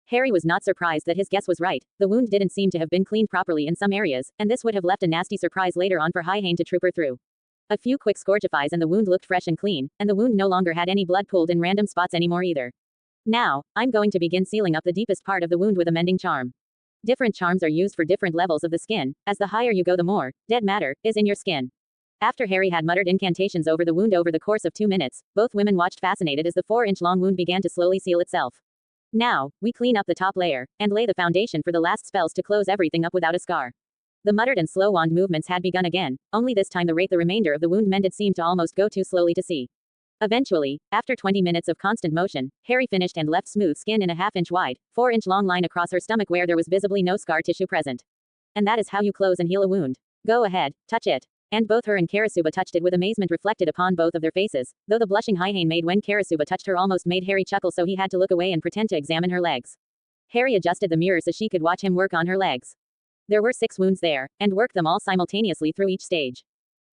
Harry was not surprised that his guess was right. The wound didn't seem to have been cleaned properly in some areas, and this would have left a nasty surprise later on for Haihane to troop her through. A few quick scourgifies and the wound looked fresh and clean, and the wound no longer had any blood pooled in random spots anymore either. Now, I'm going to begin sealing up the deepest part of the wound with a mending charm. Different charms are used for different levels of the skin, as the higher you go the more dead matter is in your skin. After Harry had muttered incantations over the wound over the course of 2 minutes, both women watched fascinated as the 4-inch-long wound began to slowly seal itself. Now, we clean up the top layer, and lay the foundation for the last spells to close everything up without a scar. The muttered and slow wand movements had begun again, only this time the remainder of the wound mended seemed to almost go too slowly to see. Eventually, after 20 minutes of constant motion, Harry finished and left smooth skin in a half-inch wide, 4-inch-long line across her stomach where there was visibly no scar tissue present. And that is how you close and heal a wound. Go ahead, touch it. And both her and Karasuba touched it with amazement reflected upon both of their faces, though the blushing Haihane made when Karasuba touched her almost made Harry chuckle, so he had to look away and pretend to examine her legs. Harry adjusted the mirror so she could watch him work on her legs. There were 6 wounds there, and worked them all simultaneously through each stage.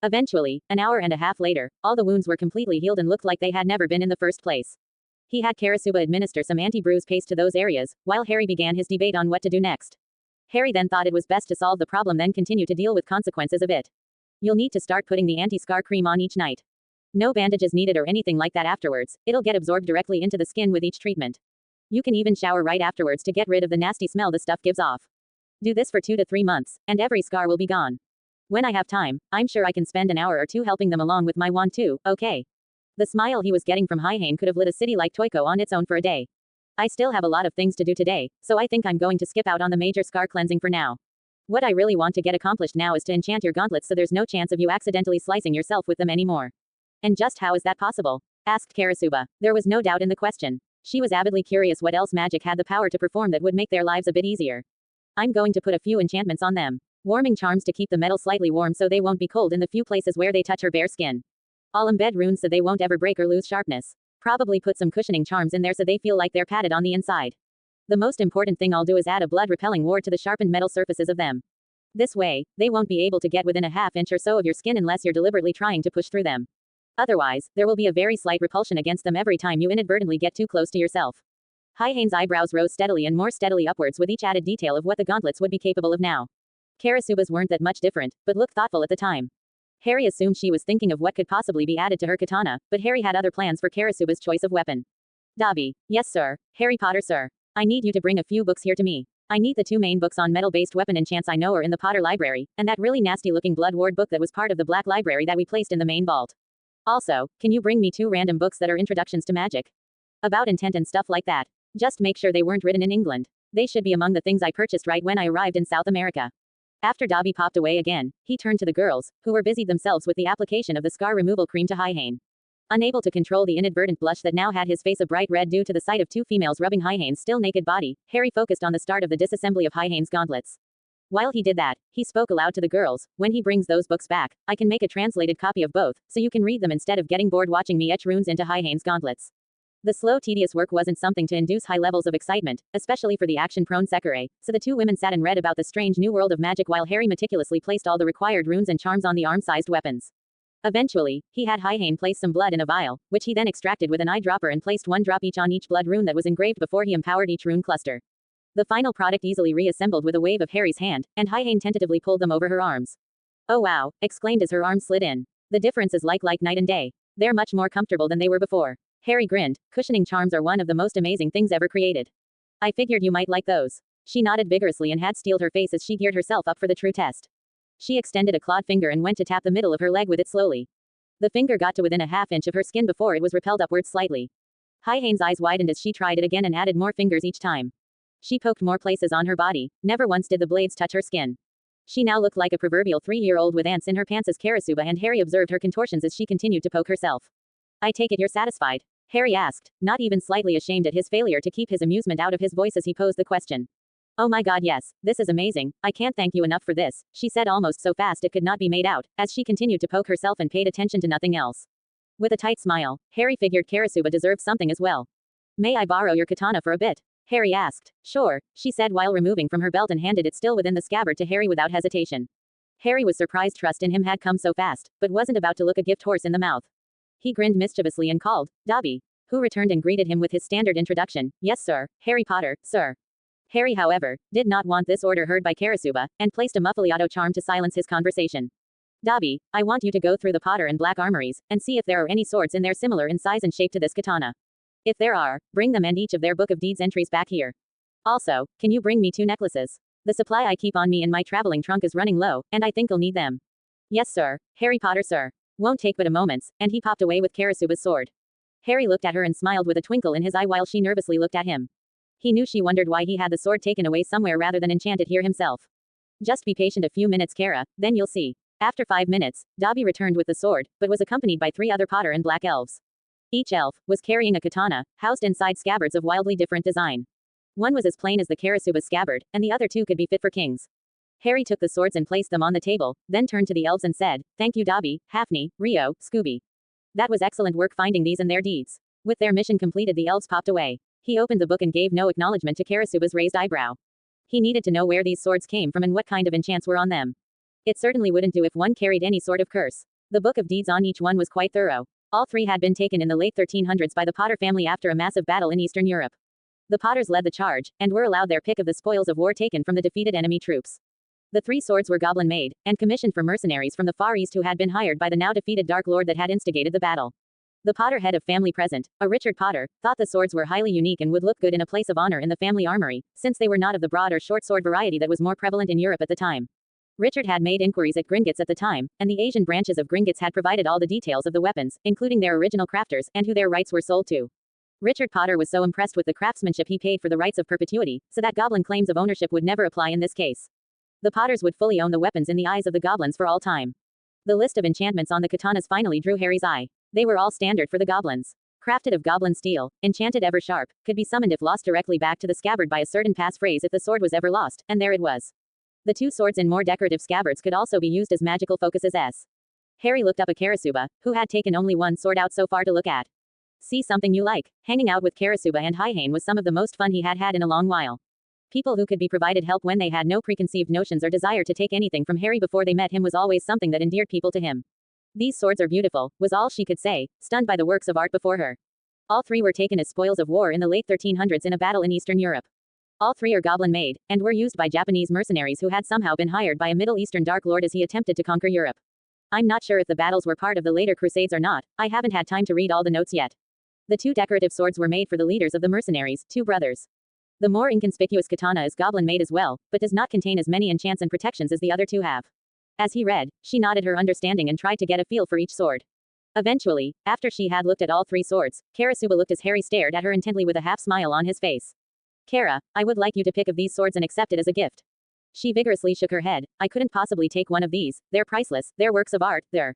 Eventually, an hour and a half later, all the wounds were completely healed and looked like they had never been in the first place. He had Karasuba administer some anti-bruise paste to those areas, while Harry began his debate on what to do next. Harry then thought it was best to solve the problem then continue to deal with consequences of it. You'll need to start putting the anti-scar cream on each night. No bandages needed or anything like that afterwards, it'll get absorbed directly into the skin with each treatment. You can even shower right afterwards to get rid of the nasty smell the stuff gives off. Do this for 2 to 3 months, and every scar will be gone. When I have time, I'm sure I can spend an hour or 2 helping them along with my wand too, okay? The smile he was getting from Haihane could have lit a city like Toiko on its own for a day. I still have a lot of things to do today, so I think I'm going to skip out on the major scar cleansing for now. What I really want to get accomplished now is to enchant your gauntlets so there's no chance of you accidentally slicing yourself with them anymore. And just how is that possible? Asked Karasuba. There was no doubt in the question. She was avidly curious what else magic had the power to perform that would make their lives a bit easier. I'm going to put a few enchantments on them. Warming charms to keep the metal slightly warm so they won't be cold in the few places where they touch her bare skin. I'll embed runes so they won't ever break or lose sharpness. Probably put some cushioning charms in there so they feel like they're padded on the inside. The most important thing I'll do is add a blood-repelling ward to the sharpened metal surfaces of them. This way, they won't be able to get within a half inch or so of your skin unless you're deliberately trying to push through them. Otherwise, there will be a very slight repulsion against them every time you inadvertently get too close to yourself. Haihane's eyebrows rose steadily and more steadily upwards with each added detail of what the gauntlets would be capable of now. Karasuba's weren't that much different, but looked thoughtful at the time. Harry assumed she was thinking of what could possibly be added to her katana, but Harry had other plans for Karasuba's choice of weapon. Dobby. Yes, sir. Harry Potter, sir. I need you to bring a few books here to me. I need the 2 main books on metal-based weapon enchants I know are in the Potter library, and that really nasty-looking Blood Ward book that was part of the Black Library that we placed in the main vault. Also, can you bring me 2 random books that are introductions to magic? About intent and stuff like that. Just make sure they weren't written in England. They should be among the things I purchased right when I arrived in South America. After Dobby popped away again, he turned to the girls, who were busied themselves with the application of the scar removal cream to Haihane. Unable to control the inadvertent blush that now had his face a bright red due to the sight of 2 females rubbing Haihane's still naked body, Harry focused on the start of the disassembly of Haihane's gauntlets. While he did that, he spoke aloud to the girls. When he brings those books back, I can make a translated copy of both, so you can read them instead of getting bored watching me etch runes into Haihane's gauntlets. The slow, tedious work wasn't something to induce high levels of excitement, especially for the action-prone Sekirei, so the 2 women sat and read about the strange new world of magic while Harry meticulously placed all the required runes and charms on the arm-sized weapons. Eventually, he had Haihane place some blood in a vial, which he then extracted with an eyedropper and placed 1 drop each on each blood rune that was engraved before he empowered each rune cluster. The final product easily reassembled with a wave of Harry's hand, and Haihane tentatively pulled them over her arms. Oh wow, exclaimed as her arm slid in. The difference is like night and day. They're much more comfortable than they were before. Harry grinned. Cushioning charms are one of the most amazing things ever created. I figured you might like those. She nodded vigorously and had steeled her face as she geared herself up for the true test. She extended a clawed finger and went to tap the middle of her leg with it slowly. The finger got to within a half inch of her skin before it was repelled upwards slightly. Haihane's eyes widened as she tried it again and added more fingers each time. She poked more places on her body. Never once did the blades touch her skin. She now looked like a proverbial 3-year-old with ants in her pants as Karasuba, and Harry observed her contortions as she continued to poke herself. I take it you're satisfied? Harry asked, not even slightly ashamed at his failure to keep his amusement out of his voice as he posed the question. Oh my god, yes, this is amazing. I can't thank you enough for this, she said almost so fast it could not be made out, as she continued to poke herself and paid attention to nothing else. With a tight smile, Harry figured Karasuba deserved something as well. May I borrow your katana for a bit? Harry asked. Sure, she said while removing from her belt and handed it still within the scabbard to Harry without hesitation. Harry was surprised trust in him had come so fast, but wasn't about to look a gift horse in the mouth. He grinned mischievously and called, Dobby, who returned and greeted him with his standard introduction, yes sir, Harry Potter, sir. Harry, however, did not want this order heard by Karasuba, and placed a muffliato charm to silence his conversation. Dobby, I want you to go through the Potter and Black armories, and see if there are any swords in there similar in size and shape to this katana. If there are, bring them and each of their Book of Deeds entries back here. Also, can you bring me 2 necklaces? The supply I keep on me in my traveling trunk is running low, and I think I'll need them. Yes sir, Harry Potter sir. Won't take but a moment, and he popped away with Karasuba's sword. Harry looked at her and smiled with a twinkle in his eye while she nervously looked at him. He knew she wondered why he had the sword taken away somewhere rather than enchanted here himself. Just be patient a few minutes, Kara, then you'll see. After 5 minutes, Dobby returned with the sword, but was accompanied by 3 other Potter and Black elves. Each elf was carrying a katana, housed inside scabbards of wildly different design. One was as plain as the Karasuba scabbard, and the other 2 could be fit for kings. Harry took the swords and placed them on the table, then turned to the elves and said, Thank you Dobby, Hafni, Rio, Scooby. That was excellent work finding these and their deeds. With their mission completed, the elves popped away. He opened the book and gave no acknowledgement to Karasuba's raised eyebrow. He needed to know where these swords came from and what kind of enchants were on them. It certainly wouldn't do if one carried any sort of curse. The Book of Deeds on each one was quite thorough. All 3 had been taken in the late 1300s by the Potter family after a massive battle in Eastern Europe. The Potters led the charge, and were allowed their pick of the spoils of war taken from the defeated enemy troops. The 3 swords were goblin-made, and commissioned for mercenaries from the Far East who had been hired by the now defeated Dark Lord that had instigated the battle. The Potter head of family present, a Richard Potter, thought the swords were highly unique and would look good in a place of honor in the family armory, since they were not of the broad or short sword variety that was more prevalent in Europe at the time. Richard had made inquiries at Gringotts at the time, and the Asian branches of Gringotts had provided all the details of the weapons, including their original crafters, and who their rights were sold to. Richard Potter was so impressed with the craftsmanship he paid for the rights of perpetuity, so that goblin claims of ownership would never apply in this case. The Potters would fully own the weapons in the eyes of the goblins for all time. The list of enchantments on the katanas finally drew Harry's eye. They were all standard for the goblins. Crafted of goblin steel, enchanted ever sharp, could be summoned if lost directly back to the scabbard by a certain passphrase if the sword was ever lost, and there it was. The 2 swords in more decorative scabbards could also be used as magical focuses. Harry looked up at Karasuba, who had taken only 1 sword out so far to look at. See something you like? Hanging out with Karasuba and Haihane was some of the most fun he had had in a long while. People who could be provided help when they had no preconceived notions or desire to take anything from Harry before they met him was always something that endeared people to him. These swords are beautiful, was all she could say, stunned by the works of art before her. All three were taken as spoils of war in the late 1300s in a battle in Eastern Europe. All three are goblin-made, and were used by Japanese mercenaries who had somehow been hired by a Middle Eastern Dark Lord as he attempted to conquer Europe. I'm not sure if the battles were part of the later Crusades or not, I haven't had time to read all the notes yet. The two decorative swords were made for the leaders of the mercenaries, two brothers. The more inconspicuous katana is goblin-made as well, but does not contain as many enchants and protections as the other two have. As he read, she nodded her understanding and tried to get a feel for each sword. Eventually, after she had looked at all three swords, Karasuba looked as Harry stared at her intently with a half-smile on his face. Kara, I would like you to pick of these swords and accept it as a gift. She vigorously shook her head. I couldn't possibly take one of these, they're priceless, they're works of art, they're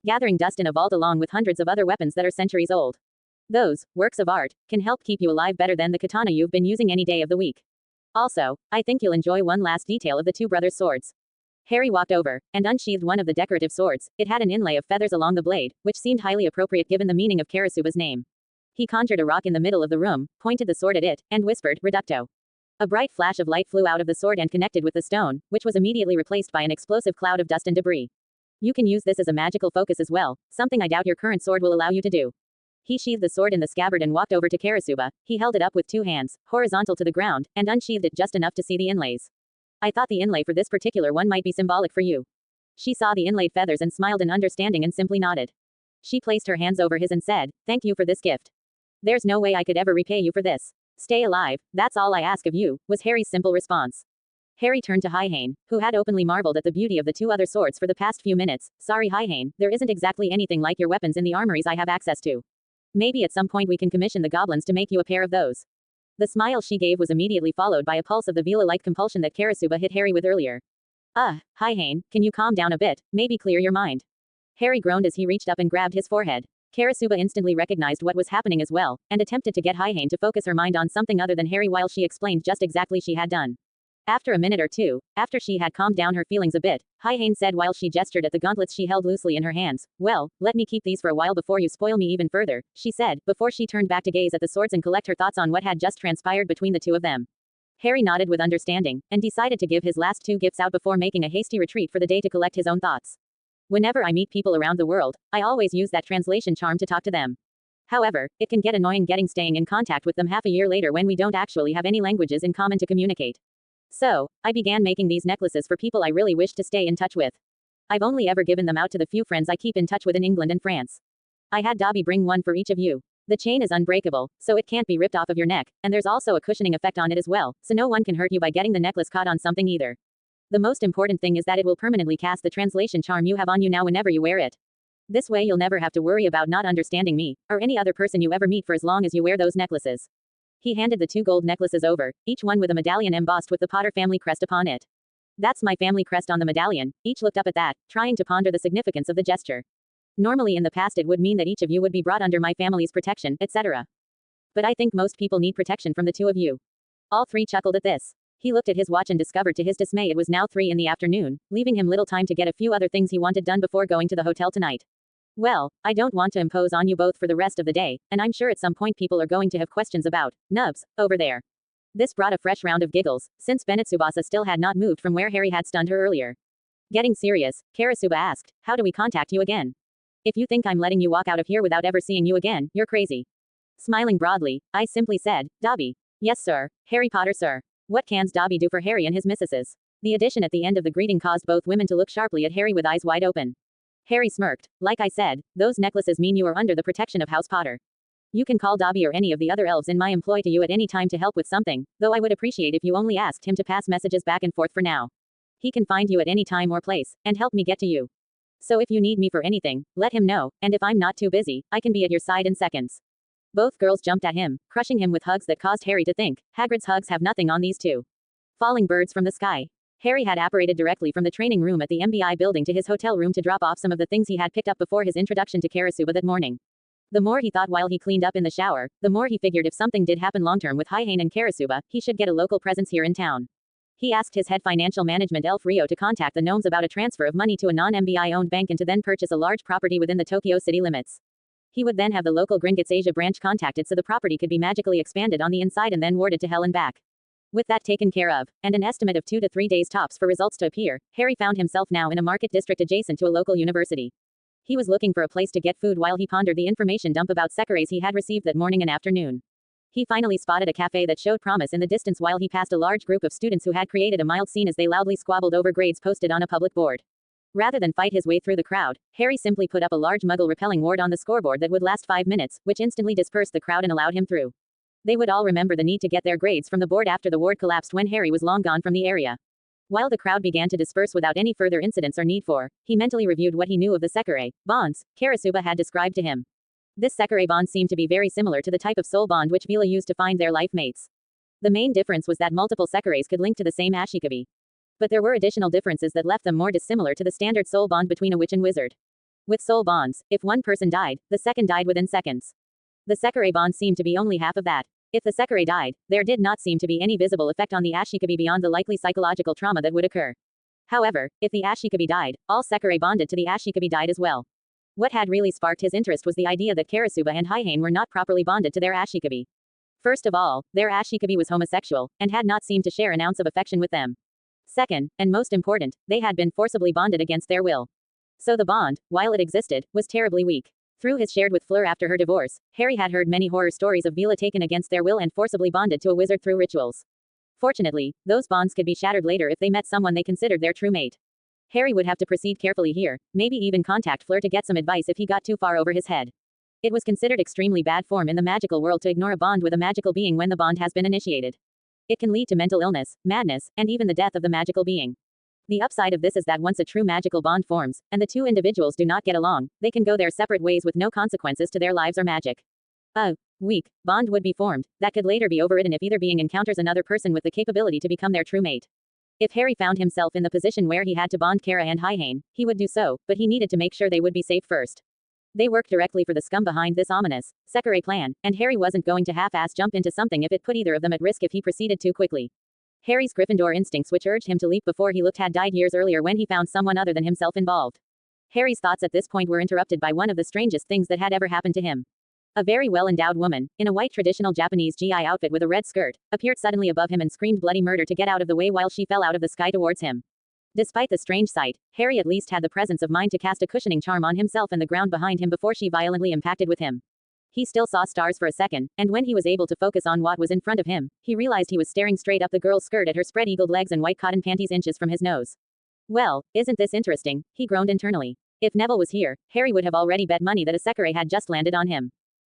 gathering dust in a vault along with hundreds of other weapons that are centuries old. Those works of art can help keep you alive better than the katana you've been using any day of the week. Also, I think you'll enjoy one last detail of the two brothers' swords. Harry walked over and unsheathed one of the decorative swords. It had an inlay of feathers along the blade, which seemed highly appropriate given the meaning of Karasuba's name. He conjured a rock in the middle of the room, pointed the sword at it, and whispered, Reducto. A bright flash of light flew out of the sword and connected with the stone, which was immediately replaced by an explosive cloud of dust and debris. You can use this as a magical focus as well, something I doubt your current sword will allow you to do. He sheathed the sword in the scabbard and walked over to Karasuba. He held it up with two hands, horizontal to the ground, and unsheathed it just enough to see the inlays. I thought the inlay for this particular one might be symbolic for you. She saw the inlaid feathers and smiled in understanding and simply nodded. She placed her hands over his and said, Thank you for this gift. There's no way I could ever repay you for this. Stay alive, that's all I ask of you, was Harry's simple response. Harry turned to Haihane, who had openly marveled at the beauty of the two other swords for the past few minutes. Sorry Haihane, there isn't exactly anything like your weapons in the armories I have access to. Maybe at some point we can commission the goblins to make you a pair of those. The smile she gave was immediately followed by a pulse of the Vila-like compulsion that Karasuba hit Harry with earlier. Haihane, can you calm down a bit, maybe clear your mind? Harry groaned as he reached up and grabbed his forehead. Karasuba instantly recognized what was happening as well, and attempted to get Haihane to focus her mind on something other than Harry while she explained just exactly she had done. After a minute or two, after she had calmed down her feelings a bit, Haihane said while she gestured at the gauntlets she held loosely in her hands, Well, let me keep these for a while before you spoil me even further, she said, before she turned back to gaze at the swords and collect her thoughts on what had just transpired between the two of them. Harry nodded with understanding, and decided to give his last two gifts out before making a hasty retreat for the day to collect his own thoughts. Whenever I meet people around the world, I always use that translation charm to talk to them. However, it can get annoying staying in contact with them half a year later when we don't actually have any languages in common to communicate. So, I began making these necklaces for people I really wished to stay in touch with. I've only ever given them out to the few friends I keep in touch with in England and France. I had Dobby bring one for each of you. The chain is unbreakable, so it can't be ripped off of your neck, and there's also a cushioning effect on it as well, so no one can hurt you by getting the necklace caught on something either. The most important thing is that it will permanently cast the translation charm you have on you now whenever you wear it. This way you'll never have to worry about not understanding me, or any other person you ever meet for as long as you wear those necklaces. He handed the two gold necklaces over, each one with a medallion embossed with the Potter family crest upon it. That's my family crest on the medallion. Each looked up at that, trying to ponder the significance of the gesture. Normally in the past it would mean that each of you would be brought under my family's protection, etc. But I think most people need protection from the two of you. All three chuckled at this. He looked at his watch and discovered to his dismay it was now 3 in the afternoon, leaving him little time to get a few other things he wanted done before going to the hotel tonight. Well, I don't want to impose on you both for the rest of the day, and I'm sure at some point people are going to have questions about Nubs over there. This brought a fresh round of giggles, since Bennett Tsubasa still had not moved from where Harry had stunned her earlier. Getting serious, Karasuba asked, How do we contact you again? If you think I'm letting you walk out of here without ever seeing you again, you're crazy. Smiling broadly, I simply said, Dobby. Yes sir, Harry Potter sir. What can's Dobby do for Harry and his missuses? The addition at the end of the greeting caused both women to look sharply at Harry with eyes wide open. Harry smirked. Like I said, those necklaces mean you are under the protection of House Potter. You can call Dobby or any of the other elves in my employ to you at any time to help with something, though I would appreciate if you only asked him to pass messages back and forth for now. He can find you at any time or place, and help me get to you. So if you need me for anything, let him know, and if I'm not too busy, I can be at your side in seconds. Both girls jumped at him, crushing him with hugs that caused Harry to think, Hagrid's hugs have nothing on these two. Falling birds from the sky. Harry had apparated directly from the training room at the MBI building to his hotel room to drop off some of the things he had picked up before his introduction to Karasuba that morning. The more he thought while he cleaned up in the shower, the more he figured if something did happen long-term with Haihane and Karasuba, he should get a local presence here in town. He asked his head financial management elf Rio to contact the gnomes about a transfer of money to a non-MBI-owned bank and to then purchase a large property within the Tokyo city limits. He would then have the local Gringotts Asia branch contacted so the property could be magically expanded on the inside and then warded to hell and back. With that taken care of, and an estimate of 2 to 3 days tops for results to appear, Harry found himself now in a market district adjacent to a local university. He was looking for a place to get food while he pondered the information dump about Sekureis he had received that morning and afternoon. He finally spotted a cafe that showed promise in the distance while he passed a large group of students who had created a mild scene as they loudly squabbled over grades posted on a public board. Rather than fight his way through the crowd, Harry simply put up a large muggle-repelling ward on the scoreboard that would last 5 minutes, which instantly dispersed the crowd and allowed him through. They would all remember the need to get their grades from the board after the ward collapsed when Harry was long gone from the area. While the crowd began to disperse without any further incidents or need for, he mentally reviewed what he knew of the Sekirei bonds Karasuba had described to him. This Sekirei bond seemed to be very similar to the type of soul bond which Vila used to find their life mates. The main difference was that multiple Sekireis could link to the same Ashikabi. But there were additional differences that left them more dissimilar to the standard soul bond between a witch and wizard. With soul bonds, if one person died, the second died within seconds. The Sekirei bond seemed to be only half of that. If the Sekirei died, there did not seem to be any visible effect on the Ashikabi beyond the likely psychological trauma that would occur. However, if the Ashikabi died, all Sekirei bonded to the Ashikabi died as well. What had really sparked his interest was the idea that Karasuba and Haihane were not properly bonded to their Ashikabi. First of all, their Ashikabi was homosexual, and had not seemed to share an ounce of affection with them. Second, and most important, they had been forcibly bonded against their will. So the bond, while it existed, was terribly weak. Through his shared with Fleur after her divorce, Harry had heard many horror stories of Vila taken against their will and forcibly bonded to a wizard through rituals. Fortunately, those bonds could be shattered later if they met someone they considered their true mate. Harry would have to proceed carefully here, maybe even contact Fleur to get some advice if he got too far over his head. It was considered extremely bad form in the magical world to ignore a bond with a magical being when the bond has been initiated. It can lead to mental illness, madness, and even the death of the magical being. The upside of this is that once a true magical bond forms, and the two individuals do not get along, they can go their separate ways with no consequences to their lives or magic. A weak bond would be formed, that could later be overridden if either being encounters another person with the capability to become their true mate. If Harry found himself in the position where he had to bond Kara and Haihane, he would do so, but he needed to make sure they would be safe first. They worked directly for the scum behind this ominous Sekirei plan, and Harry wasn't going to half-ass jump into something if it put either of them at risk if he proceeded too quickly. Harry's Gryffindor instincts which urged him to leap before he looked had died years earlier when he found someone other than himself involved. Harry's thoughts at this point were interrupted by one of the strangest things that had ever happened to him. A very well-endowed woman, in a white traditional Japanese GI outfit with a red skirt, appeared suddenly above him and screamed bloody murder to get out of the way while she fell out of the sky towards him. Despite the strange sight, Harry at least had the presence of mind to cast a cushioning charm on himself and the ground behind him before she violently impacted with him. He still saw stars for a second, and when he was able to focus on what was in front of him, he realized he was staring straight up the girl's skirt at her spread-eagled legs and white cotton panties inches from his nose. Well, isn't this interesting? He groaned internally. If Neville was here, Harry would have already bet money that a Sekirei had just landed on him.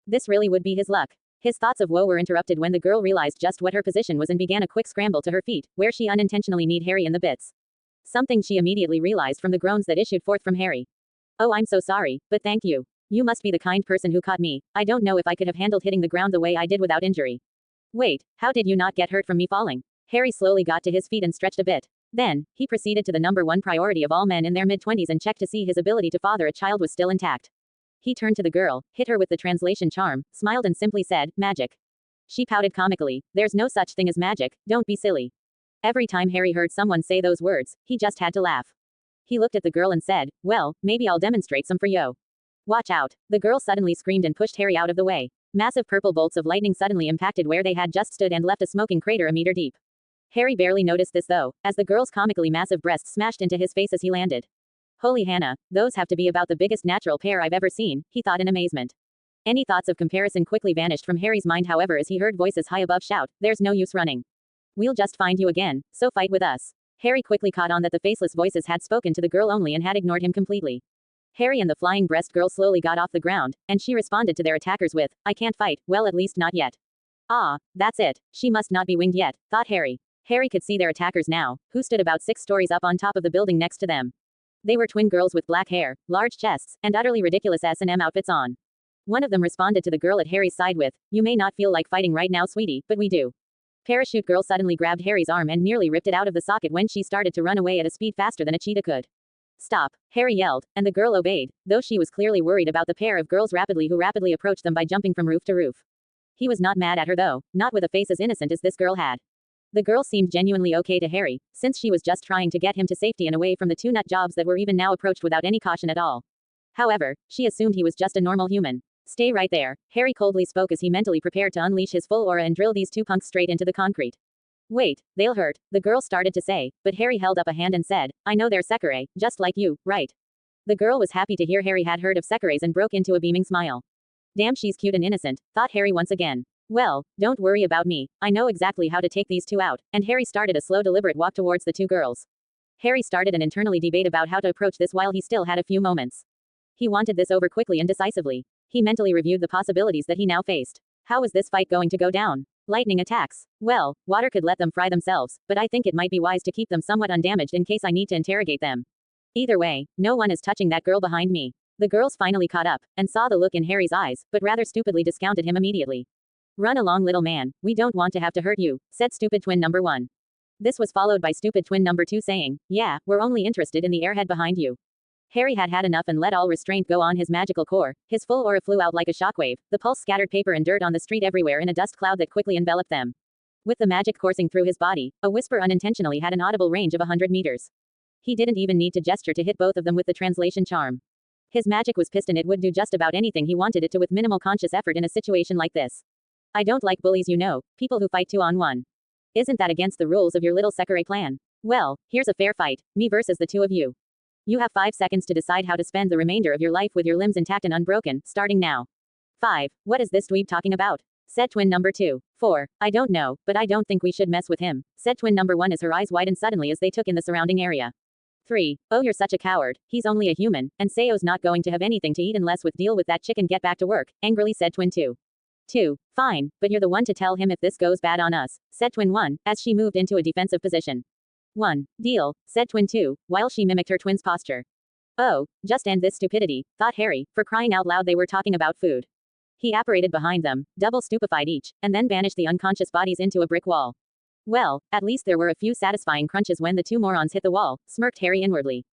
This really would be his luck. His thoughts of woe were interrupted when the girl realized just what her position was and began a quick scramble to her feet, where she unintentionally kneed Harry in the bits. Something she immediately realized from the groans that issued forth from Harry. Oh, I'm so sorry, but thank you. You must be the kind person who caught me. I don't know if I could have handled hitting the ground the way I did without injury. Wait, how did you not get hurt from me falling? Harry slowly got to his feet and stretched a bit. Then, he proceeded to the number one priority of all men in their mid-20s and checked to see his ability to father a child was still intact. He turned to the girl, hit her with the translation charm, smiled and simply said, magic. She pouted comically, there's no such thing as magic, don't be silly. Every time Harry heard someone say those words, he just had to laugh. He looked at the girl and said, well, maybe I'll demonstrate some for you. Watch out. The girl suddenly screamed and pushed Harry out of the way. Massive purple bolts of lightning suddenly impacted where they had just stood and left a smoking crater a meter deep. Harry barely noticed this though, as the girl's comically massive breasts smashed into his face as he landed. Holy Hannah, those have to be about the biggest natural pair I've ever seen, he thought in amazement. Any thoughts of comparison quickly vanished from Harry's mind however as he heard voices high above shout, there's no use running. We'll just find you again, so fight with us. Harry quickly caught on that the faceless voices had spoken to the girl only and had ignored him completely. Harry and the flying breast girl slowly got off the ground, and she responded to their attackers with, I can't fight, well at least not yet. Ah, that's it, she must not be winged yet, thought Harry. Harry could see their attackers now, who stood about 6 stories up on top of the building next to them. They were twin girls with black hair, large chests, and utterly ridiculous S&M outfits on. One of them responded to the girl at Harry's side with, you may not feel like fighting right now sweetie, but we do. Parachute girl suddenly grabbed Harry's arm and nearly ripped it out of the socket when she started to run away at a speed faster than a cheetah could. Stop, Harry yelled, and the girl obeyed, though she was clearly worried about the pair of girls who rapidly approached them by jumping from roof to roof. He was not mad at her though, not with a face as innocent as this girl had. The girl seemed genuinely okay to Harry, since she was just trying to get him to safety and away from the 2 nut jobs that were even now approached without any caution at all. However, she assumed he was just a normal human. Stay right there, Harry coldly spoke as he mentally prepared to unleash his full aura and drill these 2 punks straight into the concrete. Wait, they'll hurt, the girl started to say, but Harry held up a hand and said, I know they're Sekirei, just like you, right? The girl was happy to hear Harry had heard of Sekireis and broke into a beaming smile. Damn, she's cute and innocent, thought Harry once again. Well, don't worry about me, I know exactly how to take these two out, and Harry started a slow deliberate walk towards the two girls. Harry started an internally debate about how to approach this while he still had a few moments. He wanted this over quickly and decisively. He mentally reviewed the possibilities that he now faced. How was this fight going to go down? Lightning attacks. Well, water could let them fry themselves, but I think it might be wise to keep them somewhat undamaged in case I need to interrogate them. Either way, no one is touching that girl behind me. The girls finally caught up, and saw the look in Harry's eyes, but rather stupidly discounted him immediately. Run along, little man, we don't want to have to hurt you, said stupid twin number 1. This was followed by stupid twin number 2 saying, yeah, we're only interested in the airhead behind you. Harry had had enough and let all restraint go on his magical core. His full aura flew out like a shockwave. The pulse scattered paper and dirt on the street everywhere in a dust cloud that quickly enveloped them. With the magic coursing through his body, a whisper unintentionally had an audible range of 100 meters. He didn't even need to gesture to hit both of them with the translation charm. His magic was pissed and it would do just about anything he wanted it to with minimal conscious effort in a situation like this. I don't like bullies, you know, people who fight 2-on-1. Isn't that against the rules of your little Sekirei plan? Well, here's a fair fight, me versus the two of you. You have 5 seconds to decide how to spend the remainder of your life with your limbs intact and unbroken, starting now. 5. What is this dweeb talking about? Said twin number 2. 4. I don't know, but I don't think we should mess with him, said twin number 1 as her eyes widened suddenly as they took in the surrounding area. 3. Oh, you're such a coward, he's only a human, and Seo's not going to have anything to eat unless with deal with that chick and get back to work, angrily said twin 2. 2. Fine, but you're the one to tell him if this goes bad on us, said twin 1, as she moved into a defensive position. 1. Deal, said twin 2, while she mimicked her twin's posture. Oh, just end this stupidity, thought Harry, for crying out loud they were talking about food. He apparated behind them, double stupefied each, and then banished the unconscious bodies into a brick wall. Well, at least there were a few satisfying crunches when the two morons hit the wall, smirked Harry inwardly.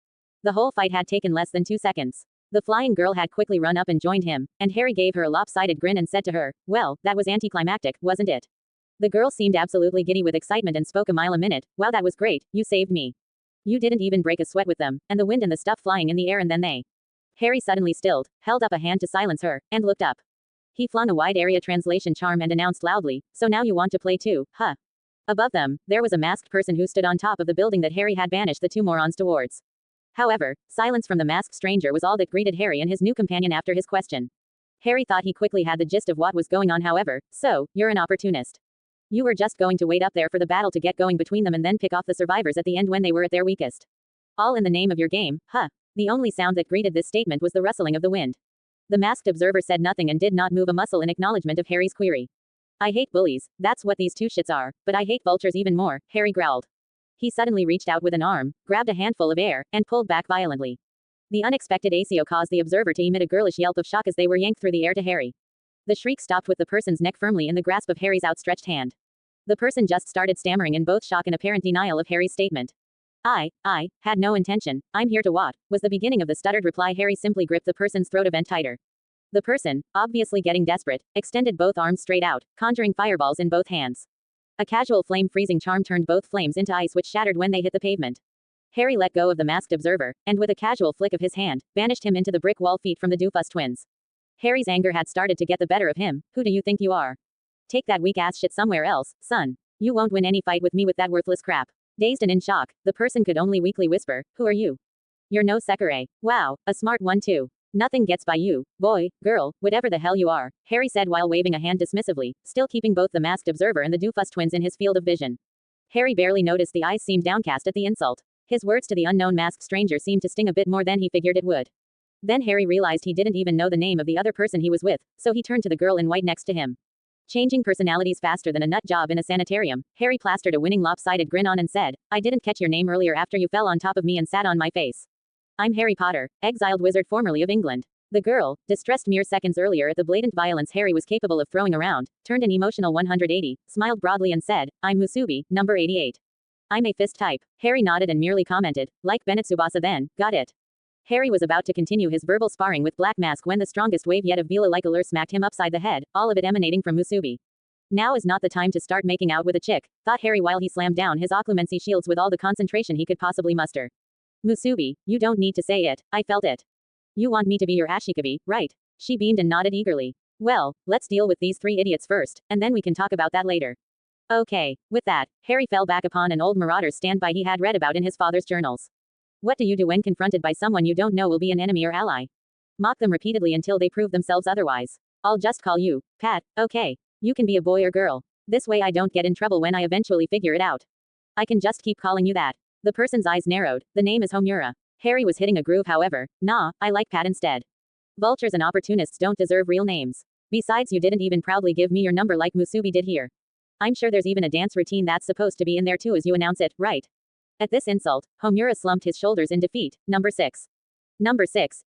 The whole fight had taken less than 2 seconds. The flying girl had quickly run up and joined him, and Harry gave her a lopsided grin and said to her, well, that was anticlimactic, wasn't it? The girl seemed absolutely giddy with excitement and spoke a mile a minute. Wow, that was great, you saved me. You didn't even break a sweat with them, and the wind and the stuff flying in the air and then they. Harry suddenly stilled, held up a hand to silence her, and looked up. He flung a wide area translation charm and announced loudly, so now you want to play too, huh? Above them, there was a masked person who stood on top of the building that Harry had banished the two morons towards. However, silence from the masked stranger was all that greeted Harry and his new companion after his question. Harry thought he quickly had the gist of what was going on, however, so, you're an opportunist. You were just going to wait up there for the battle to get going between them and then pick off the survivors at the end when they were at their weakest. All in the name of your game, huh? The only sound that greeted this statement was the rustling of the wind. The masked observer said nothing and did not move a muscle in acknowledgement of Harry's query. I hate bullies, that's what these two shits are, but I hate vultures even more, Harry growled. He suddenly reached out with an arm, grabbed a handful of air, and pulled back violently. The unexpected ACO caused the observer to emit a girlish yelp of shock as they were yanked through the air to Harry. The shriek stopped with the person's neck firmly in the grasp of Harry's outstretched hand. The person just started stammering in both shock and apparent denial of Harry's statement. I had no intention, I'm here to what, was the beginning of the stuttered reply. Harry simply gripped the person's throat a bit tighter. The person, obviously getting desperate, extended both arms straight out, conjuring fireballs in both hands. A casual flame freezing charm turned both flames into ice which shattered when they hit the pavement. Harry let go of the masked observer, and with a casual flick of his hand, banished him into the brick wall feet from the doofus twins. Harry's anger had started to get the better of him. Who do you think you are? Take that weak ass shit somewhere else, son. You won't win any fight with me with that worthless crap. Dazed and in shock, the person could only weakly whisper, who are you? You're no Sekirei. Wow, a smart one too. Nothing gets by you, boy, girl, whatever the hell you are, Harry said while waving a hand dismissively, still keeping both the masked observer and the doofus twins in his field of vision. Harry barely noticed the eyes seemed downcast at the insult. His words to the unknown masked stranger seemed to sting a bit more than he figured it would. Then Harry realized he didn't even know the name of the other person he was with, so he turned to the girl in white next to him. Changing personalities faster than a nut job in a sanitarium, Harry plastered a winning lopsided grin on and said, I didn't catch your name earlier after you fell on top of me and sat on my face. I'm Harry Potter, exiled wizard formerly of England. The girl, distressed mere seconds earlier at the blatant violence Harry was capable of throwing around, turned an emotional 180, smiled broadly and said, I'm Musubi, number 88. I'm a fist type. Harry nodded and merely commented, like Bennett Tsubasa then, got it. Harry was about to continue his verbal sparring with Black Mask when the strongest wave yet of Bila-like allure smacked him upside the head, all of it emanating from Musubi. Now is not the time to start making out with a chick, thought Harry while he slammed down his occlumency shields with all the concentration he could possibly muster. Musubi, you don't need to say it, I felt it. You want me to be your Ashikabi, right? She beamed and nodded eagerly. Well, let's deal with these 3 idiots first, and then we can talk about that later. Okay. With that, Harry fell back upon an old marauder's standby he had read about in his father's journals. What do you do when confronted by someone you don't know will be an enemy or ally? Mock them repeatedly until they prove themselves otherwise. I'll just call you Pat, okay? You can be a boy or girl. This way I don't get in trouble when I eventually figure it out. I can just keep calling you that. The person's eyes narrowed. The name is Homura. Harry was hitting a groove, however. Nah, I like Pat instead. Vultures and opportunists don't deserve real names. Besides, you didn't even proudly give me your number like Musubi did here. I'm sure there's even a dance routine that's supposed to be in there too as you announce it, right? At this insult, Homura slumped his shoulders in defeat. Number 6. Number 6,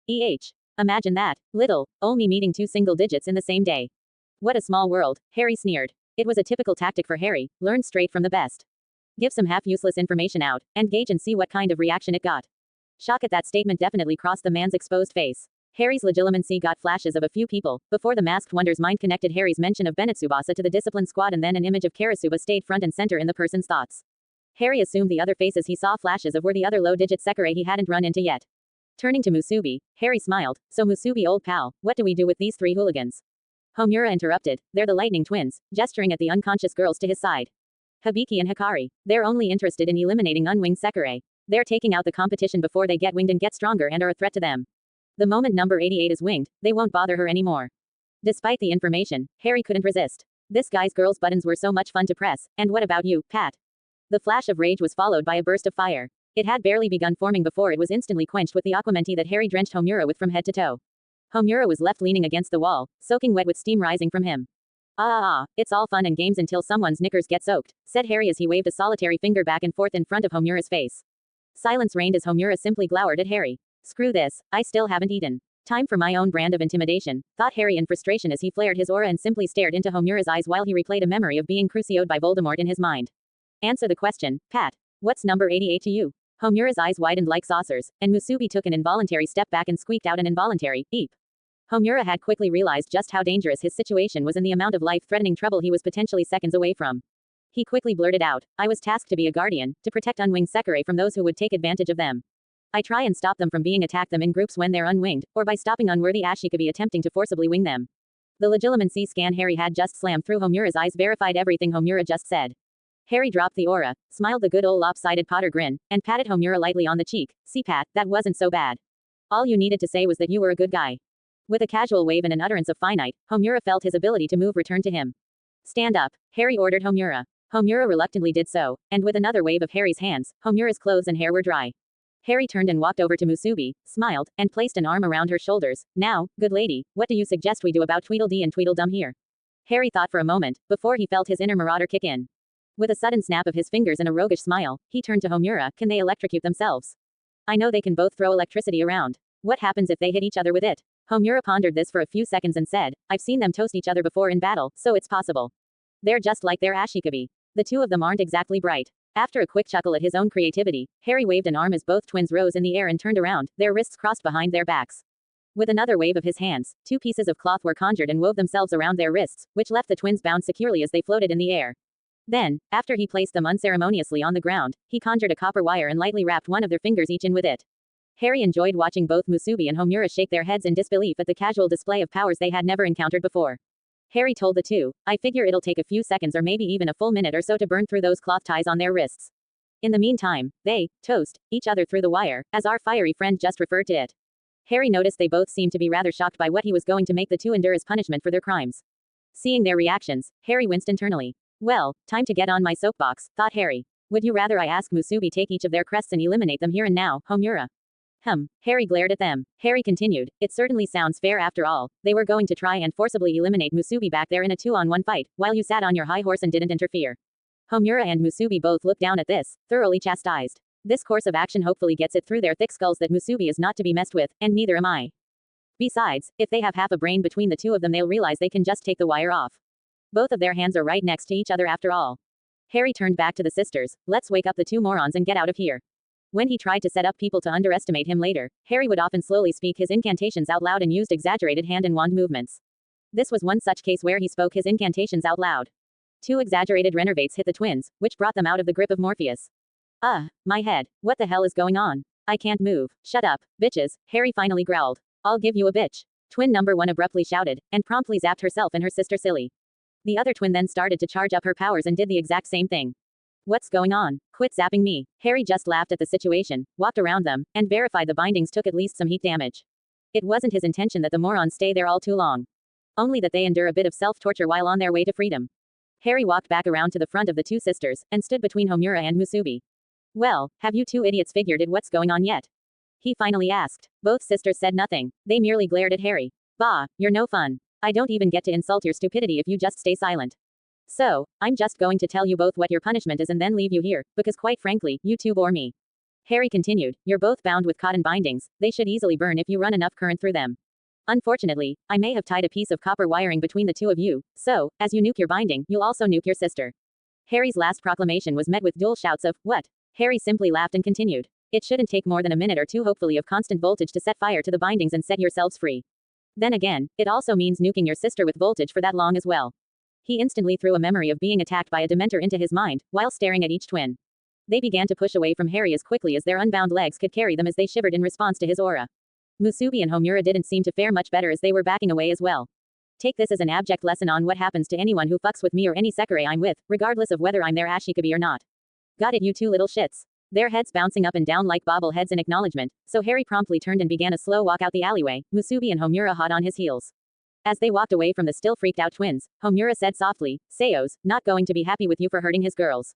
Imagine that. Little, only meeting 2 single digits in the same day. What a small world, Harry sneered. It was a typical tactic for Harry, learned straight from the best. Give some half-useless information out, and gauge and see what kind of reaction it got. Shock at that statement definitely crossed the man's exposed face. Harry's legitimacy got flashes of a few people, before the masked wonder's mind connected Harry's mention of Benetsubasa to the discipline squad, and then an image of Karasuba stayed front and center in the person's thoughts. Harry assumed the other faces he saw flashes of were the other low-digit Sekirei he hadn't run into yet. Turning to Musubi, Harry smiled. So Musubi, old pal, what do we do with these 3 hooligans? Homura interrupted. They're the lightning twins, gesturing at the unconscious girls to his side. Hibiki and Hikari. They're only interested in eliminating unwinged Sekirei. They're taking out the competition before they get winged and get stronger and are a threat to them. The moment number 88 is winged, they won't bother her anymore. Despite the information, Harry couldn't resist. This guy's girls' buttons were so much fun to press. And what about you, Pat? The flash of rage was followed by a burst of fire. It had barely begun forming before it was instantly quenched with the aquamenti that Harry drenched Homura with from head to toe. Homura was left leaning against the wall, soaking wet with steam rising from him. It's all fun and games until someone's knickers get soaked, said Harry as he waved a solitary finger back and forth in front of Homura's face. Silence reigned as Homura simply glowered at Harry. Screw this, I still haven't eaten. Time for my own brand of intimidation, thought Harry in frustration as he flared his aura and simply stared into Homura's eyes while he replayed a memory of being crucioed by Voldemort in his mind. Answer the question, Pat. What's number 88 to you? Homura's eyes widened like saucers, and Musubi took an involuntary step back and squeaked out an involuntary eep. Homura had quickly realized just how dangerous his situation was and the amount of life-threatening trouble he was potentially seconds away from. He quickly blurted out, I was tasked to be a guardian, to protect unwinged Sekirei from those who would take advantage of them. I try and stop them from being attacked them in groups when they're unwinged, or by stopping unworthy Ashikabi attempting to forcibly wing them. The legitimacy scan Harry had just slammed through Homura's eyes verified everything Homura just said. Harry dropped the aura, smiled the good old lopsided Potter grin, and patted Homura lightly on the cheek. See Pat, that wasn't so bad. All you needed to say was that you were a good guy. With a casual wave and an utterance of finite, Homura felt his ability to move return to him. Stand up, Harry ordered Homura. Homura reluctantly did so, and with another wave of Harry's hands, Homura's clothes and hair were dry. Harry turned and walked over to Musubi, smiled, and placed an arm around her shoulders. Now, good lady, what do you suggest we do about Tweedledee and Tweedledum here? Harry thought for a moment, before he felt his inner marauder kick in. With a sudden snap of his fingers and a roguish smile, he turned to Homura. Can they electrocute themselves? I know they can both throw electricity around. What happens if they hit each other with it? Homura pondered this for a few seconds and said, I've seen them toast each other before in battle, so it's possible. They're just like their Ashikabi. The two of them aren't exactly bright. After a quick chuckle at his own creativity, Harry waved an arm as both twins rose in the air and turned around, their wrists crossed behind their backs. With another wave of his hands, 2 pieces of cloth were conjured and wove themselves around their wrists, which left the twins bound securely as they floated in the air. Then, after he placed them unceremoniously on the ground, he conjured a copper wire and lightly wrapped one of their fingers each in with it. Harry enjoyed watching both Musubi and Homura shake their heads in disbelief at the casual display of powers they had never encountered before. Harry told the two, I figure it'll take a few seconds or maybe even a full minute or so to burn through those cloth ties on their wrists. In the meantime, they toast each other through the wire, as our fiery friend just referred to it. Harry noticed they both seemed to be rather shocked by what he was going to make the two endure as punishment for their crimes. Seeing their reactions, Harry winced internally. Well, time to get on my soapbox, thought Harry. Would you rather I ask Musubi take each of their crests and eliminate them here and now, Homura? Harry glared at them. Harry continued, it certainly sounds fair after all. They were going to try and forcibly eliminate Musubi back there in a 2-on-1 fight, while you sat on your high horse and didn't interfere. Homura and Musubi both looked down at this, thoroughly chastised. This course of action hopefully gets it through their thick skulls that Musubi is not to be messed with, and neither am I. Besides, if they have half a brain between the two of them they'll realize they can just take the wire off. Both of their hands are right next to each other after all. Harry turned back to the sisters. Let's wake up the 2 morons and get out of here. When he tried to set up people to underestimate him later, Harry would often slowly speak his incantations out loud and used exaggerated hand and wand movements. This was one such case where he spoke his incantations out loud. 2 exaggerated renervates hit the twins, which brought them out of the grip of Morpheus. My head. What the hell is going on? I can't move. Shut up, bitches, Harry finally growled. I'll give you a bitch. Twin number 1 abruptly shouted, and promptly zapped herself and her sister silly. The other twin then started to charge up her powers and did the exact same thing. What's going on? Quit zapping me. Harry just laughed at the situation, walked around them, and verified the bindings took at least some heat damage. It wasn't his intention that the morons stay there all too long. Only that they endure a bit of self-torture while on their way to freedom. Harry walked back around to the front of the two sisters, and stood between Homura and Musubi. Well, have you two idiots figured out what's going on yet? He finally asked. Both sisters said nothing. They merely glared at Harry. Bah, you're no fun. I don't even get to insult your stupidity if you just stay silent. So, I'm just going to tell you both what your punishment is and then leave you here, because quite frankly, you two bore me. Harry continued, you're both bound with cotton bindings, they should easily burn if you run enough current through them. Unfortunately, I may have tied a piece of copper wiring between the two of you, so, as you nuke your binding, you'll also nuke your sister. Harry's last proclamation was met with dual shouts of, what? Harry simply laughed and continued. It shouldn't take more than a minute or two hopefully of constant voltage to set fire to the bindings and set yourselves free. Then again, it also means nuking your sister with voltage for that long as well. He instantly threw a memory of being attacked by a Dementor into his mind, while staring at each twin. They began to push away from Harry as quickly as their unbound legs could carry them as they shivered in response to his aura. Musubi and Homura didn't seem to fare much better as they were backing away as well. Take this as an abject lesson on what happens to anyone who fucks with me or any Sekirei I'm with, regardless of whether I'm their Ashikabi or not. Got it, you two little shits. Their heads bouncing up and down like bobbleheads in acknowledgement, so Harry promptly turned and began a slow walk out the alleyway, Musubi and Homura hot on his heels. As they walked away from the still freaked out twins, Homura said softly, Seo's not going to be happy with you for hurting his girls.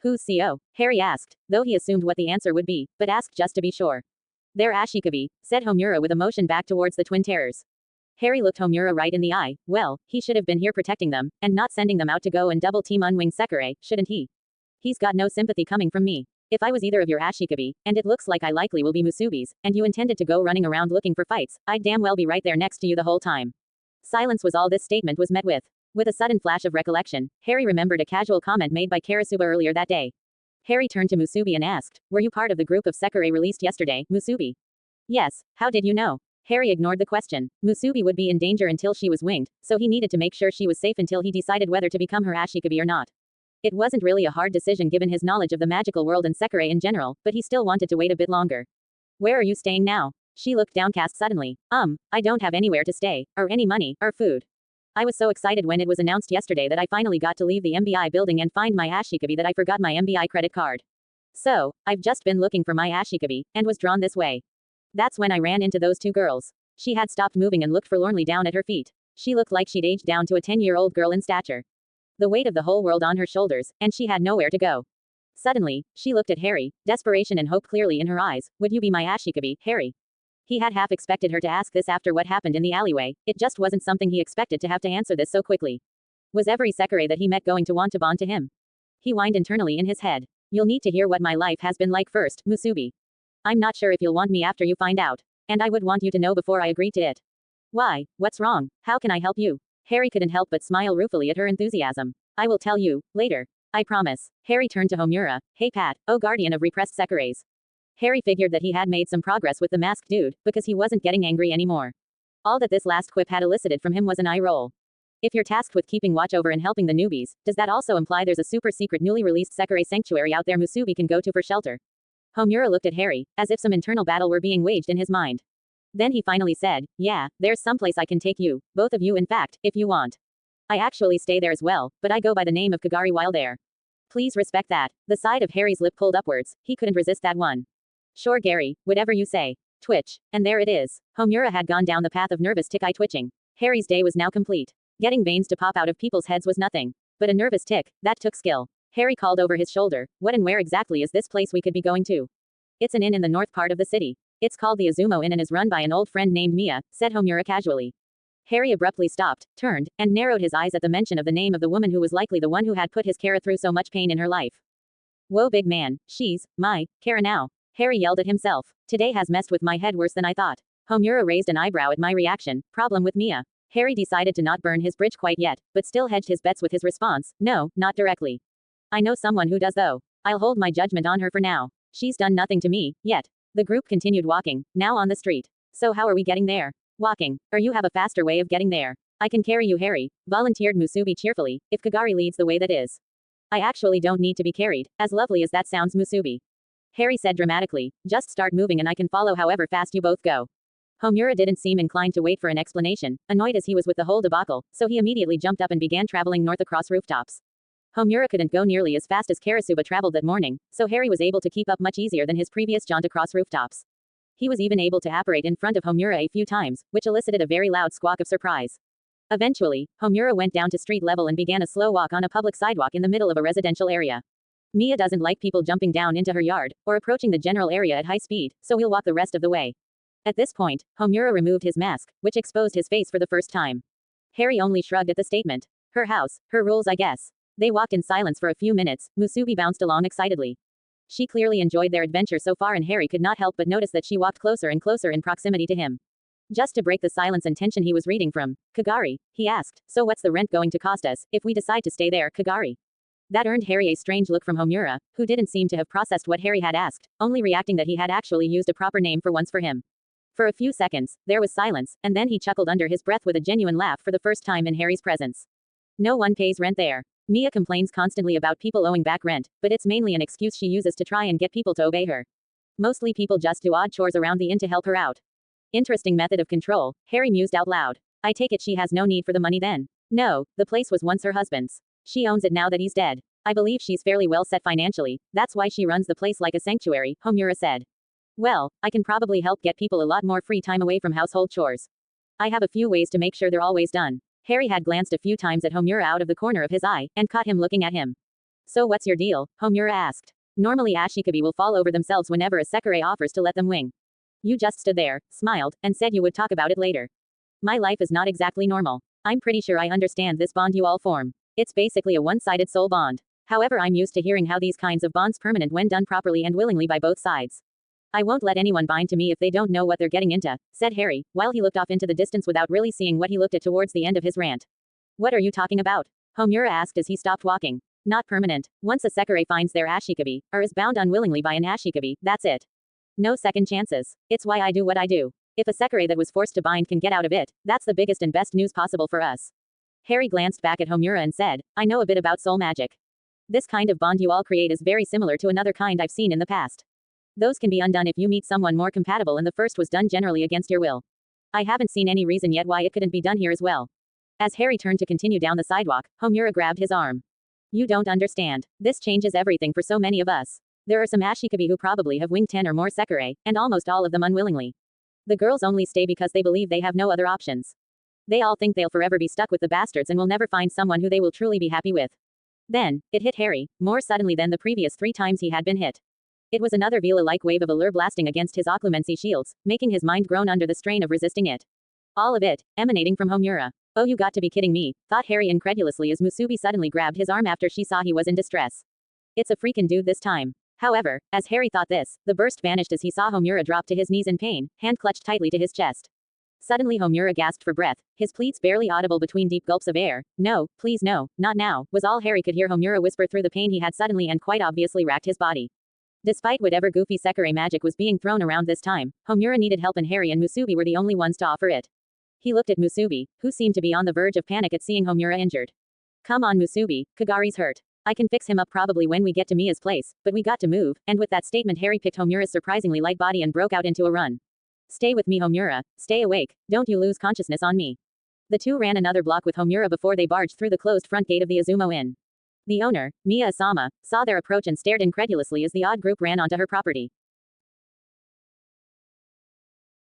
Who's Seo? Harry asked, though he assumed what the answer would be, but asked just to be sure. They're Ashikabi, said Homura with a motion back towards the twin terrors. Harry looked Homura right in the eye. Well, he should have been here protecting them, and not sending them out to go and double team unwinged Sekirei, shouldn't he? He's got no sympathy coming from me. If I was either of your Ashikabi, and it looks like I likely will be Musubi's, and you intended to go running around looking for fights, I'd damn well be right there next to you the whole time. Silence was all this statement was met with. With a sudden flash of recollection, Harry remembered a casual comment made by Karasuba earlier that day. Harry turned to Musubi and asked, were you part of the group of Sekirei released yesterday, Musubi? Yes, how did you know? Harry ignored the question. Musubi would be in danger until she was winged, so he needed to make sure she was safe until he decided whether to become her Ashikabi or not. It wasn't really a hard decision given his knowledge of the magical world and Sekirei in general, but he still wanted to wait a bit longer. Where are you staying now? She looked downcast suddenly. I don't have anywhere to stay, or any money, or food. I was so excited when it was announced yesterday that I finally got to leave the MBI building and find my Ashikabi that I forgot my MBI credit card. So, I've just been looking for my Ashikabi, and was drawn this way. That's when I ran into those two girls. She had stopped moving and looked forlornly down at her feet. She looked like she'd aged down to a 10-year-old girl in stature. The weight of the whole world on her shoulders, and she had nowhere to go. Suddenly, she looked at Harry, desperation and hope clearly in her eyes. Would you be my Ashikabi, Harry? He had half expected her to ask this after what happened in the alleyway, it just wasn't something he expected to have to answer this so quickly. Was every Sekirei that he met going to want to bond to him? He whined internally in his head. You'll need to hear what my life has been like first, Musubi. I'm not sure if you'll want me after you find out. And I would want you to know before I agree to it. Why, what's wrong? How can I help you? Harry couldn't help but smile ruefully at her enthusiasm. I will tell you, later. I promise. Harry turned to Homura. Hey Pat, oh guardian of repressed Sekireis. Harry figured that he had made some progress with the masked dude, because he wasn't getting angry anymore. All that this last quip had elicited from him was an eye roll. If you're tasked with keeping watch over and helping the newbies, does that also imply there's a super secret newly released Sekirei sanctuary out there Musubi can go to for shelter? Homura looked at Harry, as if some internal battle were being waged in his mind. Then he finally said, yeah, there's someplace I can take you, both of you in fact, if you want. I actually stay there as well, but I go by the name of Kagari while there. Please respect that. The side of Harry's lip pulled upwards, he couldn't resist that one. Sure Gary, whatever you say. Twitch. And there it is. Homura had gone down the path of nervous tick eye twitching. Harry's day was now complete. Getting veins to pop out of people's heads was nothing. But a nervous tick, that took skill. Harry called over his shoulder, what and where exactly is this place we could be going to? It's an inn in the north part of the city. It's called the Azumo Inn and is run by an old friend named Mia, said Homura casually. Harry abruptly stopped, turned, and narrowed his eyes at the mention of the name of the woman who was likely the one who had put his Kara through so much pain in her life. Whoa big man, she's, my, Kara now. Harry yelled at himself. Today has messed with my head worse than I thought. Homura raised an eyebrow at my reaction. Problem with Mia. Harry decided to not burn his bridge quite yet, but still hedged his bets with his response. No, not directly. I know someone who does though. I'll hold my judgment on her for now. She's done nothing to me, yet. The group continued walking, now on the street. So how are we getting there? Walking. Or you have a faster way of getting there. I can carry you Harry, volunteered Musubi cheerfully, if Kagari leads the way that is. I actually don't need to be carried, as lovely as that sounds Musubi. Harry said dramatically, just start moving and I can follow however fast you both go. Homura didn't seem inclined to wait for an explanation, annoyed as he was with the whole debacle, so he immediately jumped up and began traveling north across rooftops. Homura couldn't go nearly as fast as Karasuba traveled that morning, so Harry was able to keep up much easier than his previous jaunt across rooftops. He was even able to apparate in front of Homura a few times, which elicited a very loud squawk of surprise. Eventually, Homura went down to street level and began a slow walk on a public sidewalk in the middle of a residential area. Mia doesn't like people jumping down into her yard, or approaching the general area at high speed, so we'll walk the rest of the way. At this point, Homura removed his mask, which exposed his face for the first time. Harry only shrugged at the statement. Her house, her rules I guess. They walked in silence for a few minutes, Musubi bounced along excitedly. She clearly enjoyed their adventure so far and Harry could not help but notice that she walked closer and closer in proximity to him. Just to break the silence and tension he was reading from, Kagari, he asked, so what's the rent going to cost us, if we decide to stay there, Kagari? That earned Harry a strange look from Homura, who didn't seem to have processed what Harry had asked, only reacting that he had actually used a proper name for once for him. For a few seconds, there was silence, and then he chuckled under his breath with a genuine laugh for the first time in Harry's presence. No one pays rent there. Mia complains constantly about people owing back rent, but it's mainly an excuse she uses to try and get people to obey her. Mostly people just do odd chores around the inn to help her out. Interesting method of control, Harry mused out loud. I take it she has no need for the money then. No, the place was once her husband's. She owns it now that he's dead. I believe she's fairly well set financially, that's why she runs the place like a sanctuary, Homura said. Well, I can probably help get people a lot more free time away from household chores. I have a few ways to make sure they're always done. Harry had glanced a few times at Homura out of the corner of his eye, and caught him looking at him. So what's your deal? Homura asked. Normally ashikabi will fall over themselves whenever a sekirei offers to let them wing. You just stood there, smiled, and said you would talk about it later. My life is not exactly normal. I'm pretty sure I understand this bond you all form. It's basically a one-sided soul bond. However, I'm used to hearing how these kinds of bonds permanent when done properly and willingly by both sides. I won't let anyone bind to me if they don't know what they're getting into, said Harry, while he looked off into the distance without really seeing what he looked at towards the end of his rant. What are you talking about? Homura asked as he stopped walking. Not permanent. Once a sekirei finds their ashikabi, or is bound unwillingly by an ashikabi, that's it. No second chances. It's why I do what I do. If a sekirei that was forced to bind can get out of it, that's the biggest and best news possible for us. Harry glanced back at Homura and said, I know a bit about soul magic. This kind of bond you all create is very similar to another kind I've seen in the past. Those can be undone if you meet someone more compatible and the first was done generally against your will. I haven't seen any reason yet why it couldn't be done here as well. As Harry turned to continue down the sidewalk, Homura grabbed his arm. You don't understand. This changes everything for so many of us. There are some ashikabi who probably have winged 10 or more sekirei, and almost all of them unwillingly. The girls only stay because they believe they have no other options. They all think they'll forever be stuck with the bastards and will never find someone who they will truly be happy with. Then, it hit Harry, more suddenly than the previous 3 times he had been hit. It was another Vila-like wave of allure blasting against his occlumency shields, making his mind groan under the strain of resisting it. All of it, emanating from Homura. Oh, you got to be kidding me, thought Harry incredulously as Musubi suddenly grabbed his arm after she saw he was in distress. It's a freaking dude this time. However, as Harry thought this, the burst vanished as he saw Homura drop to his knees in pain, hand clutched tightly to his chest. Suddenly Homura gasped for breath, his pleats barely audible between deep gulps of air. No, please no, not now, was all Harry could hear Homura whisper through the pain he had suddenly and quite obviously racked his body. Despite whatever goofy sekirei magic was being thrown around this time, Homura needed help and Harry and Musubi were the only ones to offer it. He looked at Musubi, who seemed to be on the verge of panic at seeing Homura injured. Come on Musubi, Kagari's hurt. I can fix him up probably when we get to Mia's place, but we got to move, and with that statement Harry picked Homura's surprisingly light body and broke out into a run. Stay with me Homura, stay awake, don't you lose consciousness on me. The two ran another block with Homura before they barged through the closed front gate of the Azumo Inn. The owner, Mia Asama, saw their approach and stared incredulously as the odd group ran onto her property.